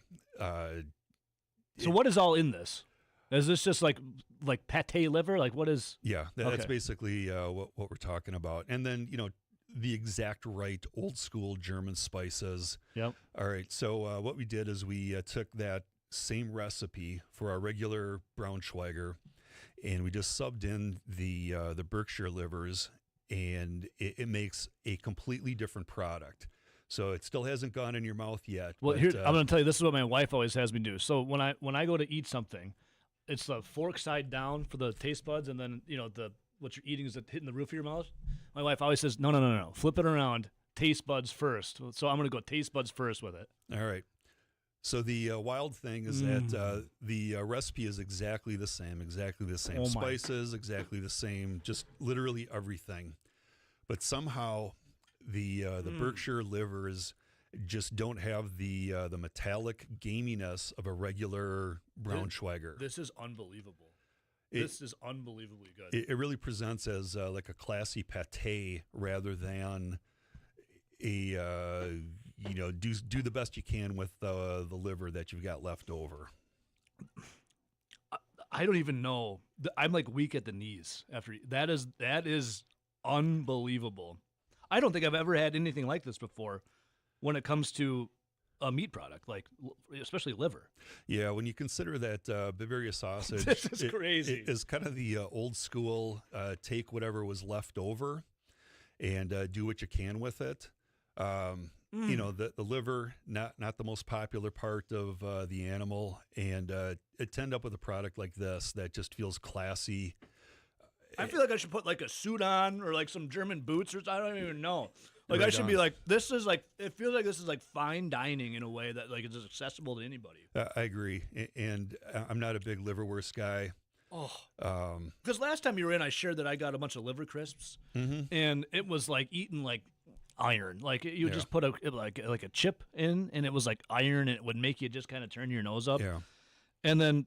So what is all in this? Is this just like pate liver? Like what is? Yeah, that's Okay. basically what we're talking about. And then, the exact right old school German spices. Yep. All right. So what we did is we took that same recipe for our regular Braunschweiger, and we just subbed in the Berkshire livers, and it makes a completely different product. So it still hasn't gone in your mouth yet. Well, but, here I'm going to tell you. This is what my wife always has me do. So when I go to eat something, it's the fork side down for the taste buds, and then what you're eating is hitting the roof of your mouth. My wife always says, no, flip it around, taste buds first. So I'm going to go taste buds first with it. All right. So the wild thing is that the recipe is exactly the same Oh my. spices, exactly the same, just literally everything. But somehow the Berkshire livers just don't have the metallic gaminess of a regular Braunschweiger. This is unbelievable. This is unbelievably good. It really presents as like a classy pate rather than a do the best you can with the liver that you've got left over. I don't even know. I'm like weak at the knees after that is unbelievable. I don't think I've ever had anything like this before when it comes to a meat product, like especially liver. Yeah, when you consider that Bavaria sausage This is crazy. It is kind of the old school take whatever was left over and do what you can with it. The liver, not the most popular part of the animal, and to end up with a product like this that just feels classy. I feel like I should put like a suit on or like some German boots or I don't even know. Like Right I should on. be like, this is like, it feels like this is like fine dining in a way that like it's accessible to anybody. I agree, and I'm not a big liverwurst guy. Oh, because last time you were in, I shared that I got a bunch of liver crisps, and it was like eating like iron. Like you would just put like a chip in, and it was like iron, and it would make you just kind of turn your nose up. Yeah. And then,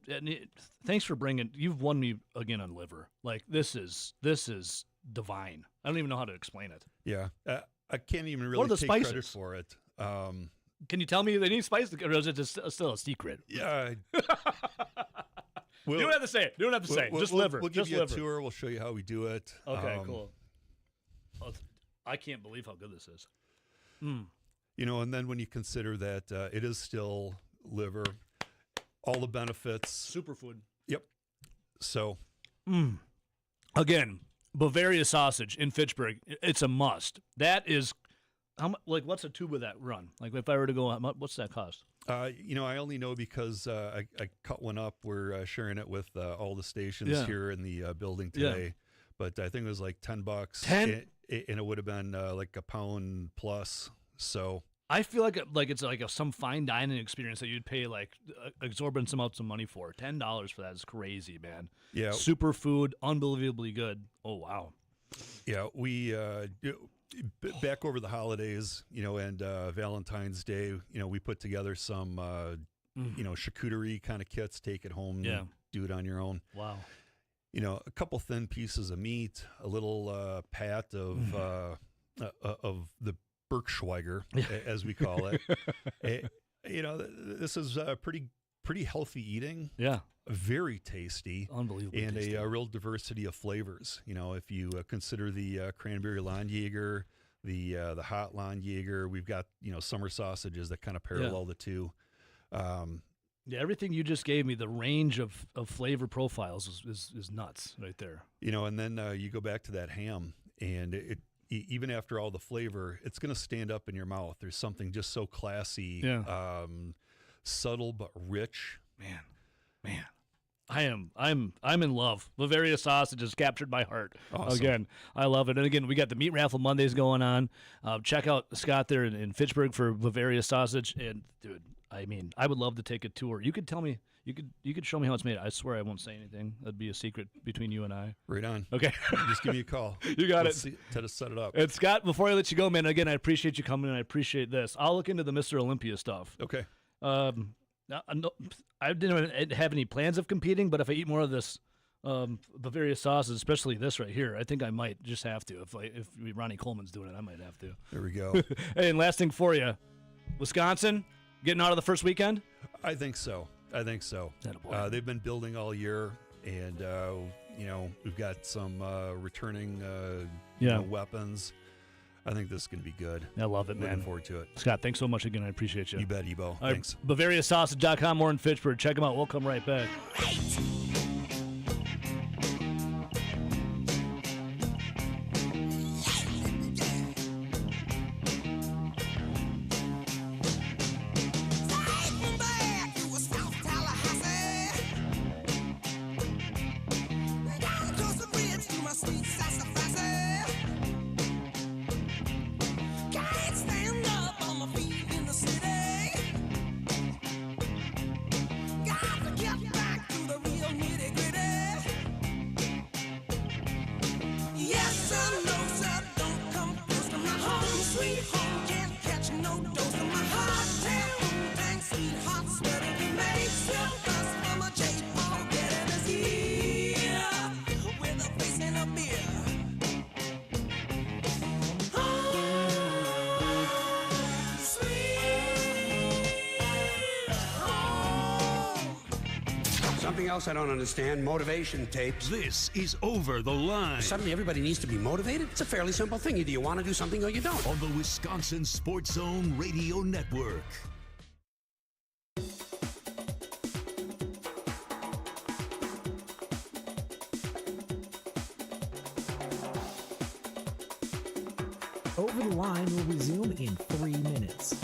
thanks for bringing. You've won me again on liver. Like this is divine. I don't even know how to explain it. Yeah, I can't even What really are the take credit spices? for it. Can you tell me any spice, or is it just still a secret? Yeah. You don't have to say it. You don't have to say it. Just liver. We'll give just you liver. a tour. We'll show you how we do it. Okay, cool. Oh, I can't believe how good this is. And then when you consider that it is still liver, all the benefits. Superfood. Yep. So. Again, Bavaria sausage in Fitchburg. It's a must. That is, what's a tube of that run? Like if I were to go, what's that cost? I only know because I cut one up. We're sharing it with all the stations here in the building today. But I think it was like $10. $10? And it would have been like a pound plus. So I feel like it's like some fine dining experience that you'd pay like exorbitant amounts of money for. $10 for that is crazy, man. Yeah. Superfood, unbelievably good. Oh wow. Yeah, we back over the holidays, and Valentine's Day, we put together some charcuterie kind of kits. Take it home. Yeah. Do it on your own. Wow. A couple thin pieces of meat, a little pat of the Berkschweiger, as we call it. This is pretty healthy eating. Yeah. Very tasty. Unbelievable. And tasty. a real diversity of flavors. If you consider the cranberry Landjäger, the hot Landjäger, we've got, summer sausages that kind of parallel the two. Yeah, everything you just gave me, the range of flavor profiles is nuts right there. And then you go back to that ham, and it even after all the flavor, it's going to stand up in your mouth. There's something just so classy, subtle but rich. Man, I'm in love. Bavaria sausage has captured my heart. Awesome. Again, I love it. And again, we got the Meat Raffle Mondays going on. Check out Scott there in Fitchburg for Bavaria sausage. And dude, I mean, I would love to take a tour. You could tell me, you could show me how it's made. I swear I won't say anything. That'd be a secret between you and I. Right on. Okay. Just give me a call. You got Let's it. Try to set it up. And Scott, before I let you go, man, again, I appreciate you coming, and I appreciate this. I'll look into the Mr. Olympia stuff. Okay. I didn't have any plans of competing, but if I eat more of this Bavaria sauces, especially this right here, I think I might just have to. If Ronnie Coleman's doing it, I might have to. There we go. Hey, and last thing for you, Wisconsin getting out of the first weekend? I think so. I think so. They've been building all year, and we've got some returning weapons. I think this is going to be good. I love it, man. Looking forward to it. Scott, thanks so much again. I appreciate you. You bet, Ebo. All right, Thanks. BavariaSausage.com, more in Fitchburg. Check them out. We'll come right back. Something else I don't understand, motivation tapes. This is Over the Line. Suddenly everybody needs to be motivated? It's a fairly simple thing. Either you want to do something or you don't. On the Wisconsin Sports Zone Radio Network. Over the Line will resume in 3 minutes.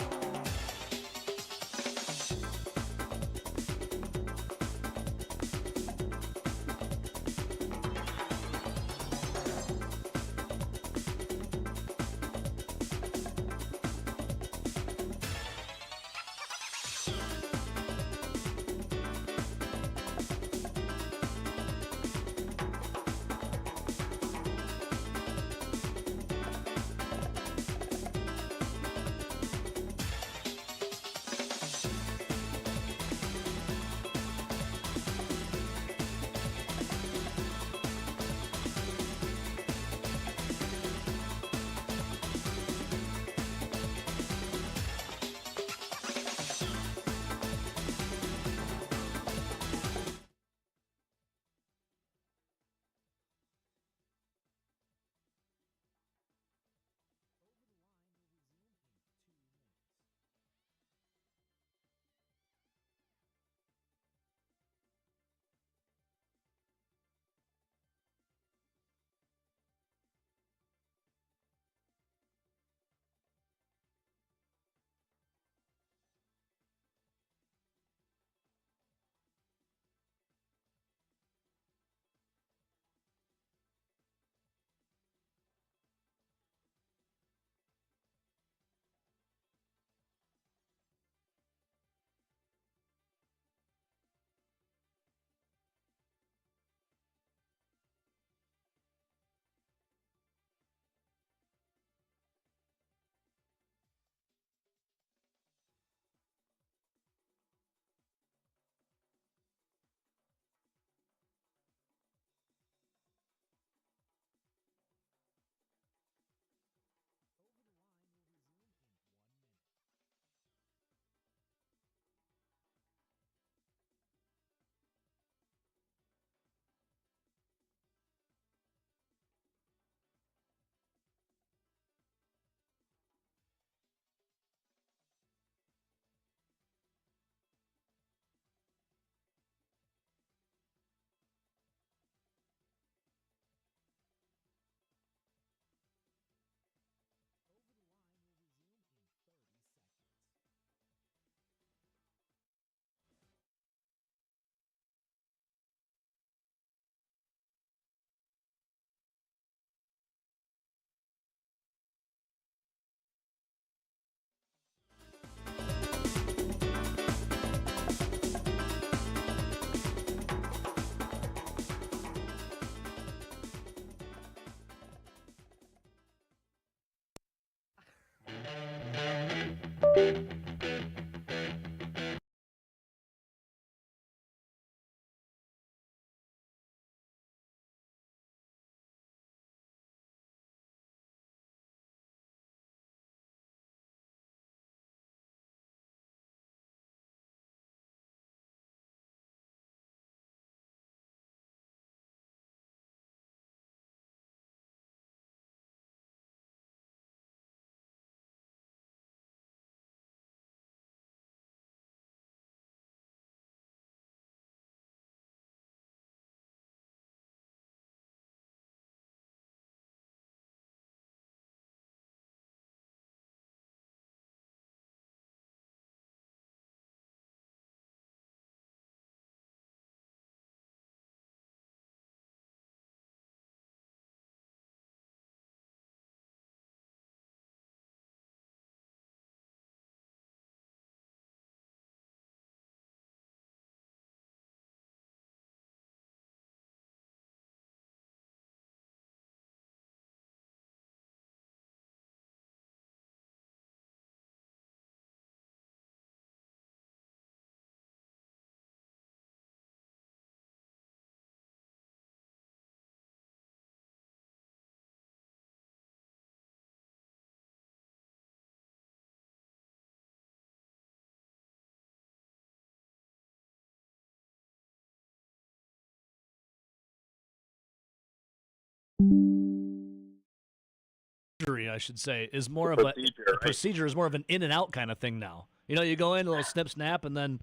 I should say, is more of procedure, a right? procedure is more of an in and out kind of thing now. You know, you go in, a little snip snap, and then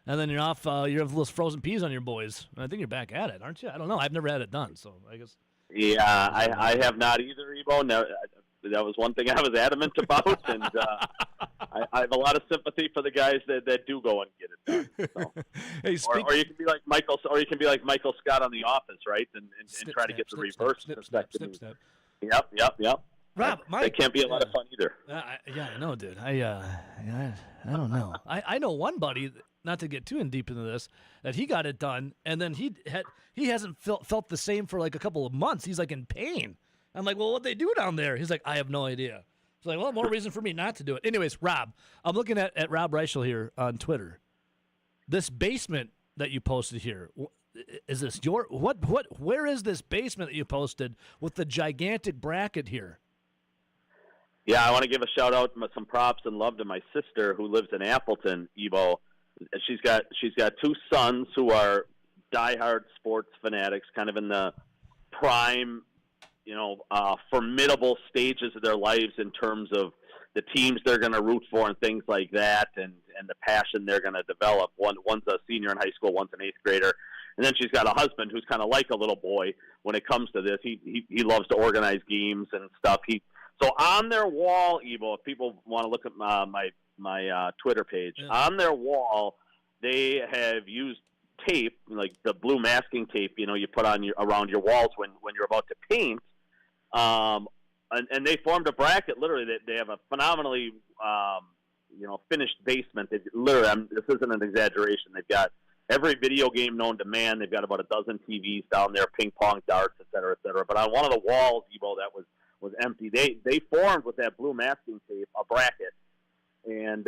you're off. You have little frozen peas on your boys. I think you're back at it, aren't you? I don't know. I've never had it done, so I guess. Yeah, I have not either, Evo. No, that was one thing I was adamant about, and I have a lot of sympathy for the guys that do go and get it done. So. Hey, or you can be like Michael, Michael Scott on The Office, right? And try to get the reverse. Snip. Yep. Rob, that can't be a lot of fun either. Yeah, I know, dude. I don't know. I know one buddy, not to get too in deep into this, that he got it done, and then he hasn't felt the same for like a couple of months. He's like in pain. I'm like, well, what'd they do down there? He's like, I have no idea. It's like, well, more reason for me not to do it. Anyways, Rob, I'm looking at Rob Reichel here on Twitter. This basement that you posted here, is this your where is this basement that you posted with the gigantic bracket here? Yeah, I want to give a shout out, some props and love to my sister who lives in Appleton, Evo. She's got two sons who are diehard sports fanatics, kind of in the prime, formidable stages of their lives in terms of the teams they're going to root for and things like that, and the passion they're going to develop. One's a senior in high school, one's an eighth grader. And then she's got a husband who's kind of like a little boy when it comes to this. He loves to organize games and stuff. So on their wall, Evo, if people want to look at my Twitter page, on their wall, they have used tape, like the blue masking tape, you put on around your walls when you're about to paint. And they formed a bracket. Literally, they have a phenomenally, finished basement. This isn't an exaggeration. They've got every video game known to man. They've got about a dozen TVs down there, ping pong, darts, et cetera, et cetera. But on one of the walls, Evo, that was empty. They formed with that blue masking tape a bracket, and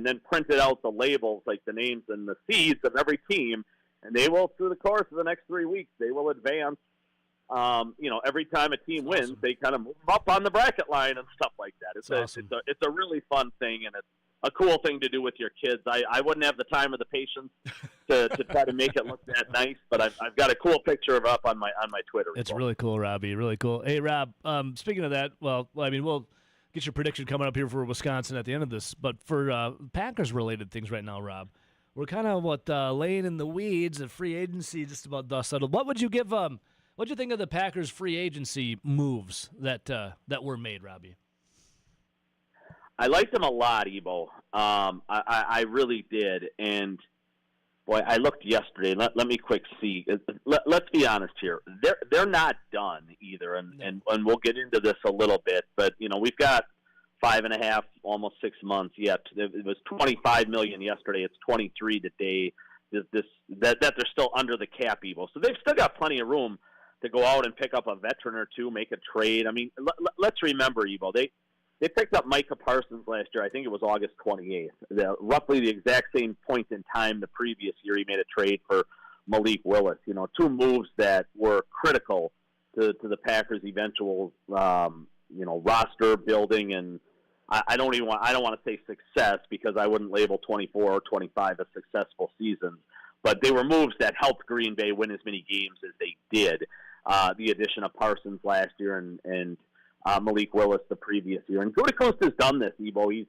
then printed out the labels, like the names and the seeds of every team. And they will, through the course of the next 3 weeks, they will advance. Every time a team wins, they kind of move up on the bracket line and stuff like that. It's a really fun thing, and it's a cool thing to do with your kids. I wouldn't have the time or the patience to try to make it look that nice, but I've got a cool picture of it up on my Twitter. It's really cool, Robbie. Really cool. Hey, Rob. Speaking of that, we'll get your prediction coming up here for Wisconsin at the end of this. But for Packers-related things right now, Rob, we're kind of laying in the weeds of free agency, just about dust settled. What would you give? What do you think of the Packers' free agency moves that were made, Robbie? I liked them a lot, Evo. I really did. And, boy, I looked yesterday. Let me quick see. Let's be honest here. They're not done either, and we'll get into this a little bit. But, we've got 5.5, almost 6 months yet. It was $25 million yesterday. It's 23 today. That they're still under the cap, Evo. So they've still got plenty of room to go out and pick up a veteran or two, make a trade. I mean, let's remember, Evo, they picked up Micah Parsons last year. I think it was August 28th. Roughly the exact same point in time the previous year he made a trade for Malik Willis. Two moves that were critical to the Packers' eventual, roster building. And I don't want to say success, because I wouldn't label 24 or 25 a successful season. But they were moves that helped Green Bay win as many games as they did. The addition of Parsons last year and Malik Willis the previous year. And Gutekunst has done this, Evo.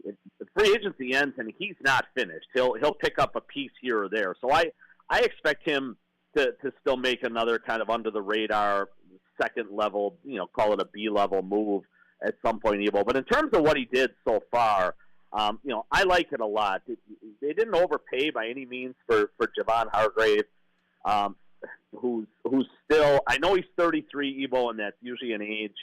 The free agency ends, and he's not finished. He'll pick up a piece here or there. So I expect him to still make another kind of under-the-radar, second-level, call it a B-level move at some point, Evo. But in terms of what he did so far, I like it a lot. They didn't overpay by any means for Javon Hargrave, who's still, I know he's 33, Evo, and that's usually an age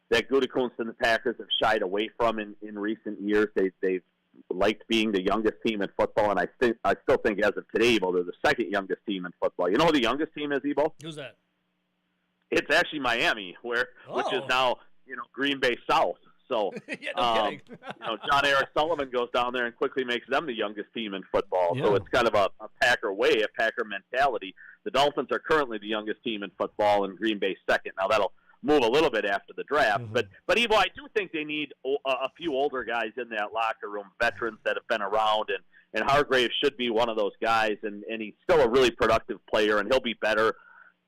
that Gutekunst and the Packers have shied away from in recent years. They've liked being the youngest team in football, and I still think as of today, Evo, they're the second youngest team in football. You know who the youngest team is, Evo? Who's that? It's actually Miami, which is now Green Bay South. So, kidding. John Eric Sullivan goes down there and quickly makes them the youngest team in football. Yeah. So it's kind of a Packer way, a Packer mentality. The Dolphins are currently the youngest team in football, and Green Bay second. Now that'll move a little bit after the draft. Mm-hmm. But Evo, I do think they need a few older guys in that locker room, veterans that have been around, and Hargrave should be one of those guys, and he's still a really productive player, and he'll be better.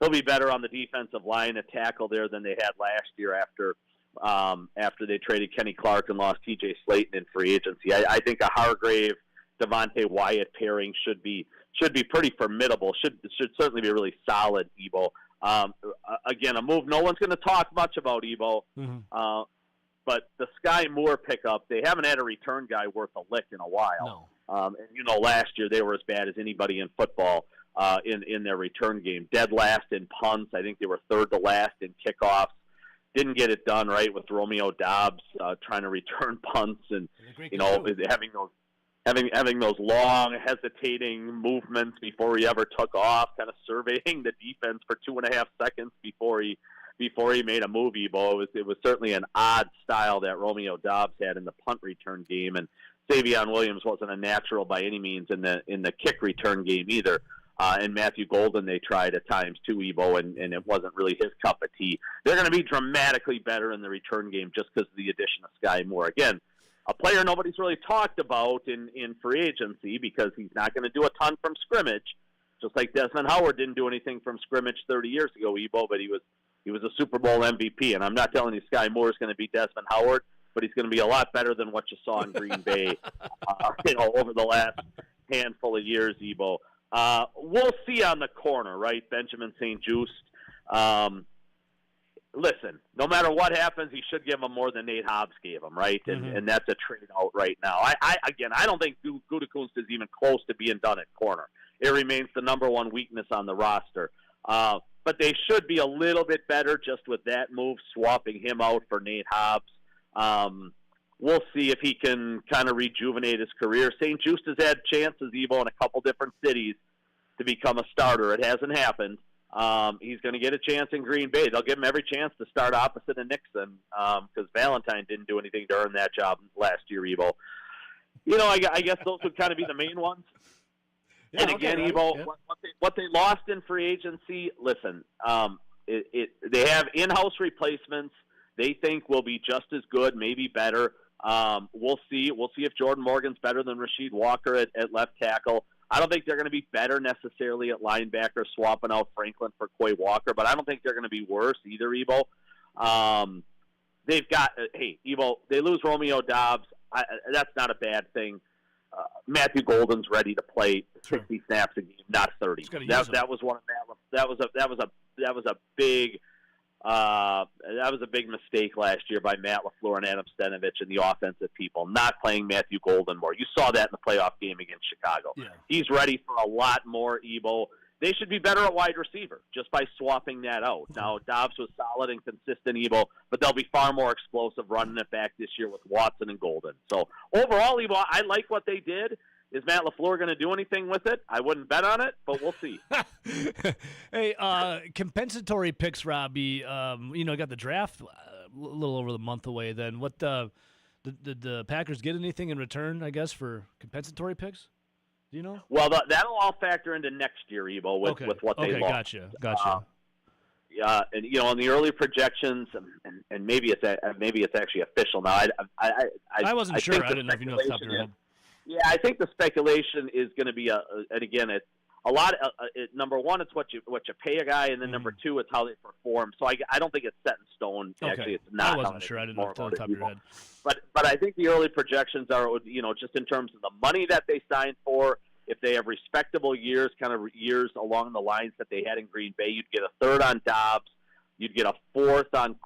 He'll be better on the defensive line, a tackle there, than they had last year after after they traded Kenny Clark and lost T.J. Slayton in free agency. I think a Hargrave, Devontae Wyatt pairing should be pretty formidable. Should certainly be really solid, Ebo. Again, a move no one's going to talk much about, Ebo. But the Sky Moore pickup, they haven't had a return guy worth a lick in a while. And last year they were as bad as anybody in football in their return game. Dead last in punts. I think they were third to last in kickoffs. Didn't get it done right with Romeo Dobbs trying to return punts and having those long hesitating movements before he ever took off, kind of surveying the defense for 2.5 seconds before he made a move. Ebo. It was certainly an odd style that Romeo Dobbs had in the punt return game, and Savion Williams wasn't a natural by any means in the kick return game either. And Matthew Golden they tried at times too, Ebo, and it wasn't really his cup of tea. They're going to be dramatically better in the return game just because of the addition of Sky Moore. Again, a player nobody's really talked about in free agency because he's not going to do a ton from scrimmage, just like Desmond Howard didn't do anything from scrimmage 30 years ago, Ebo, but he was a Super Bowl MVP. And I'm not telling you Sky Moore is going to be Desmond Howard, but he's going to be a lot better than what you saw in Green Bay over the last handful of years, Ebo. We'll see on the corner, right? Benjamin St-Juste. Listen, no matter what happens, he should give him more than Nate Hobbs gave him, right? And that's a trade out right now. I don't think Gutekunst is even close to being done at corner. It remains the number one weakness on the roster. But they should be a little bit better just with that move, swapping him out for Nate Hobbs. We'll see if he can kind of rejuvenate his career. St-Juste has had chances, Evo, in a couple different cities to become a starter. It hasn't happened. He's going to get a chance in Green Bay. They'll give him every chance to start opposite of Nixon because Valentine didn't do anything to earn that job last year, Evo. I guess those would kind of be the main ones. Yeah, and again, okay, Evo, what they lost in free agency, listen, they have in-house replacements they think will be just as good, maybe better. We'll see. We'll see if Jordan Morgan's better than Rasheed Walker at left tackle. I don't think they're going to be better necessarily at linebacker, swapping out Franklin for Quay Walker, but I don't think they're going to be worse either, Evo. They've got, Evo, they lose Romeo Dobbs. That's not a bad thing. Matthew Golden's ready to play 60 snaps a game, not 30. That was one of that was a big mistake last year by Matt LaFleur and Adam Stenavich and the offensive people, not playing Matthew Golden more. You saw that in the playoff game against Chicago. Yeah. He's ready for a lot more, Ebo. They should be better at wide receiver just by swapping that out. Now, Dobbs was solid and consistent, Ebo, but they'll be far more explosive running it back this year with Watson and Golden. So, overall, Ebo, I like what they did. Is Matt LaFleur going to do anything with it? I wouldn't bet on it, but we'll see. Hey, compensatory picks, Robbie. Got the draft a little over the month away then. What did the Packers get anything in return, I guess, for compensatory picks? Do you know? Well, that'll all factor into next year, Evo, with what they lost. Gotcha. And in the early projections, and maybe it's actually official now. I wasn't sure. I didn't know if you know off the top of your head. Yeah, I think the speculation is going to be and again, it's a lot. Number one, it's what you pay a guy, and then number two, it's how they perform. So I don't think it's set in stone. Okay. Actually, it's not. I wasn't sure. I didn't know off the top of your head. But I think the early projections are, just in terms of the money that they signed for. If they have respectable years, kind of years along the lines that they had in Green Bay, you'd get a third on Dobbs, you'd get a fourth on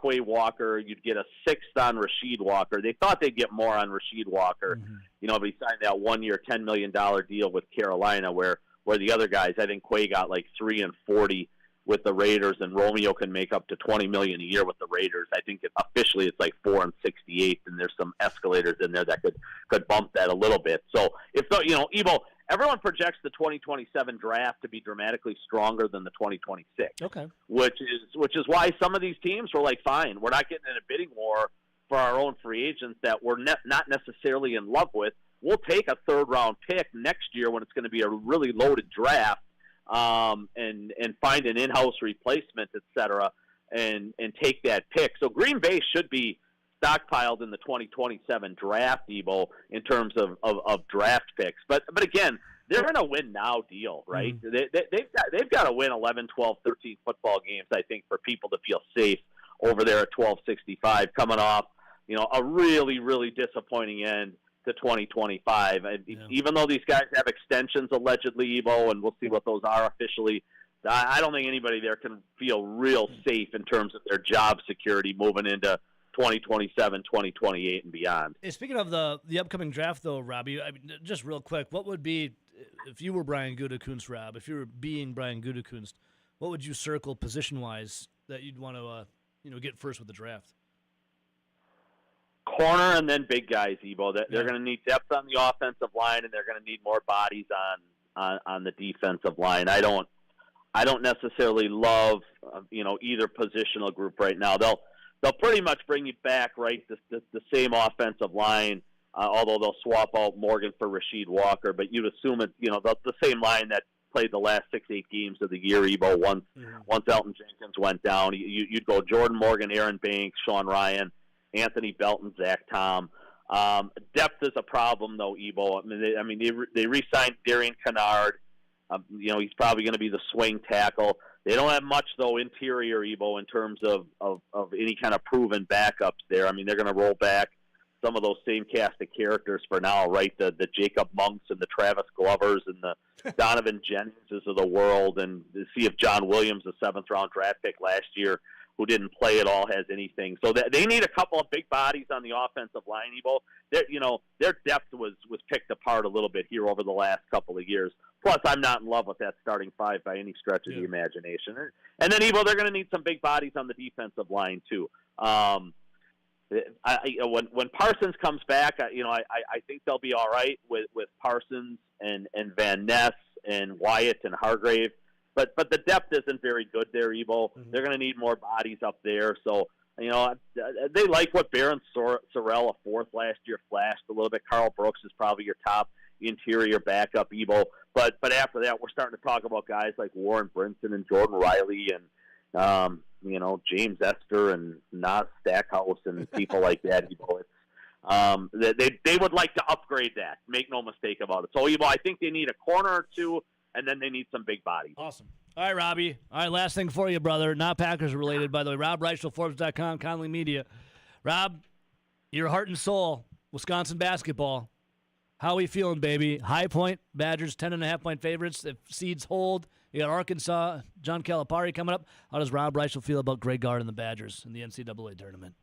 Quay Walker, you'd get a sixth on Rasheed Walker. They thought they'd get more on Rasheed Walker, but he signed that 1 year, $10 million deal with Carolina, where the other guys, I think Quay got like 3 and 40 with the Raiders, and Romeo can make up to $20 million a year with the Raiders. I think officially it's like 4 and 68, and there's some escalators in there that could bump that a little bit. So Evo, everyone projects the 2027 draft to be dramatically stronger than the 2026. Okay. Which is why some of these teams were like, fine, we're not getting in a bidding war for our own free agents that we're not necessarily in love with. We'll take a third-round pick next year when it's going to be a really loaded draft, and find an in-house replacement, et cetera, and take that pick. So Green Bay should be stockpiled in the 2027 draft, Evo, in terms of draft picks. But again, they're in a win-now deal, right? They've got to win 11, 12, 13 football games, I think, for people to feel safe over there at 1265, coming off, a really, really disappointing end to 2025. And even though these guys have extensions allegedly, Evo, and we'll see what those are officially, I don't think anybody there can feel real safe in terms of their job security moving into 2027, 2028, and beyond. Hey, speaking of the upcoming draft, though, Robbie, just real quick, what would be, if you were Brian Gutekunst, Rob, if you were being Brian Gutekunst, what would you circle position-wise that you'd want to, get first with the draft? Corner and then big guys, Evo. They're going to need depth on the offensive line, and they're going to need more bodies on the defensive line. I don't necessarily love either positional group right now. They'll pretty much bring you back the same offensive line, although they'll swap out Morgan for Rasheed Walker. But you'd assume it's the same line that played the last 6-8 games of the year, Evo. Once Elton Jenkins went down, you'd go Jordan Morgan, Aaron Banks, Sean Ryan, Anthony Belton, Zach Tom. Depth is a problem, though, Evo. They re-signed Darian Kennard. He's probably going to be the swing tackle. They don't have much, though, interior, Evo, in terms of any kind of proven backups there. They're going to roll back some of those same cast of characters for now, right? The Jacob Monks and the Travis Glovers and the Donovan Jenningses of the world, and to see if John Williams, the 7th-round draft pick last year, who didn't play at all, has anything. So they need a couple of big bodies on the offensive line, Evo. Their depth was picked apart a little bit here over the last couple of years. Plus, I'm not in love with that starting five by any stretch of the imagination. And then, Evo, they're going to need some big bodies on the defensive line, too. When Parsons comes back, I think they'll be all right with Parsons and Van Ness and Wyatt and Hargrave. But the depth isn't very good there, Evo. They're going to need more bodies up there. So, they like what Barron Sorrell, a fourth last year, flashed a little bit. Carl Brooks is probably your top interior backup, Evo. But after that, we're starting to talk about guys like Warren Brinson and Jordan Riley and, James Esther and Nas Stackhouse and people like that, Evo. They would like to upgrade that. Make no mistake about it. So, Evo, I think they need a corner or two, and then they need some big bodies. Awesome. All right, Robbie. All right, last thing for you, brother. Not Packers related, by the way. Rob Reichel, Forbes.com, Conley Media. Rob, your heart and soul, Wisconsin basketball. How are we feeling, baby? High Point, Badgers, 10.5-point favorites. If seeds hold, you got Arkansas, John Calipari coming up. How does Rob Reichel feel about Greg Gard and the Badgers in the NCAA tournament?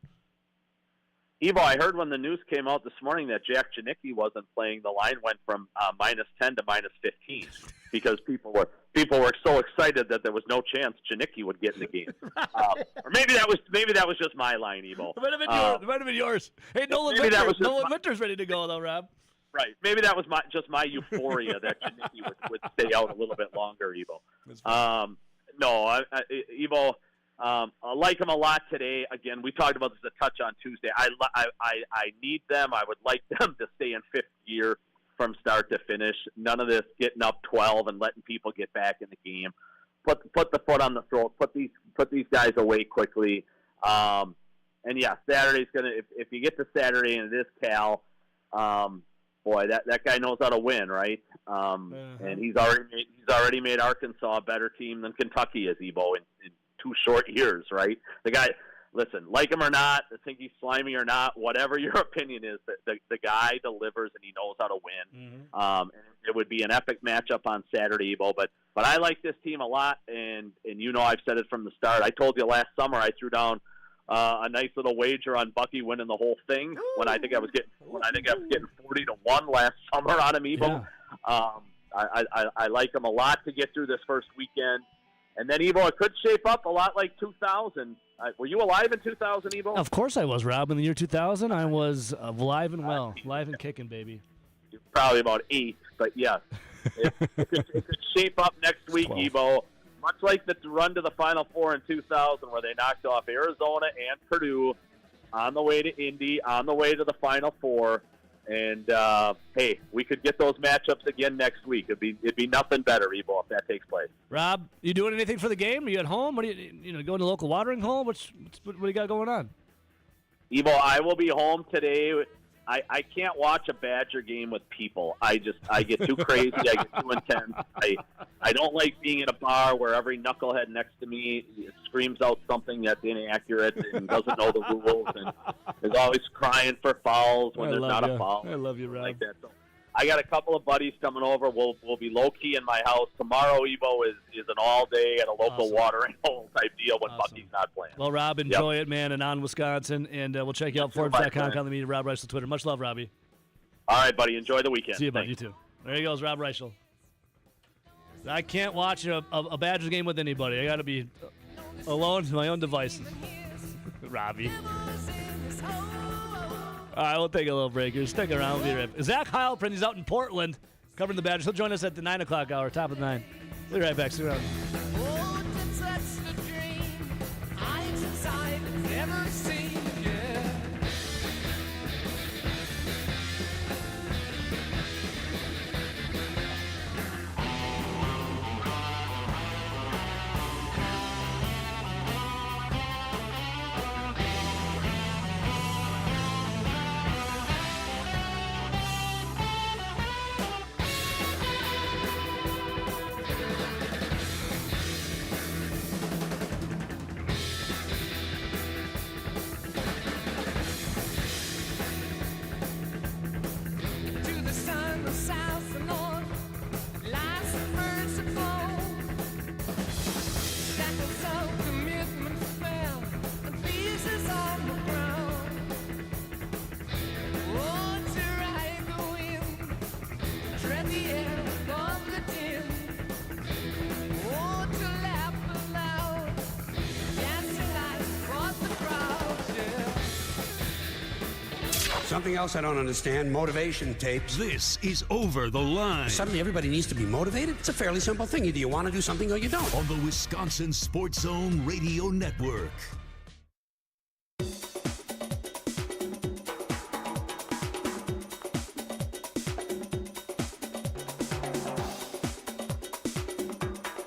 Evo, I heard when the news came out this morning that Jack Janicki wasn't playing, the line went from -10 to -15 because people were so excited that there was no chance Janicki would get in the game. Or maybe that was just my line, Evo. It might have been yours. Hey, Nolan Winter's ready to go, though, Rob. Right. Maybe that was just my euphoria that Janicki would stay out a little bit longer, Evo. Evo. I like them a lot today. Again, we talked about this a touch on Tuesday. I need them. I would like them to stay in fifth gear from start to finish. None of this getting up 12 and letting people get back in the game. Put the foot on the throat. Put these guys away quickly. And yeah, Saturday's gonna. If you get to Saturday and it is Cal, boy, that guy knows how to win, right? And he's already made Arkansas a better team than Kentucky is, Evo, in 2 short years, right? The guy, listen, like him or not, think he's slimy or not, whatever your opinion is, the guy delivers and he knows how to win. And it would be an epic matchup on Saturday, Evo. But I like this team a lot, and I've said it from the start. I told you last summer I threw down a nice little wager on Bucky winning the whole thing when I think I was getting 40-1 last summer on him, Evo. Yeah. I like him a lot to get through this first weekend. And then, Evo, it could shape up a lot like 2000. Were you alive in 2000, Evo? Of course I was, Rob. In the year 2000, I was alive and well. Live and kicking, baby. You're probably about 8, but yes. It could shape up next week, 12. Evo. Much like the run to the Final Four in 2000 where they knocked off Arizona and Purdue on the way to Indy, on the way to the Final Four. And, hey, we could get those matchups again next week. It'd be nothing better, Evo, if that takes place. Rob, you doing anything for the game? Are you at home? What are you going to the local watering hole? What do you got going on? Evo, I will be home today. I can't watch a Badger game with people. I get too crazy. I get too intense. I don't like being in a bar where every knucklehead next to me screams out something that's inaccurate and doesn't know the rules and is always crying for fouls when there's not a foul. I love you, Rob. Like that. So I got a couple of buddies coming over. We'll be low key in my house tomorrow. Evo is an all day at a local watering hole type deal when Bucky's not playing. Well, Rob, enjoy it, man, and on Wisconsin, and we'll check you out Forbes.com, on the media, Rob Reichel, Twitter. Much love, Robbie. All right, buddy. Enjoy the weekend. See you, buddy. You too. There he goes, Rob Reichel. I can't watch a Badgers game with anybody. I got to be alone to my own devices. Robbie. All right, we'll take a little break here. Stick around. We'll be right back. Zach Heilprin, he's out in Portland covering the Badgers. He'll join us at the 9 o'clock hour, top of the 9. We'll be right back. Stick around. Something else I don't understand, motivation tapes. This is Over the Line. Suddenly everybody needs to be motivated? It's a fairly simple thing. Either you want to do something or you don't. On the Wisconsin Sports Zone Radio Network.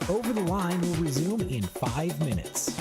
Over the Line will resume in 5 minutes.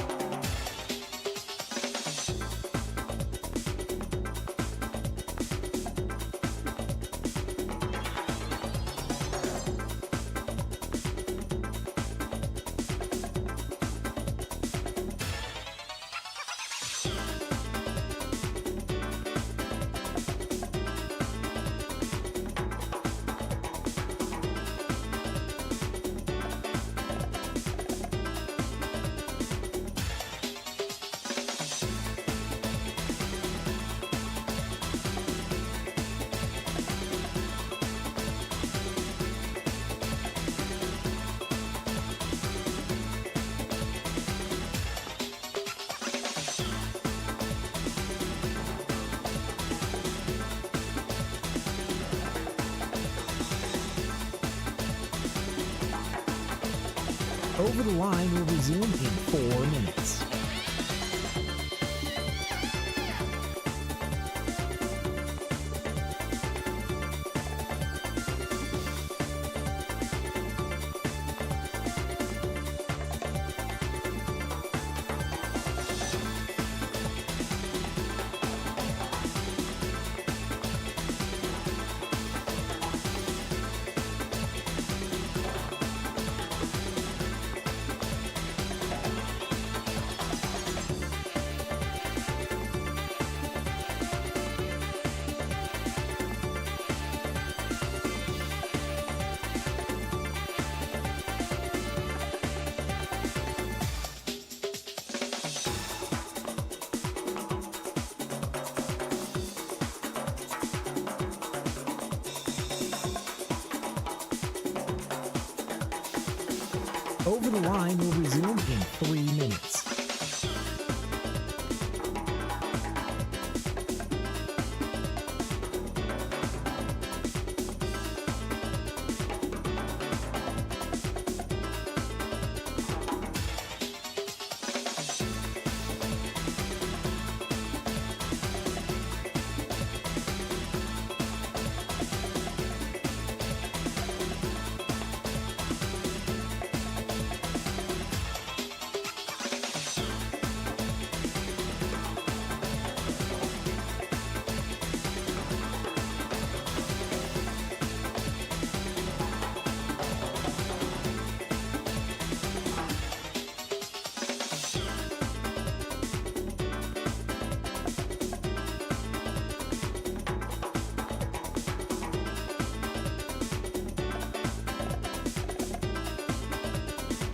Over the Line will resume in 4 minutes. Over the Line will resume in 3 minutes.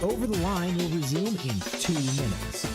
Over the Line will resume in 2 minutes.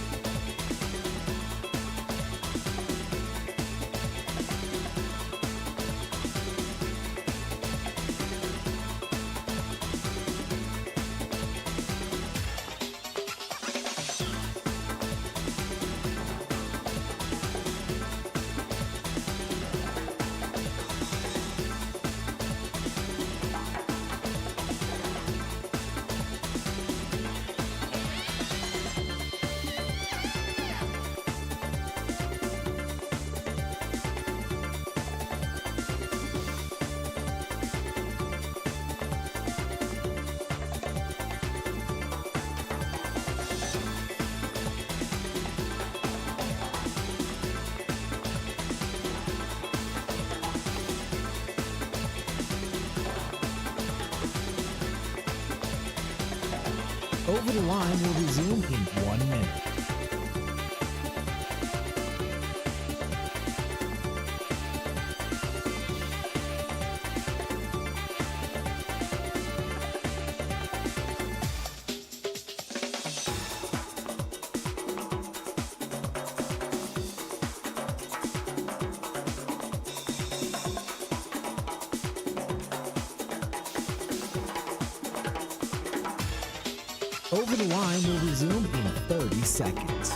Over the Line will resume in 1 minute. Over the Line will resume in 30 seconds.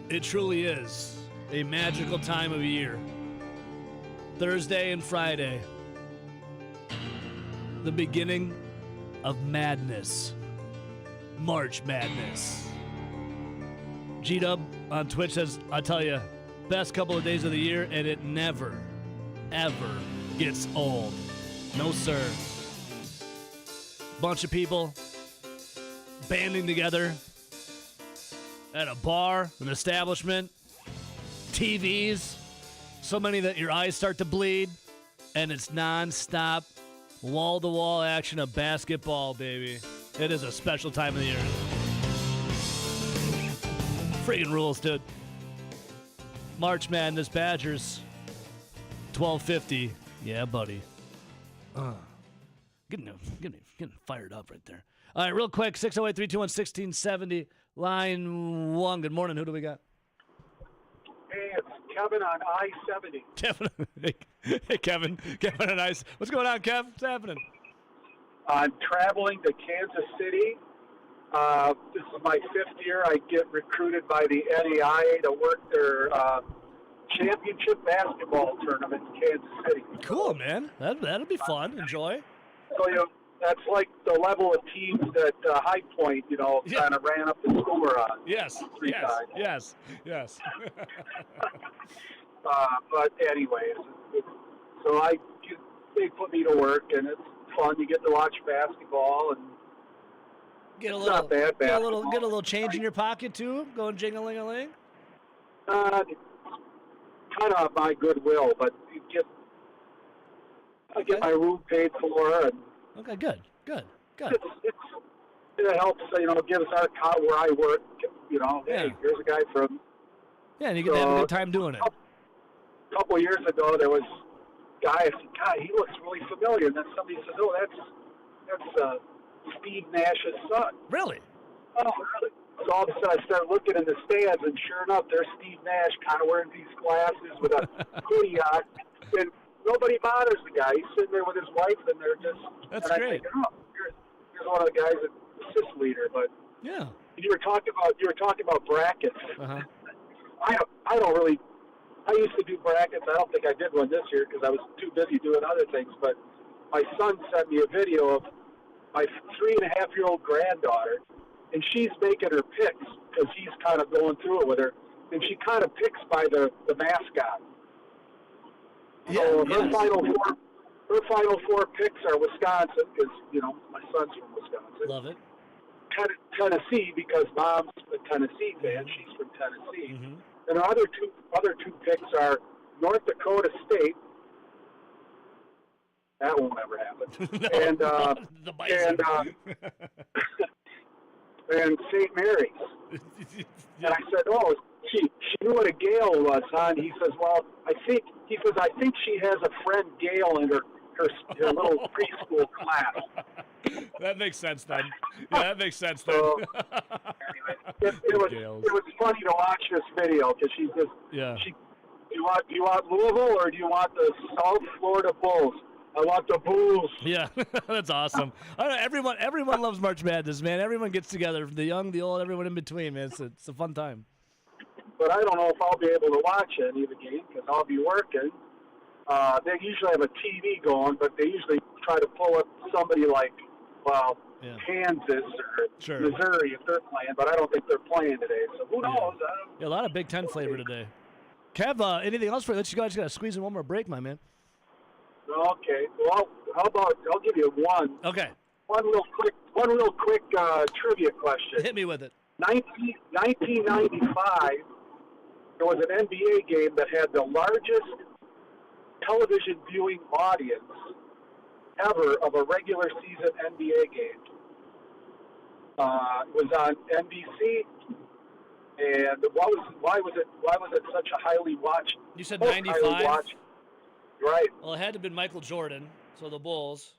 It truly is a magical time of year. Thursday and Friday. The beginning of madness. March Madness. G-Dub on Twitch says, I tell you, best couple of days of the year, and it never, ever gets old. No, sir. Bunch of people banding together at a bar, an establishment, TVs, so many that your eyes start to bleed, and it's non-stop, wall-to-wall action of basketball, baby. It is a special time of the year. Friggin' rules, dude. March Madness Badgers, 12:50. Yeah, buddy. Getting fired up right there. All right, real quick, 608-321-1670. Line 1. Good morning. Who do we got? Hey, it's Kevin on I-70. Kevin. Hey, Kevin. Kevin on Ice. What's going on, Kev? What's happening? I'm traveling to Kansas City. This is my 5th year. I get recruited by the NAIA to work their championship basketball tournament in Kansas City. Cool, man. That'll be fun. Enjoy. So, that's like the level of teams that High Point, kind of ran up the score on. Yes. Three times. Yes. But anyways, so they put me to work, and it's fun. You get to watch basketball, and Get a it's little, not bad get a basketball. little change in your pocket too. Going jing-a-ling-a-ling. Kind of my goodwill, but I get my room paid for, and Okay, good. it helps. Give us our where I work. Hey, here's a guy from. Yeah, and you get to have a good time doing it. A couple of years ago, there was a guy. I said, God, he looks really familiar. And then somebody says, oh, that's Steve Nash's son. Really? Oh, really? So all of a sudden, I started looking in the stands, and sure enough, there's Steve Nash kind of wearing these glasses with a hoodie on, and nobody bothers the guy. He's sitting there with his wife, and they're just. That's and great. I think, oh, here's one of the guys, assist leader. But yeah, you were talking about brackets. Uh-huh. I don't really. I used to do brackets. I don't think I did one this year because I was too busy doing other things. But my son sent me a video of my 3.5-year-old granddaughter, and she's making her picks because he's kind of going through it with her. and she kind of picks by the mascot. Yeah, So yes. her final four picks are Wisconsin, because my son's from Wisconsin. Love it. Tennessee, because mom's a Tennessee fan. She's from Tennessee. Mm-hmm. And our other two picks are North Dakota State. That won't ever happen. And the Bison. and St. Mary's. And I said, "Oh, she knew what a Gale was, huh?" And he says, "Well, I think she has a friend Gale in her little preschool class." That makes sense then. Yeah, that makes sense then. So, anyway, it was funny to watch this video because she's just. Yeah. Do you want Louisville or do you want the South Florida Bulls? I want the Bulls. Yeah, that's awesome. I don't know, everyone loves March Madness, man. Everyone gets together, the young, the old, everyone in between, man. It's a fun time. But I don't know if I'll be able to watch any of the game because I'll be working. They usually have a TV going, but they usually try to pull up somebody like, Kansas or Missouri if they're playing, but I don't think they're playing today. So who knows? Yeah, a lot of Big Ten flavor today. Kev, anything else for you? Let you guys got to squeeze in one more break, my man. Okay. Well, how about I'll give you one. Okay. One real quick trivia question. Hit me with it. 1995, there was an NBA game that had the largest television viewing audience ever of a regular season NBA game. It was on NBC, and why was it such a highly watched? You said most 95? highly watched? Right. Well, it had to have been Michael Jordan, so the Bulls.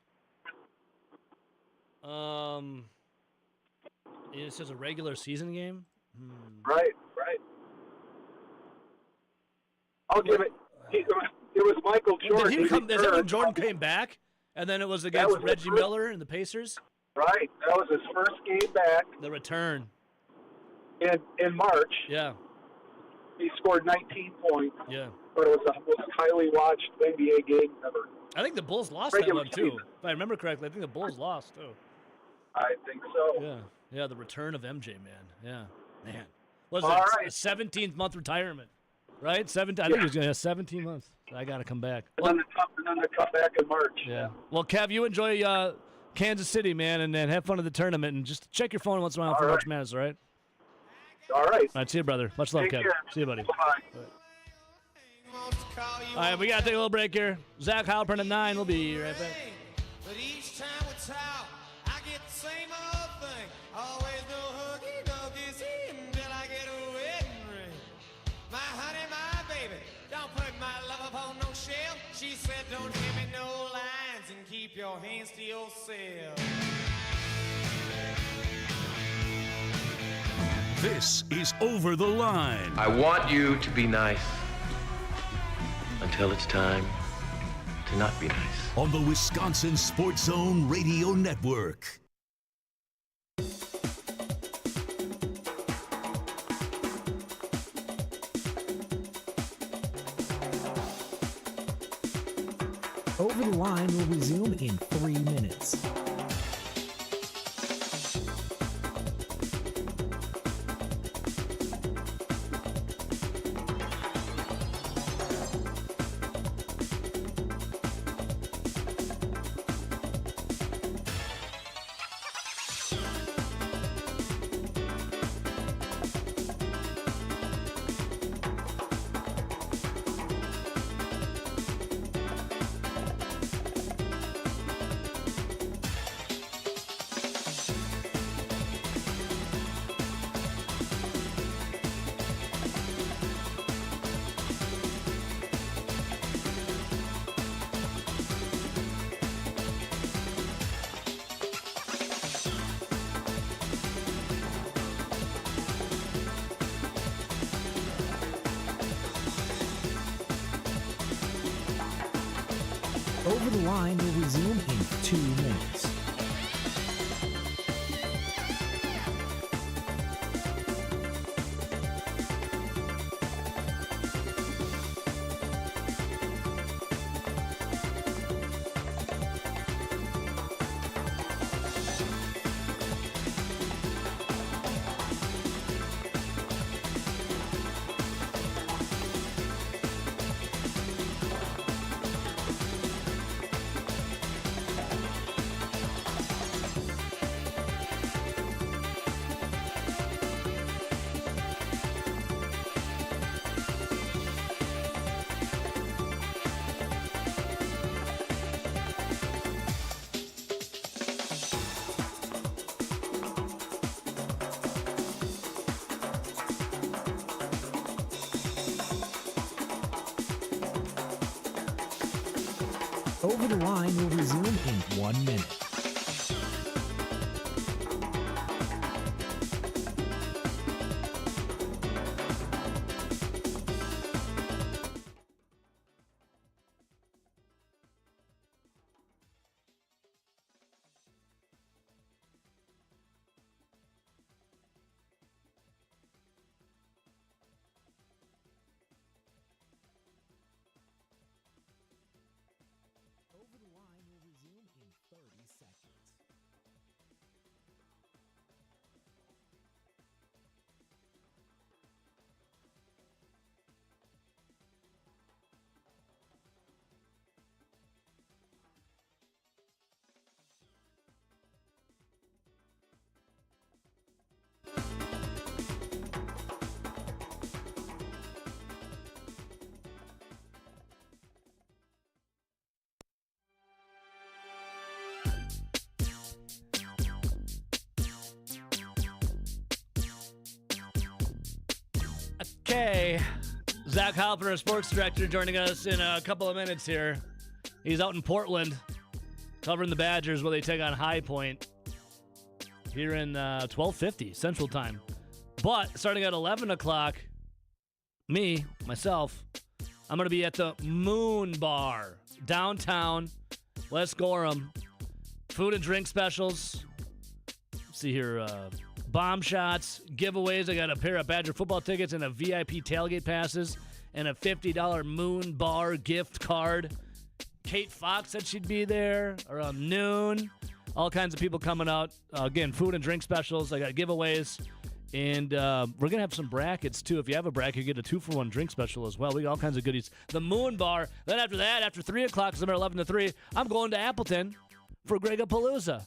It says a regular season game? Right. I'll give it. It was Michael Jordan. Did he come? Is that when Jordan came back? And then it was against Reggie Miller and the Pacers? Right. That was his first game back. The return. In March. Yeah. He scored 19 points. Yeah. But it was the most highly watched NBA game ever. I think the Bulls lost that one, too. If I remember correctly, I think the Bulls lost, too. I think so. Yeah, the return of MJ, man. Man. Was All it right. a 17th-month retirement? Right? I think he was going to have 17 months. I got to come back. And then the comeback in March. Yeah. Well, Kev, you enjoy Kansas City, man, and have fun at the tournament. And just check your phone once in a while for March Madness, all right? All right. All right, see you, brother. Much love, Take Kev. care. See you, buddy. Bye-bye. All right, we got to take a little break here. Zach Halpern at 9. We'll be right back. But each time we talk, I get the same old thing. Always no hooky, no kissy until I get a wedding ring. My honey, my baby, don't put my love upon no shelf. She said, don't give me no lines and keep your hands to yourself. This is Over the Line. I want you to be nice until it's time to not be nice. On the Wisconsin Sports Zone Radio Network. Over the Line will resume in 3 minutes. Over the Line will resume in 2 minutes. Over the Line will resume in 1 minute. Over the Line will resume in 30 seconds. Okay, Zach Halpern, our sports director, joining us in a couple of minutes here. He's out in Portland covering the Badgers where they take on High Point here in 12:50 Central Time. But starting at 11 o'clock, myself, I'm going to be at the Moon Bar downtown, West Gorham. Food and drink specials. Let's see here, bomb shots, giveaways. I got a pair of Badger football tickets and a VIP tailgate passes and a $50 Moon Bar gift card. Kate Fox said she'd be there around noon. All kinds of people coming out. Again, food and drink specials. I got giveaways. And we're going to have some brackets, too. If you have a bracket, you get a 2-for-1 drink special as well. We got all kinds of goodies. The Moon Bar. Then after that, after 3 o'clock, because I'm at 11 to 3, I'm going to Appleton for Gregapalooza.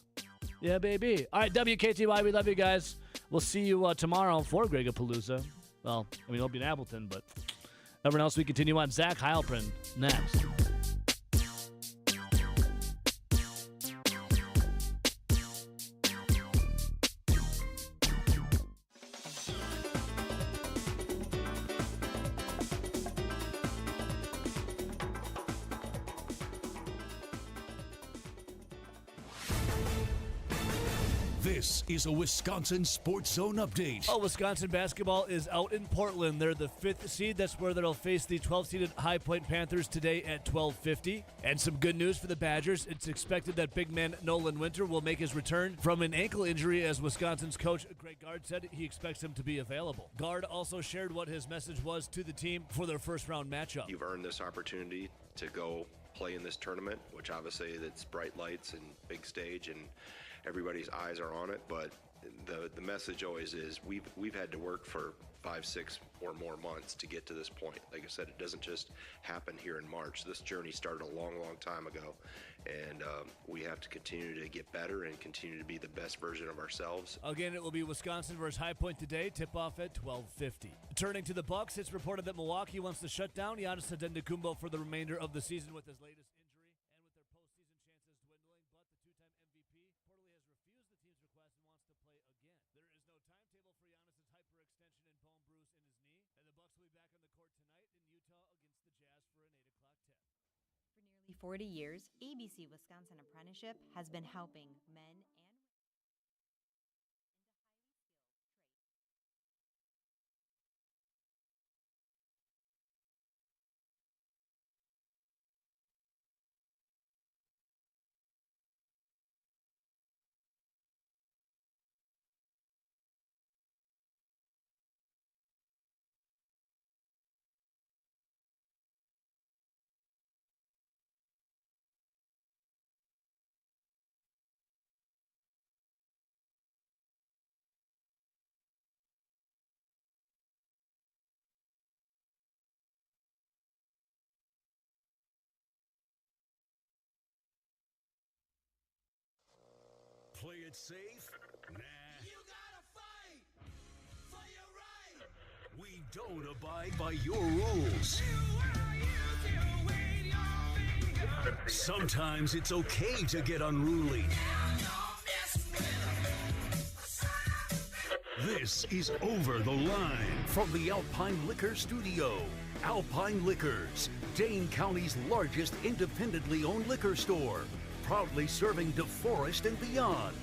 Yeah, baby. All right, WKTY, we love you guys. We'll see you tomorrow for Gregapalooza. Well, I mean, it'll be in Appleton, but everyone else, we continue on. Zach Heilprin next. This is a Wisconsin Sports Zone update. Oh, Wisconsin basketball is out in Portland. They're the 5th seed. That's where they'll face the 12th-seeded High Point Panthers today at 12:50. And some good news for the Badgers. It's expected that big man Nolan Winter will make his return from an ankle injury, as Wisconsin's coach Greg Gard said he expects him to be available. Gard also shared what his message was to the team for their first-round matchup. You've earned this opportunity to go play in this tournament, which obviously it's bright lights and big stage and everybody's eyes are on it, but the message always is we've had to work for 5, 6 or more months to get to this point. Like I said, it doesn't just happen here in March. This journey started a long, long time ago, and we have to continue to get better and continue to be the best version of ourselves. Again, it will be Wisconsin versus High Point today. Tip-off at 12:50. Turning to the Bucks, it's reported that Milwaukee wants to shut down Giannis Antetokounmpo for the remainder of the season with his latest injury, and with their postseason chances dwindling. But the two-time MVP reportedly has refused the team's request and wants to play again. There is no timetable for Giannis's hyperextension and bone bruise in his knee, and the Bucks will be back on the court tonight in Utah against the Jazz for an 8 o'clock tip. For nearly 40 years, ABC Wisconsin Apprenticeship has been helping men and Play it safe? Nah. You gotta fight for your right. We don't abide by your rules. Sometimes it's okay to get unruly. This is Over the Line from the Alpine Liquor Studio. Alpine Liquors. Dane County's largest independently owned liquor store, proudly serving DeForest and beyond.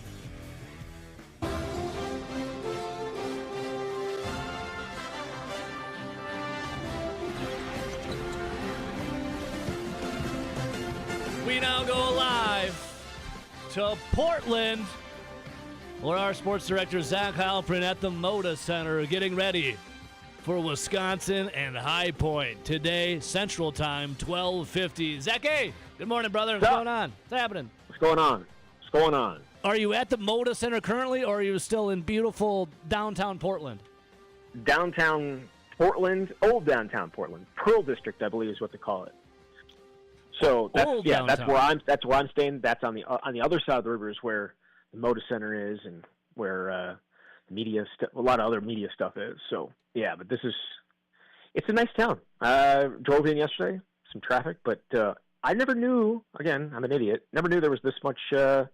We now go live to Portland, where our sports director Zach Halprin at the Moda Center getting ready for Wisconsin and High Point today, Central Time, 12:50. Zach, hey, good morning, brother. What's going on? What's happening? What's going on? What's going on? Are you at the Moda Center currently, or are you still in beautiful downtown Portland? Downtown Portland, old downtown Portland, Pearl District, I believe is what they call it. So that's Old that's downtown. where I'm staying. That's on the other side of the river is where the Moda Center is, and where a lot of other media stuff is. So yeah, but it's a nice town. Drove in yesterday, some traffic, but I never knew. Again, I'm an idiot. Never knew there was this much. The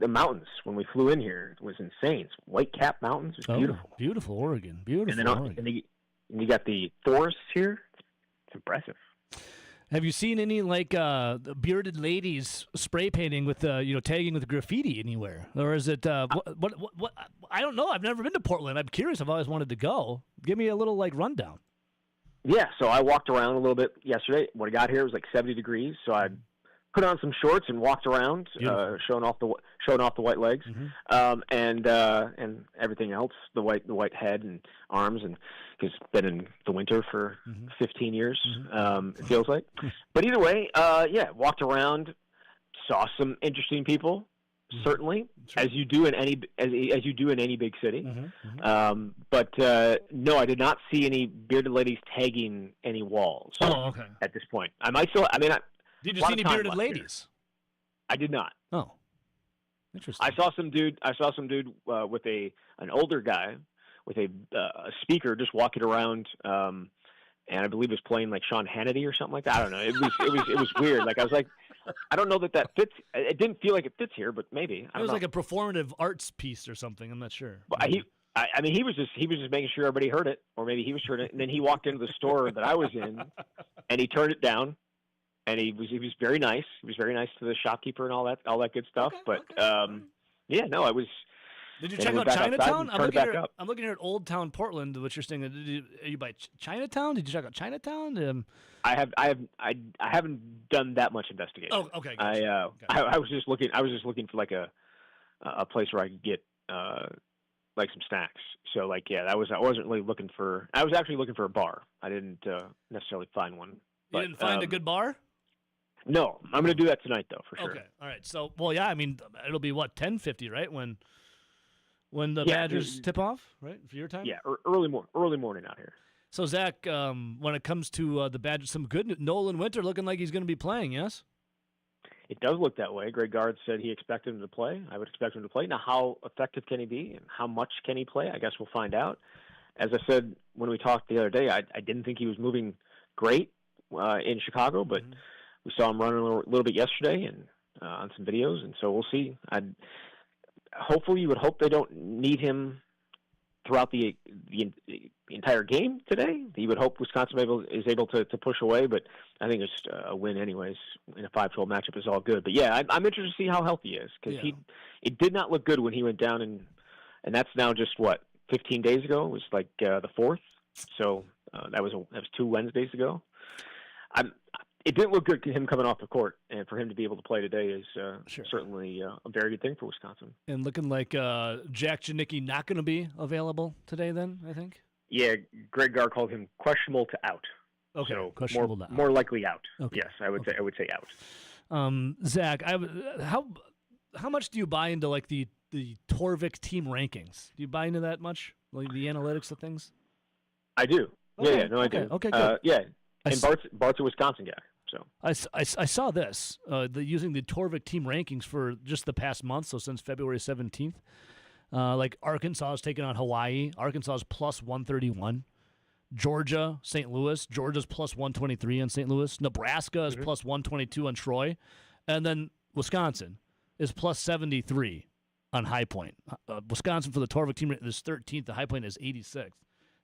mountains when we flew in here, it was insane. It's White Cap Mountains. It's beautiful. Beautiful Oregon. Beautiful Oregon. And you got the forests here. It's impressive. Have you seen any bearded ladies spray painting with tagging with graffiti anywhere, or is it what? I don't know. I've never been to Portland. I'm curious. I've always wanted to go. Give me a little rundown. Yeah, so I walked around a little bit yesterday. When I got here, it was like 70 degrees, so I put on some shorts and walked around, showing off the white legs, and everything else, the white head and arms, and it's been in the winter for 15 years, it feels like. But either way, walked around, saw some interesting people, certainly, as you do in any big city. But no, I did not see any bearded ladies tagging any walls. Oh, okay. At this point, I might still. I mean, did you see any bearded ladies? I did not. Oh, interesting. I saw some dude with an older guy with a speaker just walking around, and I believe it was playing like Sean Hannity or something like that. I don't know. It was weird. Like I was like, I don't know that fits. It didn't feel like it fits here, but maybe. It was like a performative arts piece or something. I'm not sure. But he was just making sure everybody heard it, or maybe he was heard it, and then he walked into the store that I was in, and he turned it down. And he was very nice. He was very nice to the shopkeeper and all that good stuff. I was. Did you check out Chinatown? I'm looking here at Old Town Portland. What you're saying? Are you by Chinatown? Did you check out Chinatown? I haven't done that much investigation. Oh, okay. Gotcha. I was just looking. I was just looking for like a place where I could get like some snacks. So I wasn't really looking for. I was actually looking for a bar. I didn't necessarily find one. You didn't find a good bar? No, I'm going to do that tonight, though, for sure. Okay, all right. So, I mean, it'll be 10:50, right? When the Badgers tip off, right, for your time? Yeah, early morning out here. So, Zach, when it comes to the Badgers, some good Nolan Winter looking like he's going to be playing, yes? It does look that way. Greg Gard said he expected him to play. I would expect him to play. Now, how effective can he be, and how much can he play? I guess we'll find out. As I said when we talked the other day, I didn't think he was moving great in Chicago, but we saw him running a little bit yesterday and on some videos, and so we'll see. Hopefully, you would hope they don't need him throughout the entire game today. You would hope Wisconsin is able to push away, but I think it's a win anyways. In a 5-12 matchup is all good. But yeah, I'm interested to see how healthy he is, because it did not look good when he went down, and that's now just 15 days ago. It was like the 4th, so that was 2 Wednesdays ago. It didn't look good, him coming off the court, and for him to be able to play today is certainly a very good thing for Wisconsin. And looking like Jack Janicki not going to be available today then, I think? Yeah, Greg Gard called him questionable to out. Okay, so questionable to out. More likely out. Okay. Yes, I would say out. Zach, how much do you buy into like the Torvik team rankings? Do you buy into that much, like the analytics of things? I do. Okay. I do. Okay, good. Yeah, and Bart's a Wisconsin guy. So I saw this using the Torvik team rankings for just the past month, so since February 17th. Like Arkansas is taking on Hawaii. Arkansas is plus 131. Georgia, St. Louis. Georgia's plus 123 on St. Louis. Nebraska is plus 122 on Troy. And then Wisconsin is plus 73 on High Point. Wisconsin for the Torvik team is 13th. The High Point is 86th.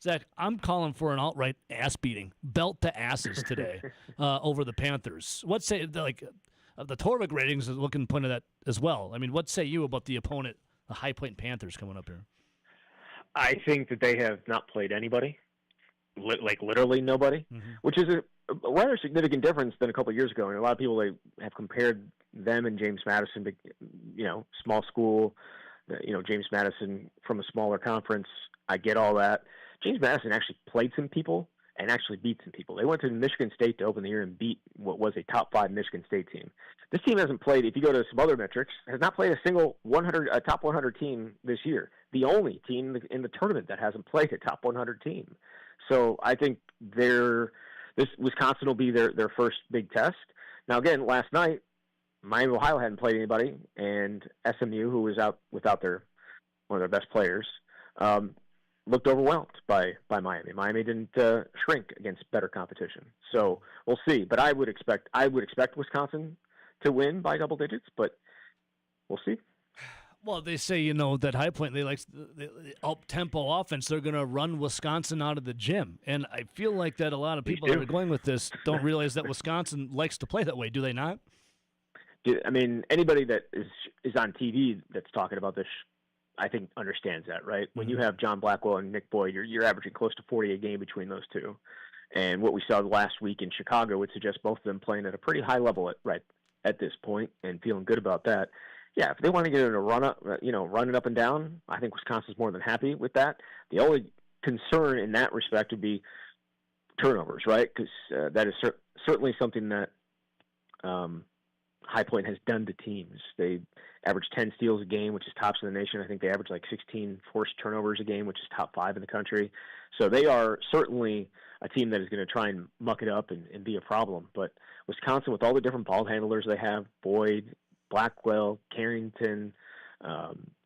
Zach, I'm calling for an outright ass beating, belt to asses today over the Panthers. What say the Torvik ratings is looking point of that as well. I mean, what say you about the opponent, the High Point Panthers, coming up here? I think that they have not played anybody, like literally nobody, which is a rather significant difference than a couple of years ago. And a lot of people have compared them and James Madison to, small school, James Madison from a smaller conference. I get all that. James Madison actually played some people and actually beat some people. They went to Michigan State to open the year and beat what was a top 5 Michigan State team. This team hasn't played, if you go to some other metrics, has not played a single top 100 team this year. The only team in the tournament that hasn't played a top 100 team. So I think Wisconsin will be their first big test. Now, again, last night, Miami of Ohio hadn't played anybody, and SMU, who was out without one of their best players, looked overwhelmed by Miami. Miami didn't shrink against better competition. So we'll see. But I would expect Wisconsin to win by double digits, but we'll see. Well, they say, that High Point, they like the up-tempo offense. They're going to run Wisconsin out of the gym. And I feel like that a lot of people that are going with this don't realize that Wisconsin likes to play that way. Do they not? I mean, anybody that is on TV that's talking about this, I think, understands that, right? When you have John Blackwell and Nick Boyd, you're averaging close to 40 a game between those two. And what we saw last week in Chicago would suggest both of them playing at a pretty high level at this point and feeling good about that. Yeah, if they want to get in a running up and down, I think Wisconsin's more than happy with that. The only concern in that respect would be turnovers, right? Because that is certainly something that High Point has done to teams. They average 10 steals a game, which is tops in the nation. I think they average like 16 forced turnovers a game, which is top 5 in the country. So they are certainly a team that is going to try and muck it up and be a problem. But Wisconsin, with all the different ball handlers they have, Boyd, Blackwell, Carrington,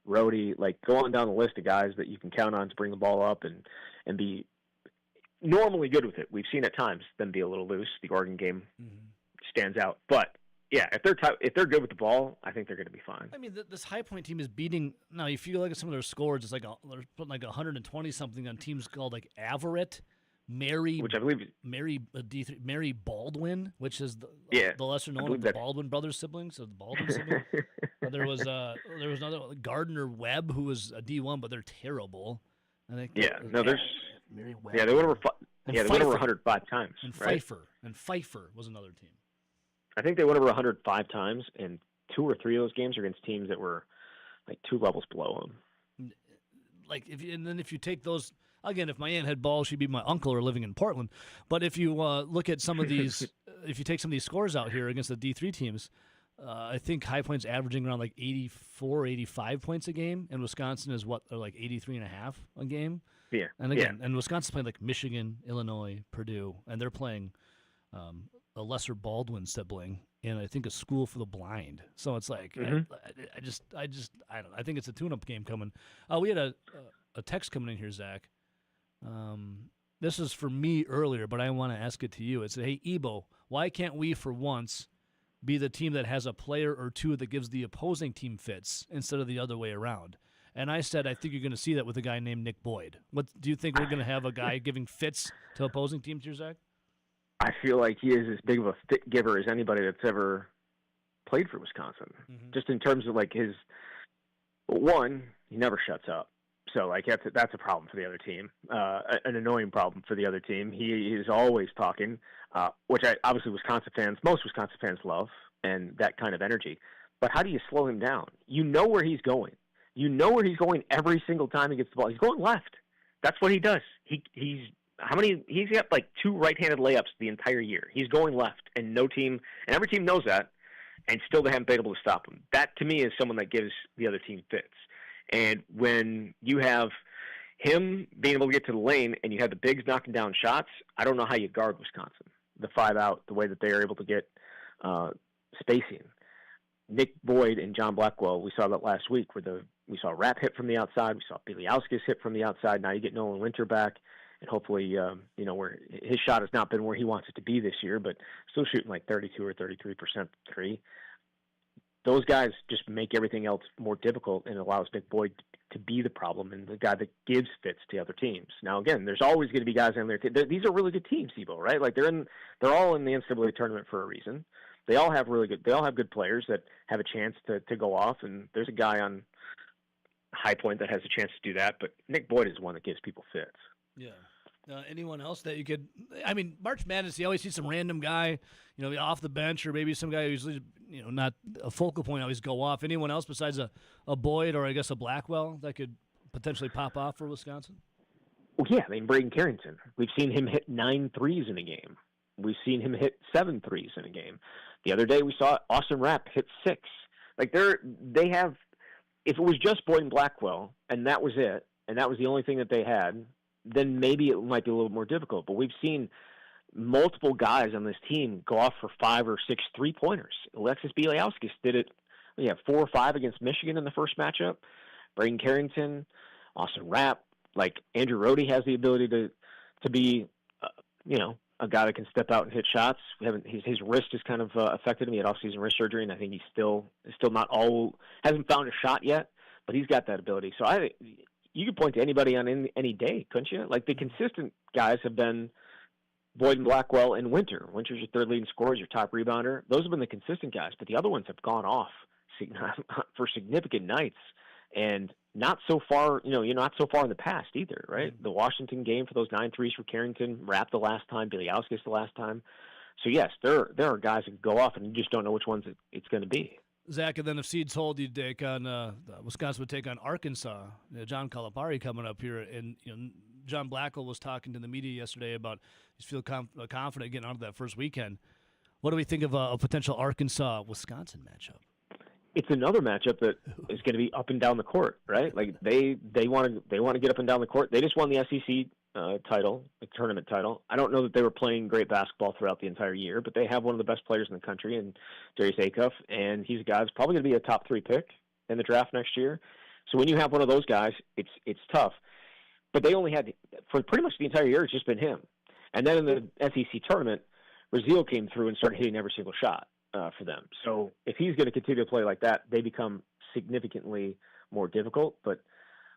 Rhodey, go on down the list of guys that you can count on to bring the ball up and be normally good with it. We've seen at times them be a little loose. The Oregon game stands out. But, yeah, if they're good with the ball, I think they're going to be fine. I mean, this High Point team is beating – now, if you look at some of their scores, it's they're putting 120-something on teams called Averett, Mary, which I believe D3, Mary Baldwin, which is the lesser known of the Baldwin brothers siblings, so the Baldwin siblings. There was another Gardner Webb who was a D1, but they're terrible. I think Mary Webb. Yeah, they went over. They went over 105 times. And right? Pfeiffer was another team. I think they went over 105 times, and 2 or 3 of those games are against teams that were 2 levels below them. If you take those. Again, if my aunt had balls, she'd be my uncle or living in Portland. But if you look at some of these, if you take some of these scores out here against the D3 teams, I think High Point's averaging around 84, 85 points a game, and Wisconsin is 83.5 a game. Yeah. And again, and Wisconsin's playing Michigan, Illinois, Purdue, and they're playing a lesser Baldwin sibling in I think a school for the blind. So it's I don't know. I think it's a tune-up game coming. We had a text coming in here, Zach. This is for me earlier, but I want to ask it to you. It said, "Hey, Ebo, why can't we for once be the team that has a player or two that gives the opposing team fits instead of the other way around?" And I said, I think you're going to see that with a guy named Nick Boyd. What do you think we're going to have a guy giving fits to opposing teams here, Zach? I feel like he is as big of a fit giver as anybody that's ever played for Wisconsin. Just in terms of his one, he never shuts up. So that's a problem for the other team, an annoying problem for the other team. He is always talking, which obviously most Wisconsin fans love, and that kind of energy. But how do you slow him down? You know where he's going. You know where he's going every single time he gets the ball. He's going left. That's what he does. He's got 2 right-handed layups the entire year. He's going left, and every team knows that, and still they haven't been able to stop him. That to me is someone that gives the other team fits. And when you have him being able to get to the lane and you have the bigs knocking down shots, I don't know how you guard Wisconsin. The 5 out, the way that they are able to get spacing. Nick Boyd and John Blackwell, we saw that last week where we saw Rapp hit from the outside, we saw Biliauskas hit from the outside. Now you get Nolan Winter back, and hopefully, where his shot has not been where he wants it to be this year, but still shooting 32 or 33% three. Those guys just make everything else more difficult and allows Nick Boyd to be the problem and the guy that gives fits to other teams. Now, again, there's always going to be guys on there. These are really good teams, Ebo, right? Like they're all in the NCAA tournament for a reason. They all have good players that have a chance to go off, and there's a guy on High Point that has a chance to do that. But Nick Boyd is one that gives people fits. Yeah. Anyone else that you could? I mean, March Madness, you always see some random guy, off the bench, or maybe some guy who's, not a focal point, always go off. Anyone else besides a Boyd or I guess a Blackwell that could potentially pop off for Wisconsin? Well, yeah, I mean, Braden Carrington. We've seen him hit 9 threes in a game. We've seen him hit 7 threes in a game. The other day we saw Austin Rapp hit 6. Like they have. If it was just Boyd and Blackwell and that was it, and that was the only thing that they had, then maybe it might be a little more difficult. But we've seen multiple guys on this team go off for 5 or 6 3-pointers. Alexis Bieliauskas did it. 4 or 5 against Michigan in the first matchup. Braden Carrington, Austin Rapp, like Andrew Rohde has the ability to be, a guy that can step out and hit shots. His wrist has kind of affected him. He had off-season wrist surgery, and I think he's still not hasn't found a shot yet, but he's got that ability. So you could point to anybody on any day, couldn't you? Like the consistent guys have been Boyd and Blackwell and Winter. Winter's your third leading scorer, your top rebounder. Those have been the consistent guys, but the other ones have gone off for significant nights, and not so far. Not so far in the past either, right? The Washington game for those 9 threes for Carrington, Rapp the last time, Bieliauskas the last time. So yes, there are guys that go off, and you just don't know which ones it's going to be. Zach, and then if seeds hold, you take on Wisconsin would take on Arkansas. John Calipari coming up here, and John Blackwell was talking to the media yesterday about he's feel confident getting onto that first weekend. What do we think of a potential Arkansas-Wisconsin matchup? It's another matchup that is going to be up and down the court, right? Like they want to get up and down the court. They just won the SEC title, the tournament title. I don't know that they were playing great basketball throughout the entire year, but they have one of the best players in the country, and Darius Acuff, and he's a guy that's probably going to be a top 3 pick in the draft next year. So when you have one of those guys, it's tough. But they only had, for pretty much the entire year, it's just been him. And then in the SEC tournament, Brazil came through and started hitting every single shot for them. So if he's going to continue to play like that, they become significantly more difficult. But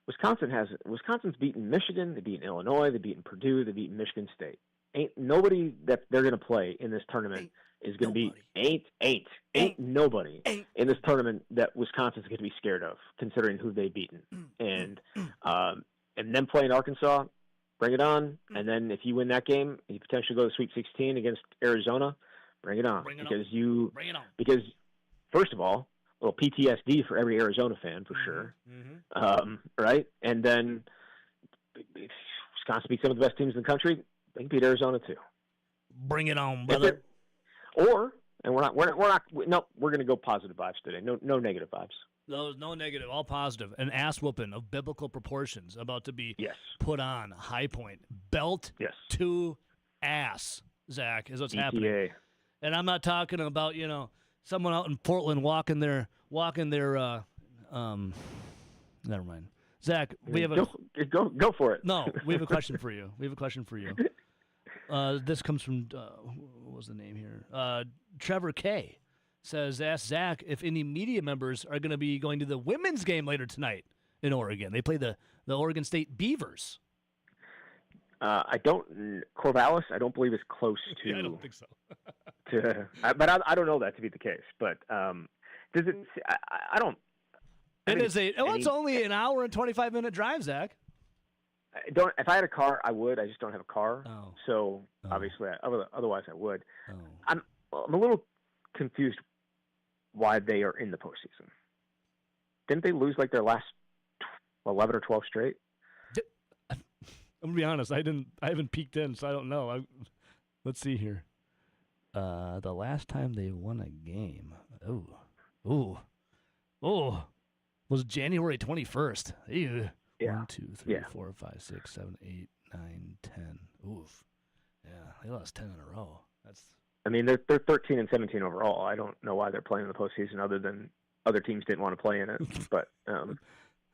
Wisconsin's beaten Michigan, they've beaten Illinois, they've beaten Purdue, they've beaten Michigan State. Ain't nobody that they're going to play in this tournament is going to be ain't nobody in this tournament that Wisconsin's going to be scared of, considering who they've beaten. And then playing Arkansas, bring it on. And then if you win that game, you potentially go to Sweet 16 against Arizona. Bring it on. Because first of all, a little PTSD for every Arizona fan for sure. Right? And then Wisconsin beat some of the best teams in the country. They can beat Arizona too. Bring it on, brother. We're going to go positive vibes today. No negative vibes. No negative, all positive. An ass whooping of biblical proportions about to be put on. High Point. Belt to ass, Zach, is what's happening. And I'm not talking about, someone out in Portland walking their never mind. Zach, we have go for it. No, we have a question for you. This comes from what was the name here? Trevor K says, ask Zach if any media members are going to be going to the women's game later tonight in Oregon. They play the Oregon State Beavers. Corvallis, I don't believe is close to. Yeah, I don't think so. But I don't know that to be the case. But does it? I don't. It's only an hour and 25-minute drive, Zach. If I had a car, I would. I just don't have a car. So obviously, otherwise I would. I'm a little confused why they are in the postseason. Didn't they lose like their last 11 or 12 straight? I'm gonna be honest. I haven't peeked in, so I don't know. Let's see here. The last time they won a game, was January 21st. Ew. Yeah. 1, 2, 3, 4, 5, 6, 7, 8, 9, 10. Oof. Yeah, they lost 10 in a row. I mean, they're 13 and 17 overall. I don't know why they're playing in the postseason, other than other teams didn't want to play in it. But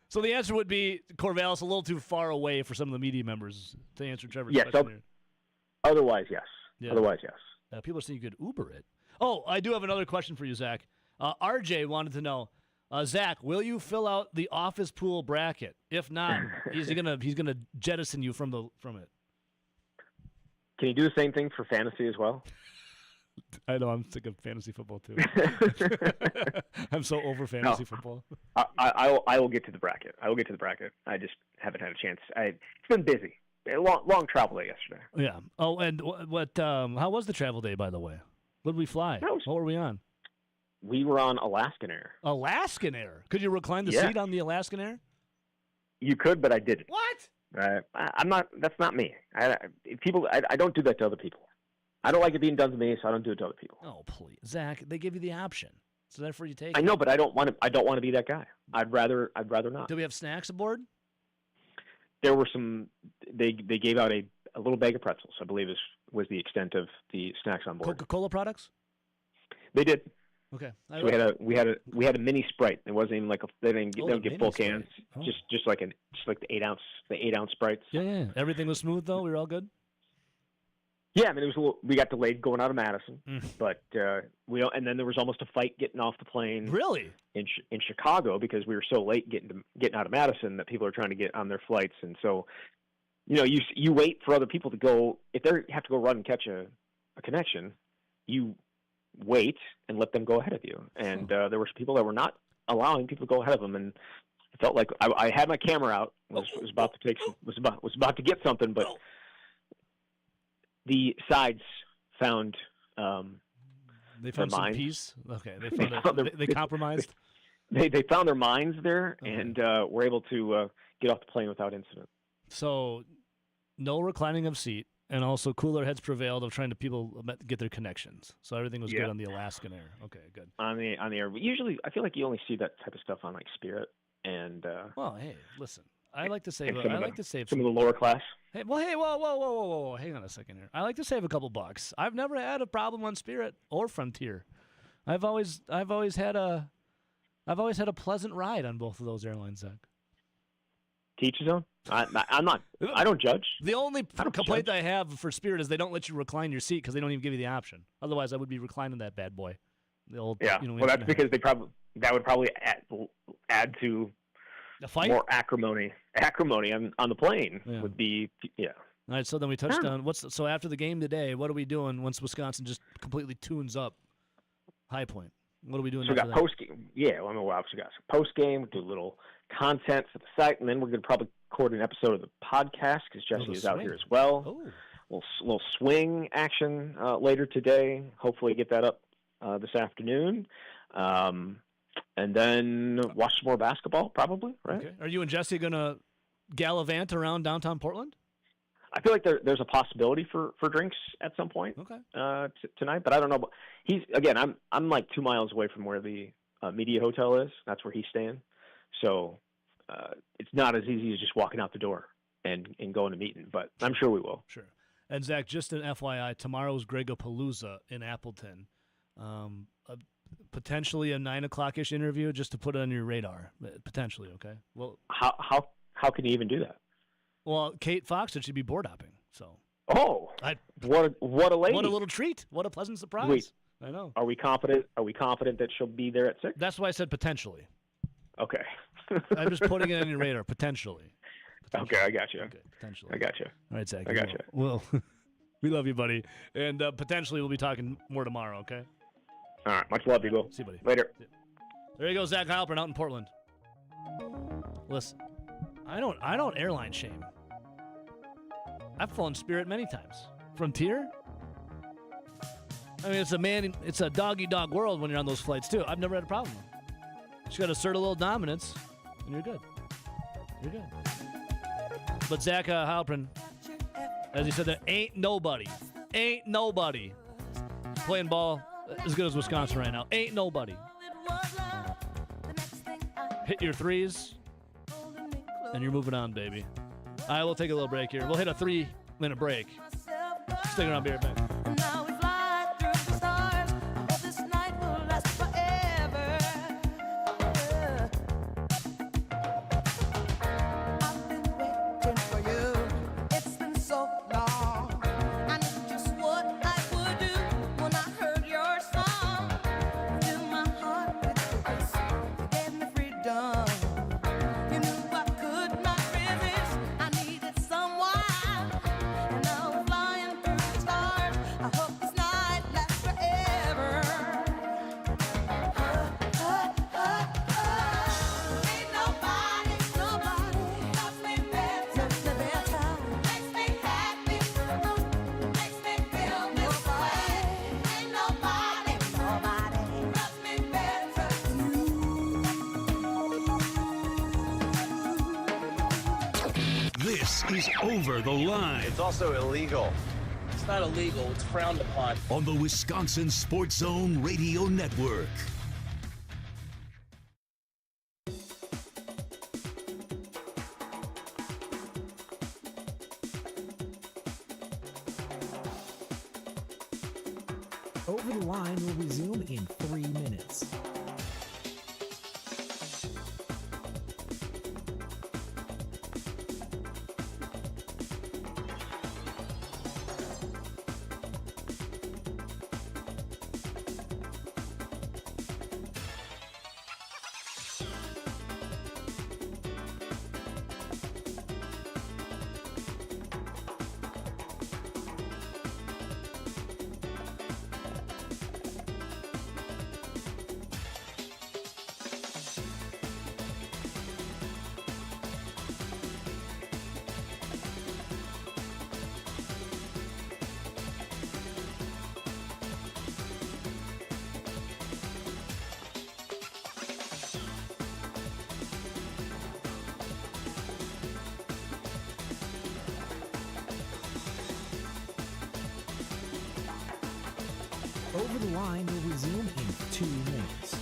so the answer would be Corvallis a little too far away for some of the media members to answer Trevor's question here. Otherwise, yes. Yeah. Otherwise, yes. People are saying you could Uber it. Oh, I do have another question for you, Zach. RJ wanted to know, Zach, will you fill out the office pool bracket? If not, he's gonna jettison you from it. Can you do the same thing for fantasy as well? I know, I'm sick of fantasy football too. I'm so over fantasy football. I will get to the bracket. I I just haven't had a chance. It's been busy. A long travel day yesterday. Yeah. Oh, and what? How was the travel day, by the way? What did we fly? What were we on? We were on Alaskan Air. Alaskan Air. Could you recline the Yeah. seat on the Alaskan Air? You could, but I didn't. What? I'm not. That's not me. I don't do that to other people. I don't like it being done to me, so I don't do it to other people. Oh, please, Zach. They give you the option, so therefore you take. I know, but I don't want to be that guy. I'd rather not. Do we have snacks aboard? There were some. They gave out a little bag of pretzels, I believe was the extent of the snacks on board. Coca-Cola products? They did. Okay. So we had a mini Sprite. It wasn't even like they don't get full cans. Oh. Just like the 8-ounce Sprites. Yeah. Everything was smooth though. We were all good. Yeah, I mean we got delayed going out of Madison, but and then there was almost a fight getting off the plane. Really? In Chicago, because we were so late getting out of Madison that people are trying to get on their flights, and so you wait for other people to go. If they have to go run and catch a connection, you wait and let them go ahead of you. And there were some people that were not allowing people to go ahead of them, and I felt like I had my camera out, was about to get something, but the sides found they found some minds. peace. Okay, they compromised. They found their minds there, and were able to get off the plane without incident. So, no reclining of seat, and also cooler heads prevailed of trying to people get their connections. So everything was good on the Alaskan Air. Okay, good. On the air, usually I feel like you only see that type of stuff on like Spirit and. Well, hey, listen. I like to save. Some of the lower class. Hey, whoa! Hang on a second here. I like to save a couple bucks. I've never had a problem on Spirit or Frontier. I've always had a pleasant ride on both of those airlines, Zach. Teach his own. I'm not. I don't judge. The only complaint I have for Spirit is they don't let you recline your seat because they don't even give you the option. Otherwise, I would be reclining that bad boy. The old. Yeah. Well, that's because that would probably add to. A fight? More acrimony on the plane would be, yeah. All right, so then we touched on so after the game today, what are we doing once Wisconsin just completely tunes up High Point? What are we doing? So we got post game. Yeah, well, we obviously got some post game, do a little content for the site, and then we're going to probably record an episode of the podcast because Jesse is out here as well. Oh. Little swing action later today. Hopefully get that up this afternoon. And then watch some more basketball, probably, right? Okay. Are you and Jesse going to gallivant around downtown Portland? I feel like there's a possibility for drinks at some point tonight, but I don't know. I'm like 2 miles away from where the media hotel is. That's where he's staying. So it's not as easy as just walking out the door and going to meeting, but I'm sure we will. Sure. And Zach, just an FYI, tomorrow's Gregopalooza in Appleton. Potentially a 9 o'clock-ish interview, just to put it on your radar. Potentially, okay. Well, how can you even do that? Well, Kate Fox should be board hopping. So. Oh, what a lady! What a little treat! What a pleasant surprise! Wait, I know. Are we confident that she'll be there at 6? That's why I said potentially. Okay. I'm just putting it on your radar. Potentially. Okay, I got you. Okay, potentially. I got you. All right, Zach. I got you. Well, we love you, buddy, and potentially we'll be talking more tomorrow. Okay. All right. Much love, people. See you, buddy. Later. There you go, Zach Heilprin out in Portland. Listen, I don't airline shame. I've flown Spirit many times. Frontier? I mean, it's a dog-eat-dog world when you're on those flights, too. I've never had a problem. Just got to assert a little dominance, and you're good. You're good. But Zach Heilprin, as he said, there ain't nobody playing ball as good as Wisconsin right now. Ain't nobody. Hit your threes, and you're moving on, baby. All right, we'll take a little break here. We'll hit a 3-minute break. Stick around, be right back. is Over the Line. It's also illegal. It's not illegal. It's frowned upon. On the Wisconsin Sports Zone Radio Network. Over the Line will resume in 3 minutes. Over the Line will resume in 2 minutes.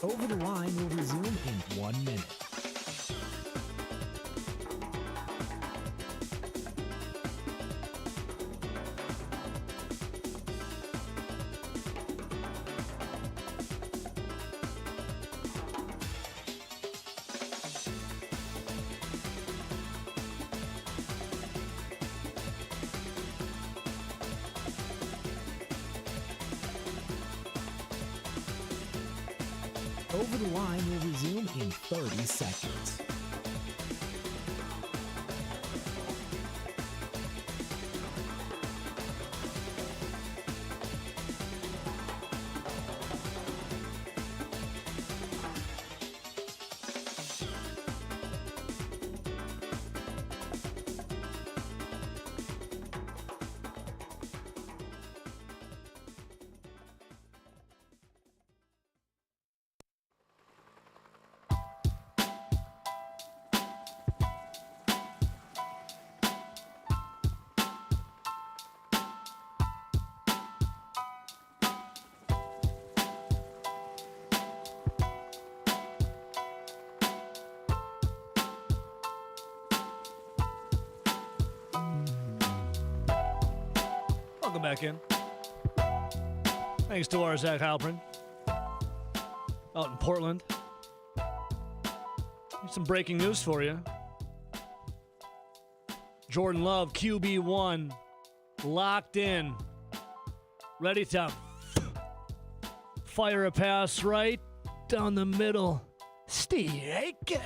Over the Line will resume in 1 minute. Over the Line will resume in 30 seconds. Welcome back in. Thanks to our Zach Halpern out in Portland. Here's some breaking news for you. Jordan Love, QB1, locked in, ready to fire a pass right down the middle. Strike.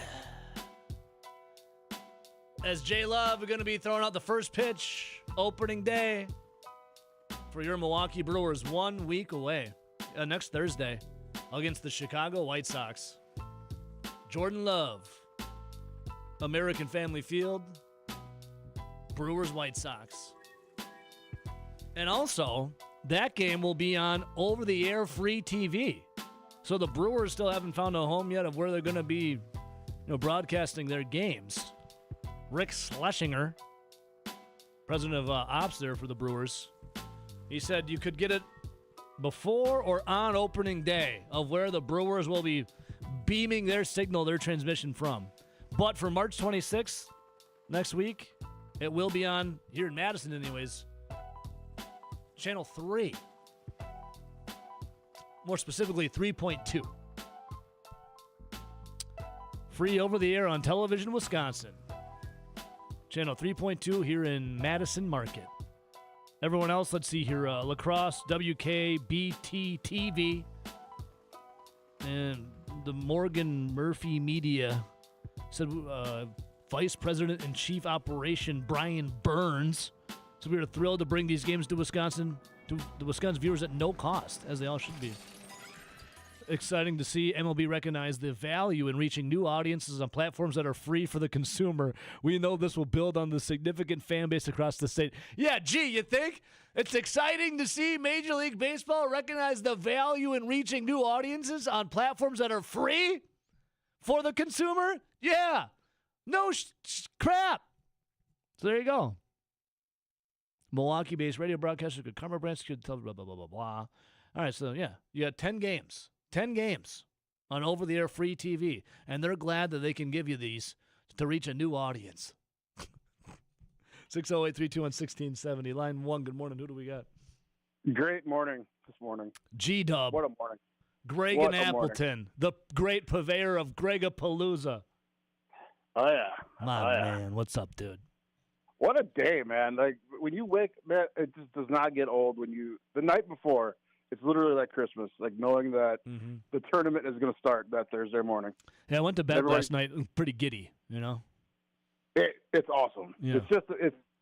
As J Love are going to be throwing out the first pitch opening day for your Milwaukee Brewers 1 week away, next Thursday, against the Chicago White Sox. Jordan Love, American Family Field, Brewers White Sox. And also, that game will be on over-the-air free TV. So the Brewers still haven't found a home yet of where they're going to be, broadcasting their games. Rick Schlesinger, president of ops there for the Brewers, he said you could get it before or on opening day of where the Brewers will be beaming their signal, their transmission from. But for March 26th, next week, it will be on, here in Madison anyways, Channel 3. More specifically, 3.2. Free over the air on television, Wisconsin. Channel 3.2 here in Madison Market. Everyone else, let's see here. La Crosse, WKBT TV, and the Morgan Murphy Media said Vice President and Chief Operation Brian Burns. So we are thrilled to bring these games to Wisconsin, to the Wisconsin viewers at no cost, as they all should be. Exciting to see MLB recognize the value in reaching new audiences on platforms that are free for the consumer. We know this will build on the significant fan base across the state. Yeah, gee, you think? It's exciting to see Major League Baseball recognize the value in reaching new audiences on platforms that are free for the consumer? Yeah. No crap. So there you go. Milwaukee-based radio broadcaster, good Karma Branch, good tell blah, blah, blah, blah, blah. All right, so yeah, you got 10 games. 10 games on over-the-air free TV, and they're glad that they can give you these to reach a new audience. 608-321-1670. Line 1, good morning. Who do we got? Great morning this morning. G-Dub. What a morning. Greg What and a morning. Appleton, the great purveyor of Gregapalooza. Oh, yeah. My man, what's up, dude? What a day, man. Like, when you wake, man, it just does not get old when you, the night before, it's literally like Christmas, like knowing that the tournament is going to start that Thursday morning. Yeah, I went to bed Everybody- last night pretty giddy, you know? It's awesome. Yeah. It's just,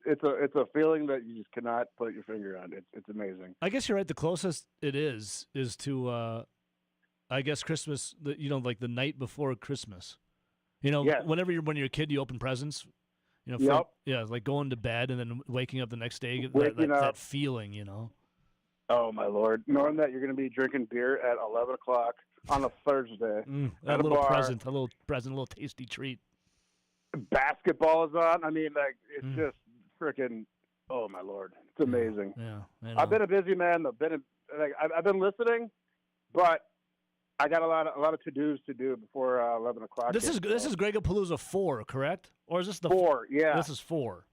it's a feeling that you just cannot put your finger on. It's amazing. I guess you're right. The closest it is to, I guess, Christmas, like the night before Christmas. You know, Yes. when you're a kid, you open presents. You know, Yep. yeah, like going to bed and then waking up the next day, Waking up. that feeling, you know? Oh, my Lord. Knowing that you're going to be drinking beer at 11 o'clock on a Thursday A at a little bar. present, a little tasty treat. Basketball is on. I mean, like, it's just freaking, oh, my Lord. It's amazing. Yeah, I know. I've been a busy man. I've been listening, but I got a lot of to-dos to do before 11 o'clock. This is Gregapalooza 4, correct? Or is this the 4? Yeah. This is 4.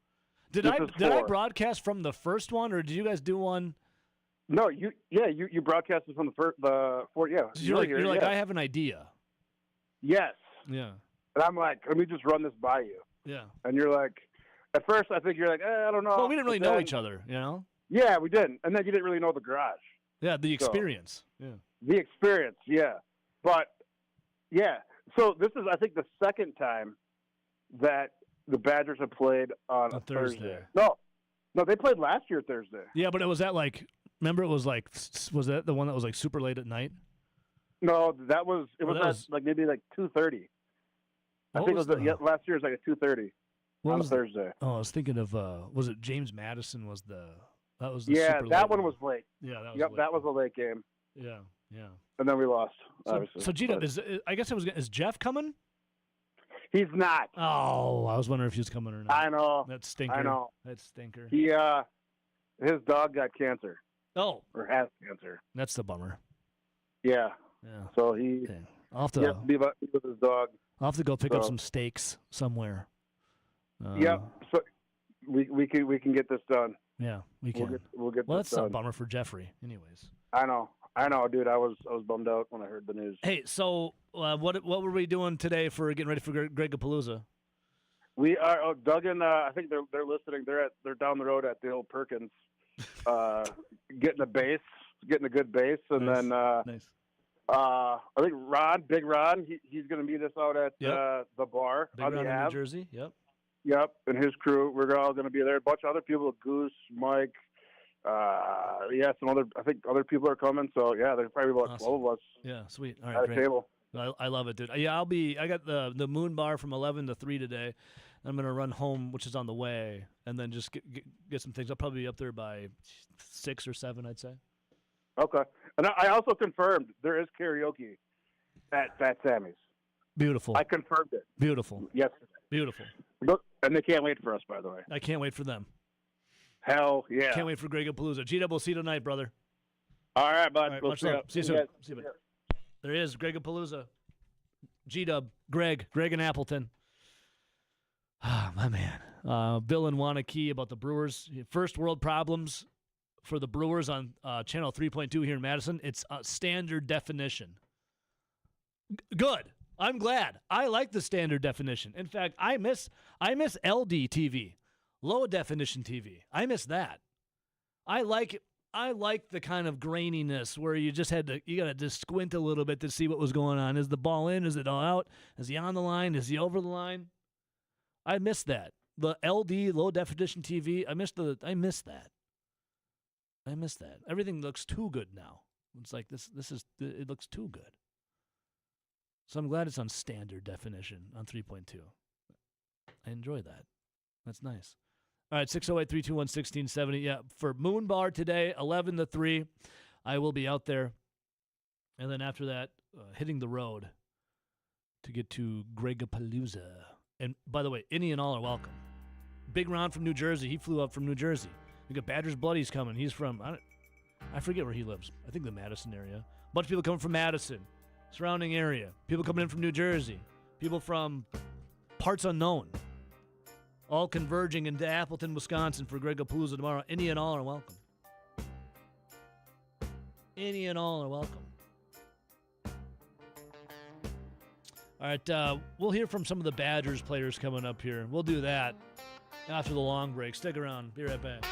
Did This I is did I 4. broadcast from the first one, or did you guys do one? No, you broadcasted from the 4. Yeah. You're like, yeah. I have an idea. Yes. Yeah. And I'm like, let me just run this by you. Yeah. And you're like, at first I think you're like, I don't know. Well, we didn't really But know then- each other, you know? Yeah, we didn't. And then you didn't really know the garage. Yeah, the So- experience. Yeah. The experience, yeah. But, yeah. So this is, I think, the second time that the Badgers have played on a Thursday. No, they played last year Thursday. Yeah, but it was remember it was was that the one that was like super late at night? No, it was that at, was- like maybe like 2:30. I What think was it was the- last year was like at 2:30 What on a was Thursday. Oh, I was thinking of was it James Madison was the Yeah, super that late one was late. Yeah, that was Yep, late. that was a late game. Yeah, yeah. And then we lost, obviously. So Gina, But I guess is Jeff coming? he's not. Oh, I was wondering if he was coming or not. I know. That stinker. I know. That stinker. He his dog got cancer. Oh. Or has cancer. That's the bummer. Yeah. Yeah. So he I'll have he has to be with his dog. I'll have to go pick up So- some steaks somewhere. Yep. So we can get this done. Yeah, we can. We'll get Well, this that's a done. bummer for Jeffrey. Anyways. I know, dude. I was bummed out when I heard the news. Hey, so what were we doing today for getting ready for Gregapalooza? We are Doug and I think they're listening. They're down the road at the old Perkins, getting a good base, and Nice. then Nice. I think Big Ron, he's going to meet us out at the bar Big on the round in New Ave. Jersey. Yep. Yep, and his crew. We're all going to be there. A bunch of other people, Goose, Mike. Some other. I think other people are coming. So yeah, there's probably about Awesome. 12 of us Yeah, sweet. All at right, a great. table. I love it, dude. Yeah, I got the Moon Bar from 11 to 3 today. I'm gonna run home, which is on the way, and then just get some things. I'll probably be up there by 6 or 7, I'd say. Okay, and I also confirmed there is karaoke at Fat Sammy's. Beautiful. I confirmed it Beautiful. yesterday. Beautiful. Look, and they can't wait for us, by the way. I can't wait for them. Hell yeah! Can't wait for Gregapalooza. G-Dub, we'll see you tonight, brother. All right, bud. All right, We'll much see love. ya. See you See soon. ya. See you, bud. There he is, Gregapalooza. G-Dub, Greg and Appleton. Ah, my man. Bill in Wanakee about the Brewers. First world problems for the Brewers on channel 3.2 here in Madison. It's standard definition. Good. I'm glad. I like the standard definition. In fact, I miss LD TV, low definition TV. I miss that. I like the kind of graininess where you gotta just squint a little bit to see what was going on. Is the ball in? Is it all out? Is he on the line? Is he over the line? I miss that. The LD, low definition TV. I miss that. Everything looks too good now. It's like it looks too good. So I'm glad it's on standard definition on 3.2. I enjoy that. That's nice. All right, 608-321-1670. Yeah, for Moon Bar today, 11 to 3. I will be out there. And then after that, hitting the road to get to Gregapalooza. And by the way, any and all are welcome. Big Ron from New Jersey. He flew up from New Jersey. We got Badgers Bloodies coming. He's from, I forget where he lives. I think the Madison area. A bunch of people coming from Madison, surrounding area. People coming in from New Jersey. People from parts unknown. All converging into Appleton, Wisconsin for Gregapalooza tomorrow. Any and all are welcome. Any and all are welcome. All right, we'll hear from some of the Badgers players coming up here. We'll do that after the long break. Stick around. Be right back.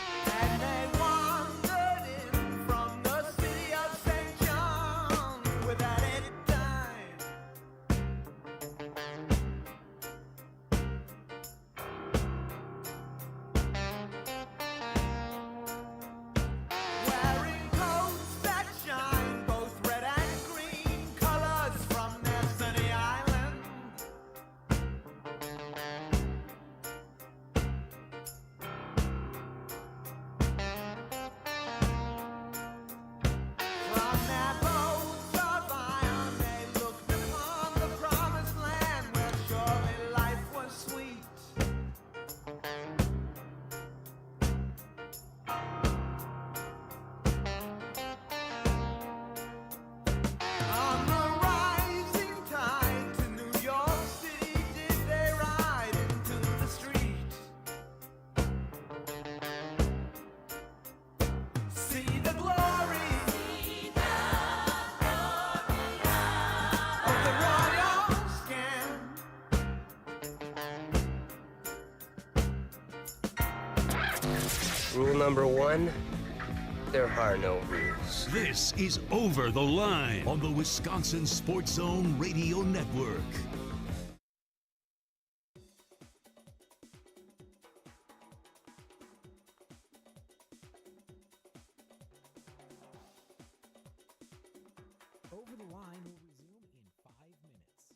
Rule number one, there are no rules. This is Over the Line on the Wisconsin Sports Zone Radio Network. Over the Line will resume in 5 minutes.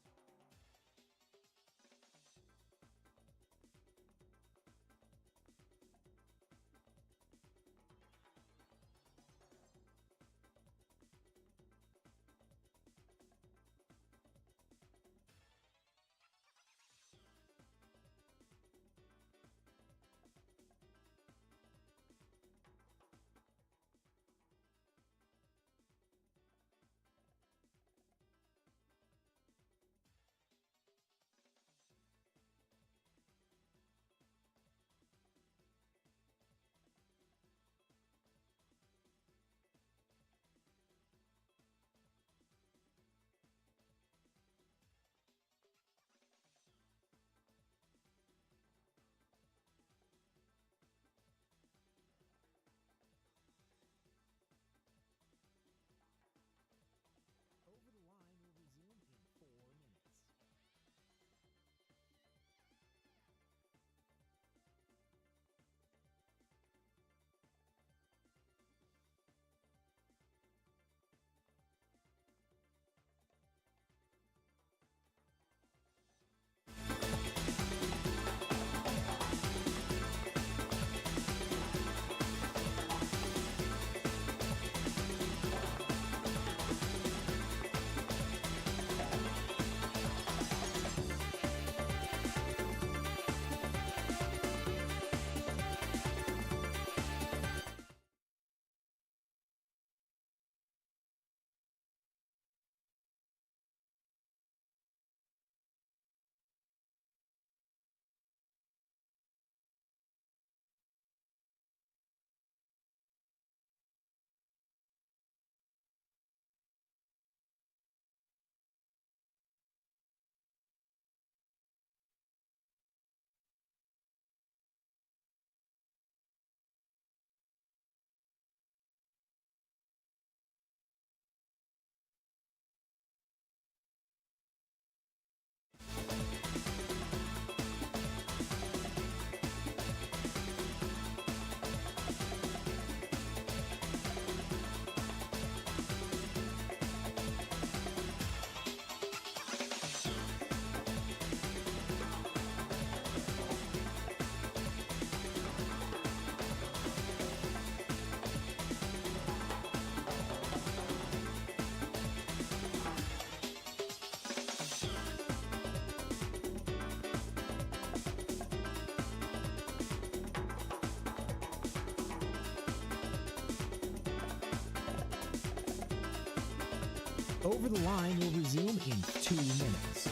Over the Line will resume in 2 minutes.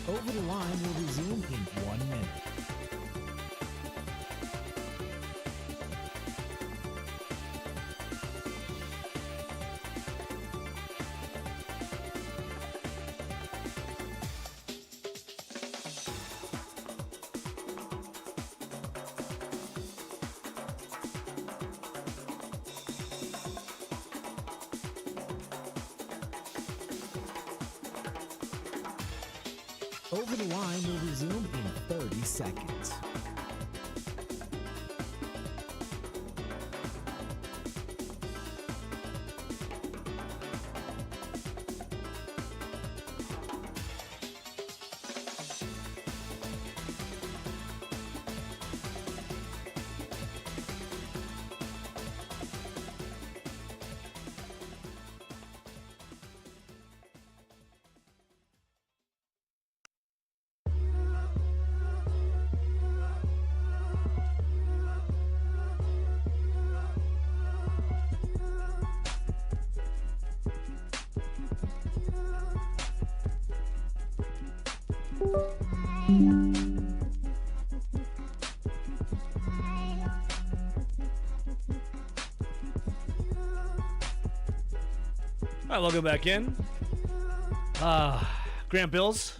Over the Line will resume in 1 minute. Over the Line will resume in 30 seconds. All right, welcome back in. Grant Bills.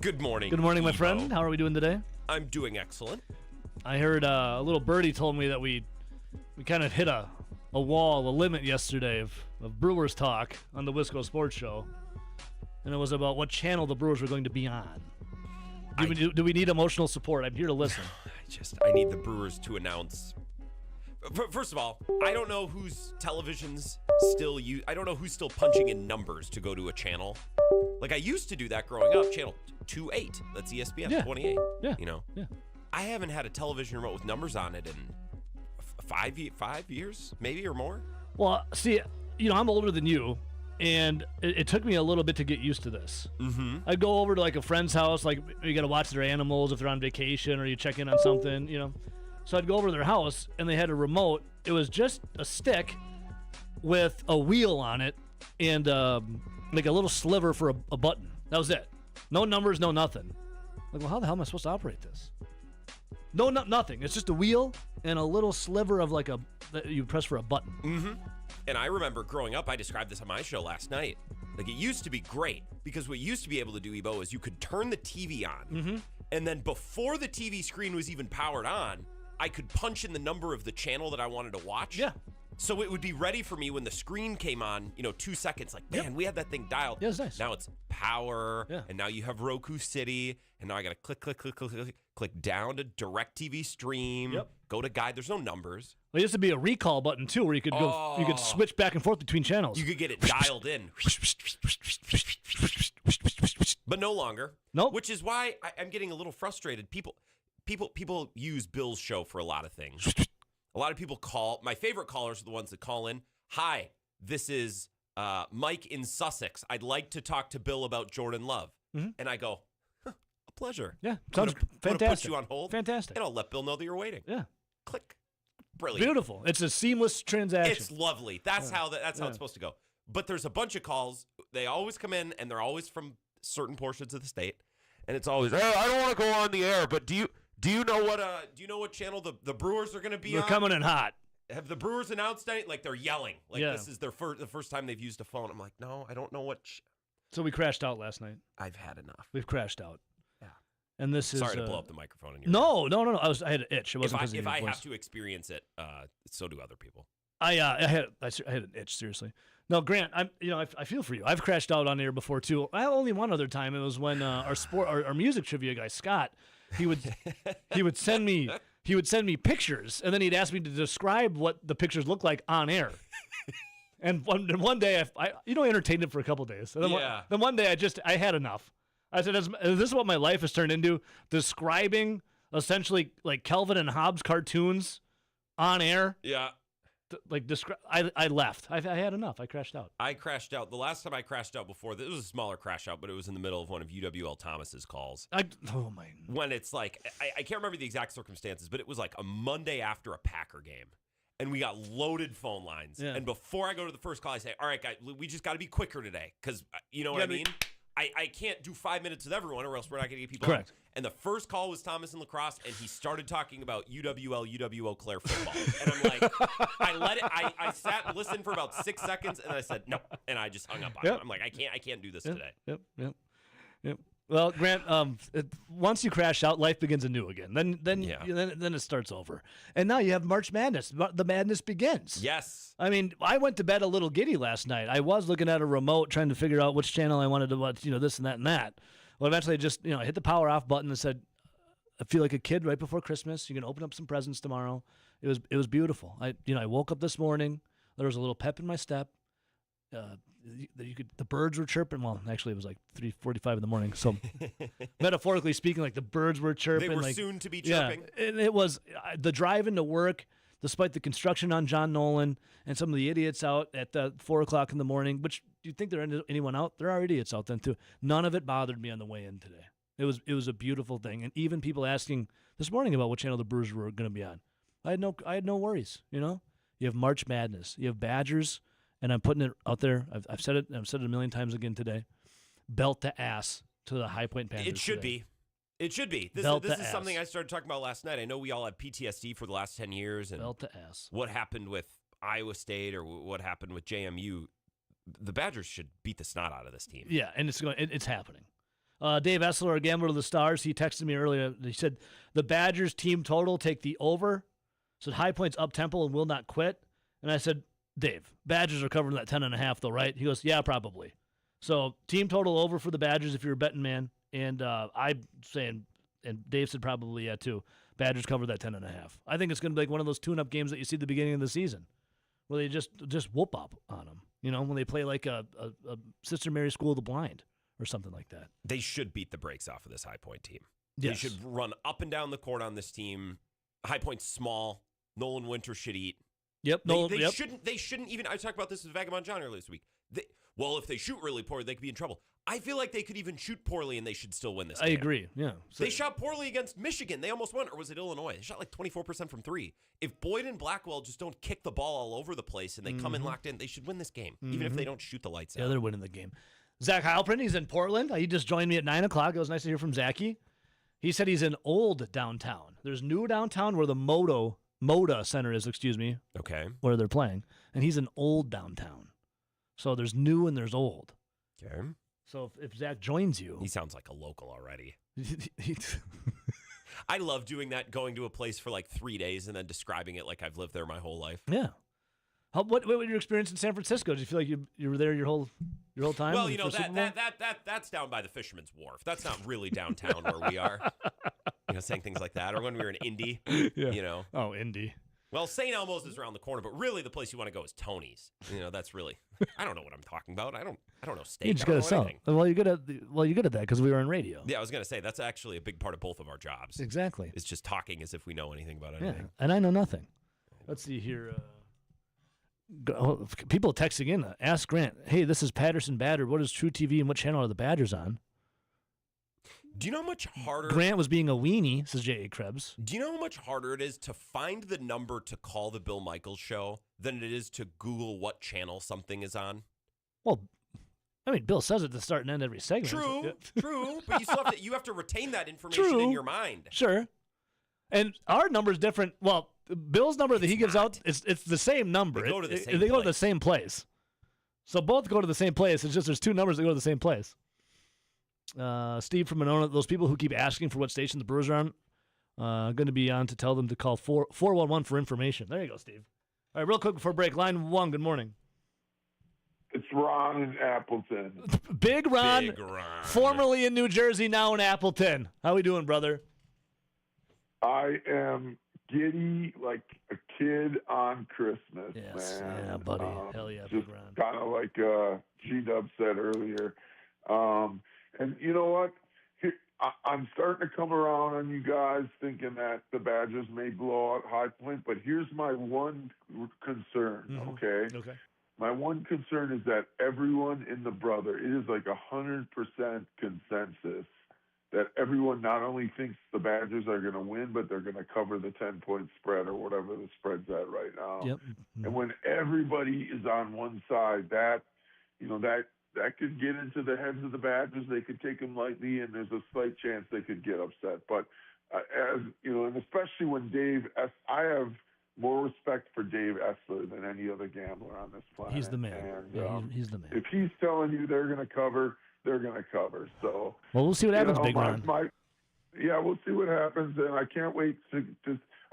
Good morning. Good morning, my Evo. friend. How are we doing today? I'm doing excellent. I heard a little birdie told me that we kind of hit a wall, a limit yesterday of Brewers talk on the Wisco Sports Show. And it was about what channel the Brewers were going to be on. Do we need emotional support? I'm here to listen. I need the Brewers to announce. First of all, I don't know whose televisions still use. I don't know who's still punching in numbers to go to a channel. Like I used to do that growing up. Channel 28. That's ESPN 28. Yeah. You know. Yeah. I haven't had a television remote with numbers on it in 5 years, maybe or more. Well, see, I'm older than you, and it took me a little bit to get used to this. Mm-hmm. I'd go over to like a friend's house, like you got to watch their animals if they're on vacation or you check in on something, So I'd go over to their house, and they had a remote. It was just a stick with a wheel on it and like a little sliver for a button. That was it. No numbers, no nothing. Like, well, how the hell am I supposed to operate this? No, nothing. It's just a wheel and a little sliver of that you press for a button. Mm-hmm. And I remember growing up, I described this on my show last night. Like, it used to be great because what you used to be able to do, Ebo, is you could turn the TV on, and then before the TV screen was even powered on, I could punch in the number of the channel that I wanted to watch. Yeah. So it would be ready for me when the screen came on, 2 seconds. Like, man, we had that thing dialed. Yeah, it's nice. Now it's power, Yeah. and now you have Roku City, and now I got to click down to DirecTV Stream, go to guide. There's no numbers. Well, there used to be a recall button too, where you could go, you could switch back and forth between channels. You could get it dialed in. But no longer. Nope. Which is why I'm getting a little frustrated. People use Bill's show for a lot of things. A lot of people call. My favorite callers are the ones that call in. Hi, this is Mike in Sussex. I'd like to talk to Bill about Jordan Love. And I go, a pleasure. Yeah, sounds I'm gonna fantastic. put you on hold. Fantastic. And I'll let Bill know that you're waiting. Yeah. Click. Brilliant. Beautiful. It's a seamless transaction. It's lovely. That's how it's supposed to go. But there's a bunch of calls. They always come in, and they're always from certain portions of the state. And it's always, hey, I don't want to go on the air, but do you know what channel the Brewers are going to be on? They're coming in hot. Have the Brewers announced anything? Like they're yelling. Like Yeah. this is the first time they've used a phone. I'm like, no, I don't know what. So we crashed out last night. I've had enough. We've crashed out. Yeah. And this is Sorry to blow up the microphone in your No. I had an itch. It wasn't If I voice. have to experience it, so do other people. I had an itch, seriously. No, Grant, I feel for you. I've crashed out on air before too. I only one other time. It was when our music trivia guy Scott, he would send me pictures, and then he'd ask me to describe what the pictures look like on air. And one day I entertained him for a couple days. And then one day I had enough. I said, is this what my life has turned into? Describing essentially like Kelvin and Hobbes cartoons on air. Yeah. I left. I had enough. I crashed out. I crashed out. The last time I crashed out before, it was a smaller crash out, but it was in the middle of one of UWL Thomas's calls. When it's like, I can't remember the exact circumstances, but it was like a Monday after a Packer game. And we got loaded phone lines. Yeah. And before I go to the first call, I say, all right, guys, we just got to be quicker today. Because you know what I mean? I can't do 5 minutes with everyone or else we're not going to get people Correct. on. And the first call was Thomas and Lacrosse, and he started talking about UWO Claire football. And I'm like, I sat and listened for about 6 seconds, and I said, no. And I just hung up on him. I'm like, I can't do this today. Yep. Well, Grant, once you crash out, life begins anew again. Then it starts over. And now you have March Madness. The madness begins. Yes. I mean, I went to bed a little giddy last night. I was looking at a remote trying to figure out which channel I wanted to watch, this and that and that. Well, eventually I just, hit the power off button and said, I feel like a kid right before Christmas. You're going to open up some presents tomorrow. It was beautiful. I woke up this morning. There was a little pep in my step. The birds were chirping. Well, actually, it was like 3:45 in the morning. So, metaphorically speaking, like the birds were chirping. They were like, soon to be chirping. Yeah, and it was the drive into work, despite the construction on John Nolan and some of the idiots out at 4 o'clock in the morning. Which do you think there anyone out? There are idiots out then too. None of it bothered me on the way in today. It was a beautiful thing, and even people asking this morning about what channel the Brewers were going to be on. I had no worries. You have March Madness. You have Badgers. And I'm putting it out there. I've said it. I've said it a million times again today. Belt to ass to the High Point Panthers. It should today. be. It should be. This is something I started talking about last night. I know we all had PTSD for the last 10 years. And belt to ass. What happened with Iowa State or what happened with JMU? The Badgers should beat the snot out of this team. Yeah, and it's happening. Dave Essler, a gambler of the Stars, he texted me earlier. He said the Badgers team total take the over. Said High Point's up tempo and will not quit. And I said, Dave, Badgers are covering that 10.5 though, right? He goes, yeah, probably. So team total over for the Badgers if you're a betting man. And I'm saying, and Dave said probably yeah too. Badgers cover that 10.5. I think it's going to be like one of those tune-up games that you see at the beginning of the season, where they just whoop up on them. When they play like a Sister Mary School of the Blind or something like that. They should beat the brakes off of this High Point team. Yes. They should run up and down the court on this team. High Point's small. Nolan Winter should eat. Yep. They shouldn't even. I talked about this with Vagabond John earlier this week. If they shoot really poorly, they could be in trouble. I feel like they could even shoot poorly and they should still win this game. I agree. Yeah. They shot poorly against Michigan. They almost won. Or was it Illinois? They shot like 24% from three. If Boyd and Blackwell just don't kick the ball all over the place and they come in locked in, they should win this game, even if they don't shoot the lights out. Yeah, they're winning the game. Zach Heilprin, he's in Portland. He just joined me at 9 o'clock. It was nice to hear from Zachy. He said he's in old downtown. There's new downtown where the Moda Center is, Okay. Where they're playing. And he's in old downtown. So there's new and there's old. Okay. So if Zach joins you. He sounds like a local already. I love doing that, going to a place for like 3 days and then describing it like I've lived there my whole life. Yeah. What was your experience in San Francisco? Did you feel like you were there your whole time? Well, that's down by the Fisherman's Wharf. That's not really downtown where we are. Saying things like that. Or when we were in Indy, Yeah. Oh, Indy. Well, St. Elmo's is around the corner, but really the place you want to go is Tony's. That's really. I don't know what I'm talking about. I don't know steak. You just gotta sell. Well, you're good at that because we were in radio. Yeah, I was gonna say that's actually a big part of both of our jobs. Exactly. It's just talking as if we know anything about anything. Yeah, and I know nothing. Let's see here. People texting in. Ask Grant. Hey, this is Patterson Badger. What is True TV and what channel are the Badgers on? Do you know how much harder Grant was being a weenie, says J.A. Krebs. Do you know how much harder it is to find the number to call the Bill Michaels show than it is to Google what channel something is on? Well, I mean, Bill says it to start and end every segment. True, but you have to retain that information in your mind. Sure. And our number is different. Well, Bill's number that he gives out, it's the same number. They go to the same They go to place. the same place. So both go to the same place. It's just there's two numbers that go to the same place. Steve from Monona, those people who keep asking for what station the Brewers are on, going to be on to tell them to call 411 for information. There you go, Steve. All right, real quick before break. Line 1, good morning. It's Ron in Appleton. Big Ron, Big Ron. formerly in New Jersey, now in Appleton. How we doing, brother? I am giddy like a kid on Christmas, Yes, man. yeah, buddy. Hell yeah, just Big Ron. kind of like G-Dub said earlier. And you know what? I'm starting to come around on you guys thinking that the Badgers may blow out High Point, but here's my one concern, okay? Okay. My one concern is that everyone in the Brother, it is like 100% consensus that everyone not only thinks the Badgers are going to win, but they're going to cover the 10-point spread or whatever the spread's at right now. Yep. And when everybody is on one side, that could get into the heads of the Badgers. They could take them lightly, and there's a slight chance they could get upset. But as you know, and especially when I have more respect for Dave Essler than any other gambler on this planet. He's the man. And, Yeah, he's the man. If he's telling you they're going to cover, they're going to cover. So, Well, we'll see what happens, Big Ron. Yeah, we'll see what happens, and I can't wait to.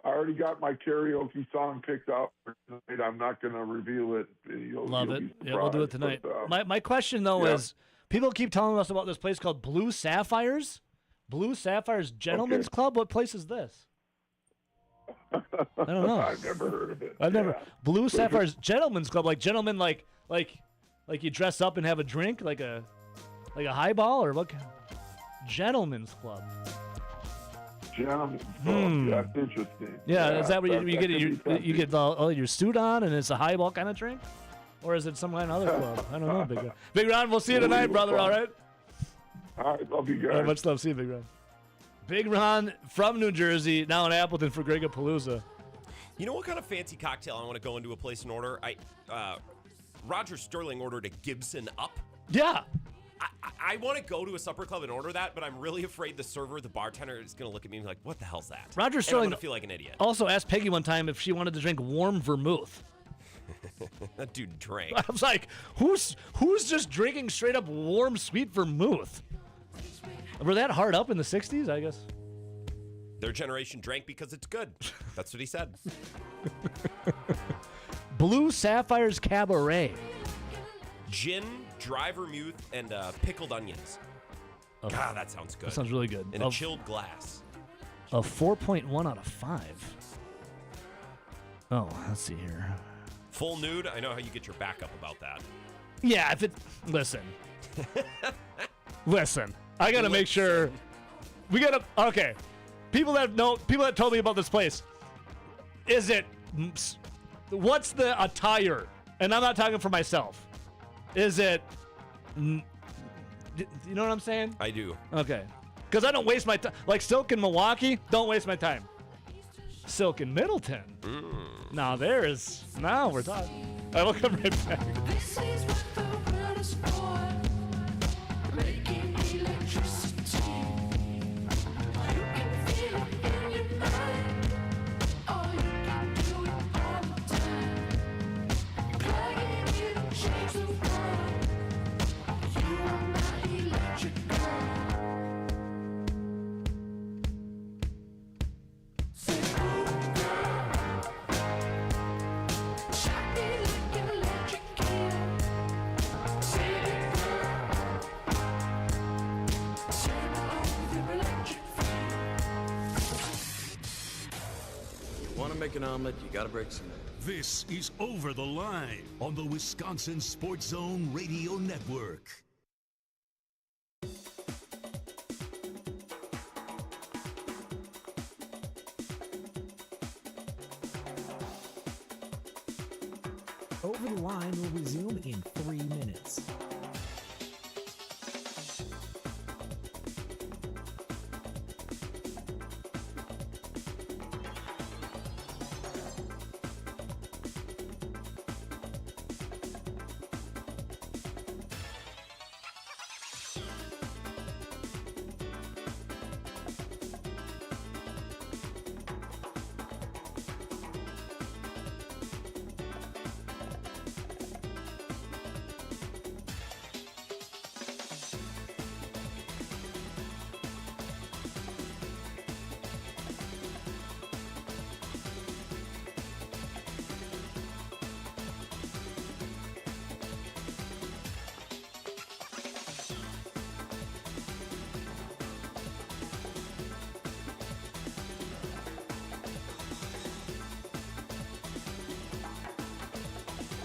I already got my karaoke song picked out for tonight. I'm not going to reveal it. Love it. Yeah, we'll do it tonight. But, My question, though, is people keep telling us about this place called Blue Sapphires. Blue Sapphires Gentlemen's Club? What place is this? I don't know. I've never heard of it. I've never. Blue Sapphires Gentlemen's Club, like gentlemen, like you dress up and have a drink, like a highball, or what? Gentlemen's Club. Gentlemen's Club. That's interesting. Yeah, is that where you get could be you get all your suit on and it's a highball kind of drink, or is it some kind of other club? I don't know, Big Ron. Big Ron, we'll see you tonight, brother. All right. All right, love you guys. All right, much love. See you, Big Ron. Big Ron from New Jersey, now in Appleton for Gregapalooza. You know what kind of fancy cocktail I want to go into a place and order? Roger Sterling ordered a Gibson Up. Yeah. I want to go to a supper club and order that, but I'm really afraid the server, the bartender, is going to look at me and be like, what the hell's that? Roger And Sterling I'm going to feel like an idiot. also asked Peggy one time if she wanted to drink warm vermouth. That dude drank. I was like, who's just drinking straight up warm, sweet vermouth? Were that hard up in the 60s, I guess? Their generation drank because it's good. That's what he said. Blue Sapphires Cabaret. Gin, dry vermouth, and pickled onions. Oh, God, that sounds good. That sounds really good. In a chilled glass. A 4.1 out of 5. Oh, let's see here. Full nude. I know how you get your back up about that. Yeah, if it. Listen. Listen. I gotta make sure. We gotta. Okay. People that told me about this place. Is it. What's the attire? And I'm not talking for myself. Is it. You know what I'm saying? I do. Okay. Because I don't waste my time. Like Silk in Milwaukee, don't waste my time. Silk in Middleton. Now there is. Now we're talking. I will come right back. This is what the world is for. Making electricity. You can feel it in your mind. Or you can do it all the time. Plug it in and change the world. You are my electric girl. Want to make an omelet, you got to break some eggs. This is Over the Line on the Wisconsin Sports Zone Radio Network. Over the Line will resume in 3 minutes.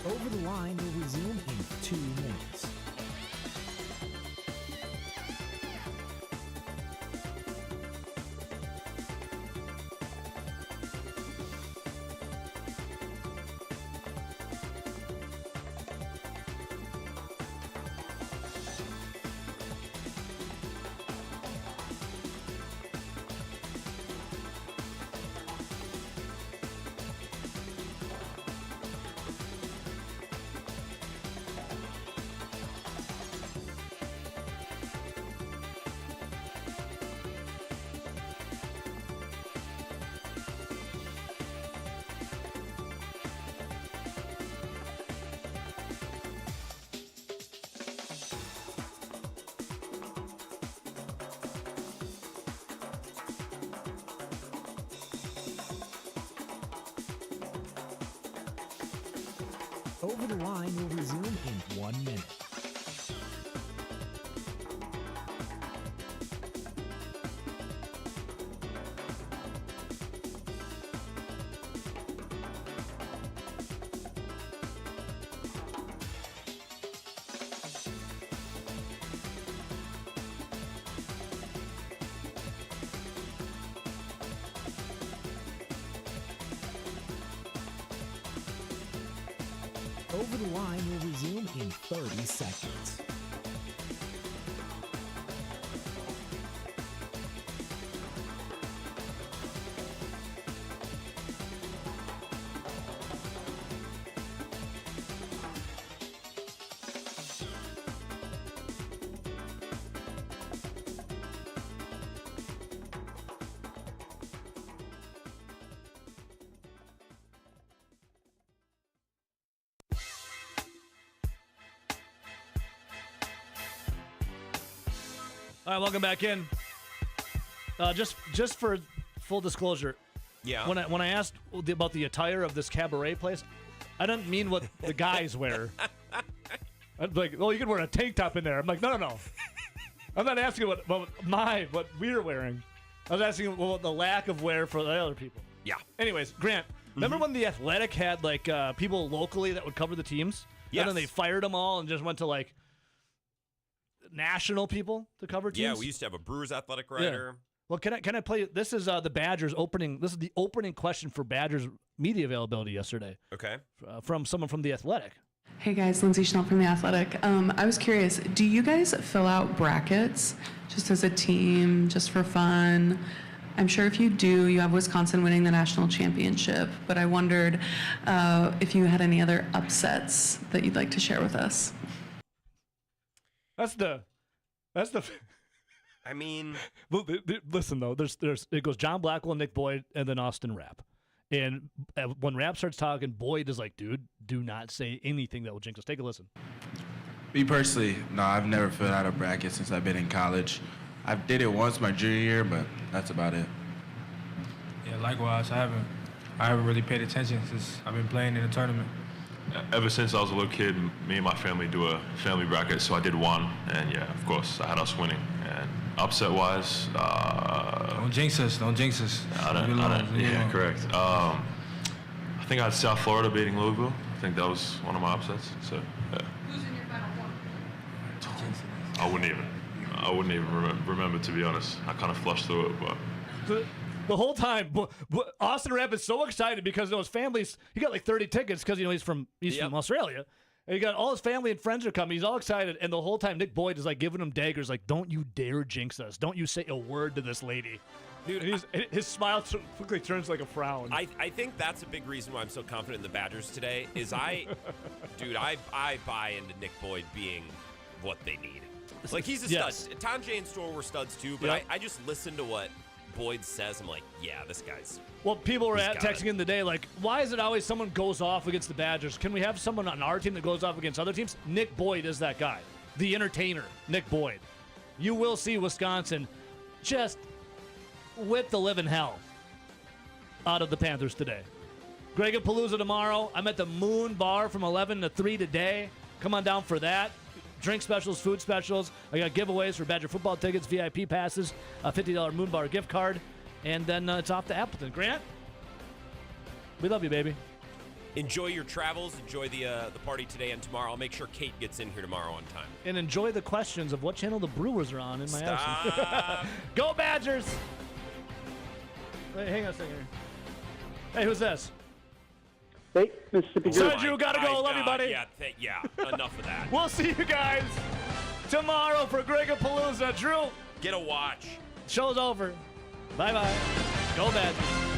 Over the Line will resume in 2 minutes. Over the Line will resume in 1 minute. Over the Line will resume in 30 seconds. All right, welcome back in. Just for full disclosure, yeah. When I asked about the attire of this cabaret place, I didn't mean what the guys wear. I'm like, oh, you can wear a tank top in there. I'm like, no. I'm not asking what we're wearing. I was asking what the lack of wear for the other people. Yeah. Anyways, Grant, remember when the Athletic had like people locally that would cover the teams? Yes. And then they fired them all and just went to like national people to cover teams? Yeah, we used to have a Brewers athletic writer. Yeah. Well, can I play? This is the Badgers opening. This is the opening question for Badgers media availability yesterday. Okay. From someone from the Athletic. Hey guys, Lindsay Schnell from The Athletic. I was curious, do you guys fill out brackets just as a team, just for fun? I'm sure if you do, you have Wisconsin winning the national championship, but I wondered if you had any other upsets that you'd like to share with us. That's the. I mean, listen though. There's it goes John Blackwell, Nick Boyd, and then Austin Rapp. And when Rapp starts talking, Boyd is like, dude, do not say anything that will jinx us. Take a listen. Me personally, no, I've never filled out a bracket since I've been in college. I did it once my junior year, but that's about it. Yeah, likewise. I haven't really paid attention since I've been playing in the tournament. Ever since I was a little kid, me and my family do a family bracket, so I did one, and yeah, of course, I had us winning. And upset-wise, don't jinx us. Yeah, correct. I think I had South Florida beating Louisville. I think that was one of my upsets. So, yeah. Who's in your final one? I wouldn't even remember, to be honest. I kind of flushed through it, but. The whole time, Austin Rapp is so excited because his families. He got like 30 tickets because he's from Australia, and he got all his family and friends are coming. He's all excited, and the whole time Nick Boyd is like giving him daggers, like, "Don't you dare jinx us! Don't you say a word to this lady." Dude, his smile quickly turns like a frown. I think that's a big reason why I'm so confident in the Badgers today. Is I buy into Nick Boyd being what they need. Like he's a stud. Tanjay and Storr were studs too, but I just listen to what Boyd says. I'm like, yeah, this guy's. Well, people were texting in the day like, why is it always someone goes off against the Badgers? Can we have someone on our team that goes off against other teams? Nick Boyd is that guy. The entertainer, Nick Boyd. You will see Wisconsin just whip the living hell out of the Panthers today. Greg at Palooza tomorrow. I'm at the Moon Bar from 11 to 3 today. Come on down for that. Drink specials, food specials. I got giveaways for Badger football tickets, VIP passes, a $50 Moon Bar gift card, and then it's off to Appleton. Grant, we love you, baby. Enjoy your travels. Enjoy the party today and tomorrow. I'll make sure Kate gets in here tomorrow on time. And enjoy the questions of what channel the Brewers are on in my absence. Stop. Go Badgers! Wait, hang on a second here. Hey, who's this? Hey, Mississippi Drew. Sergio, gotta go. Love you, buddy. Yeah, enough of that. We'll see you guys tomorrow for Gregapalooza. Drew, get a watch. Show's over. Bye-bye. Go Badgers.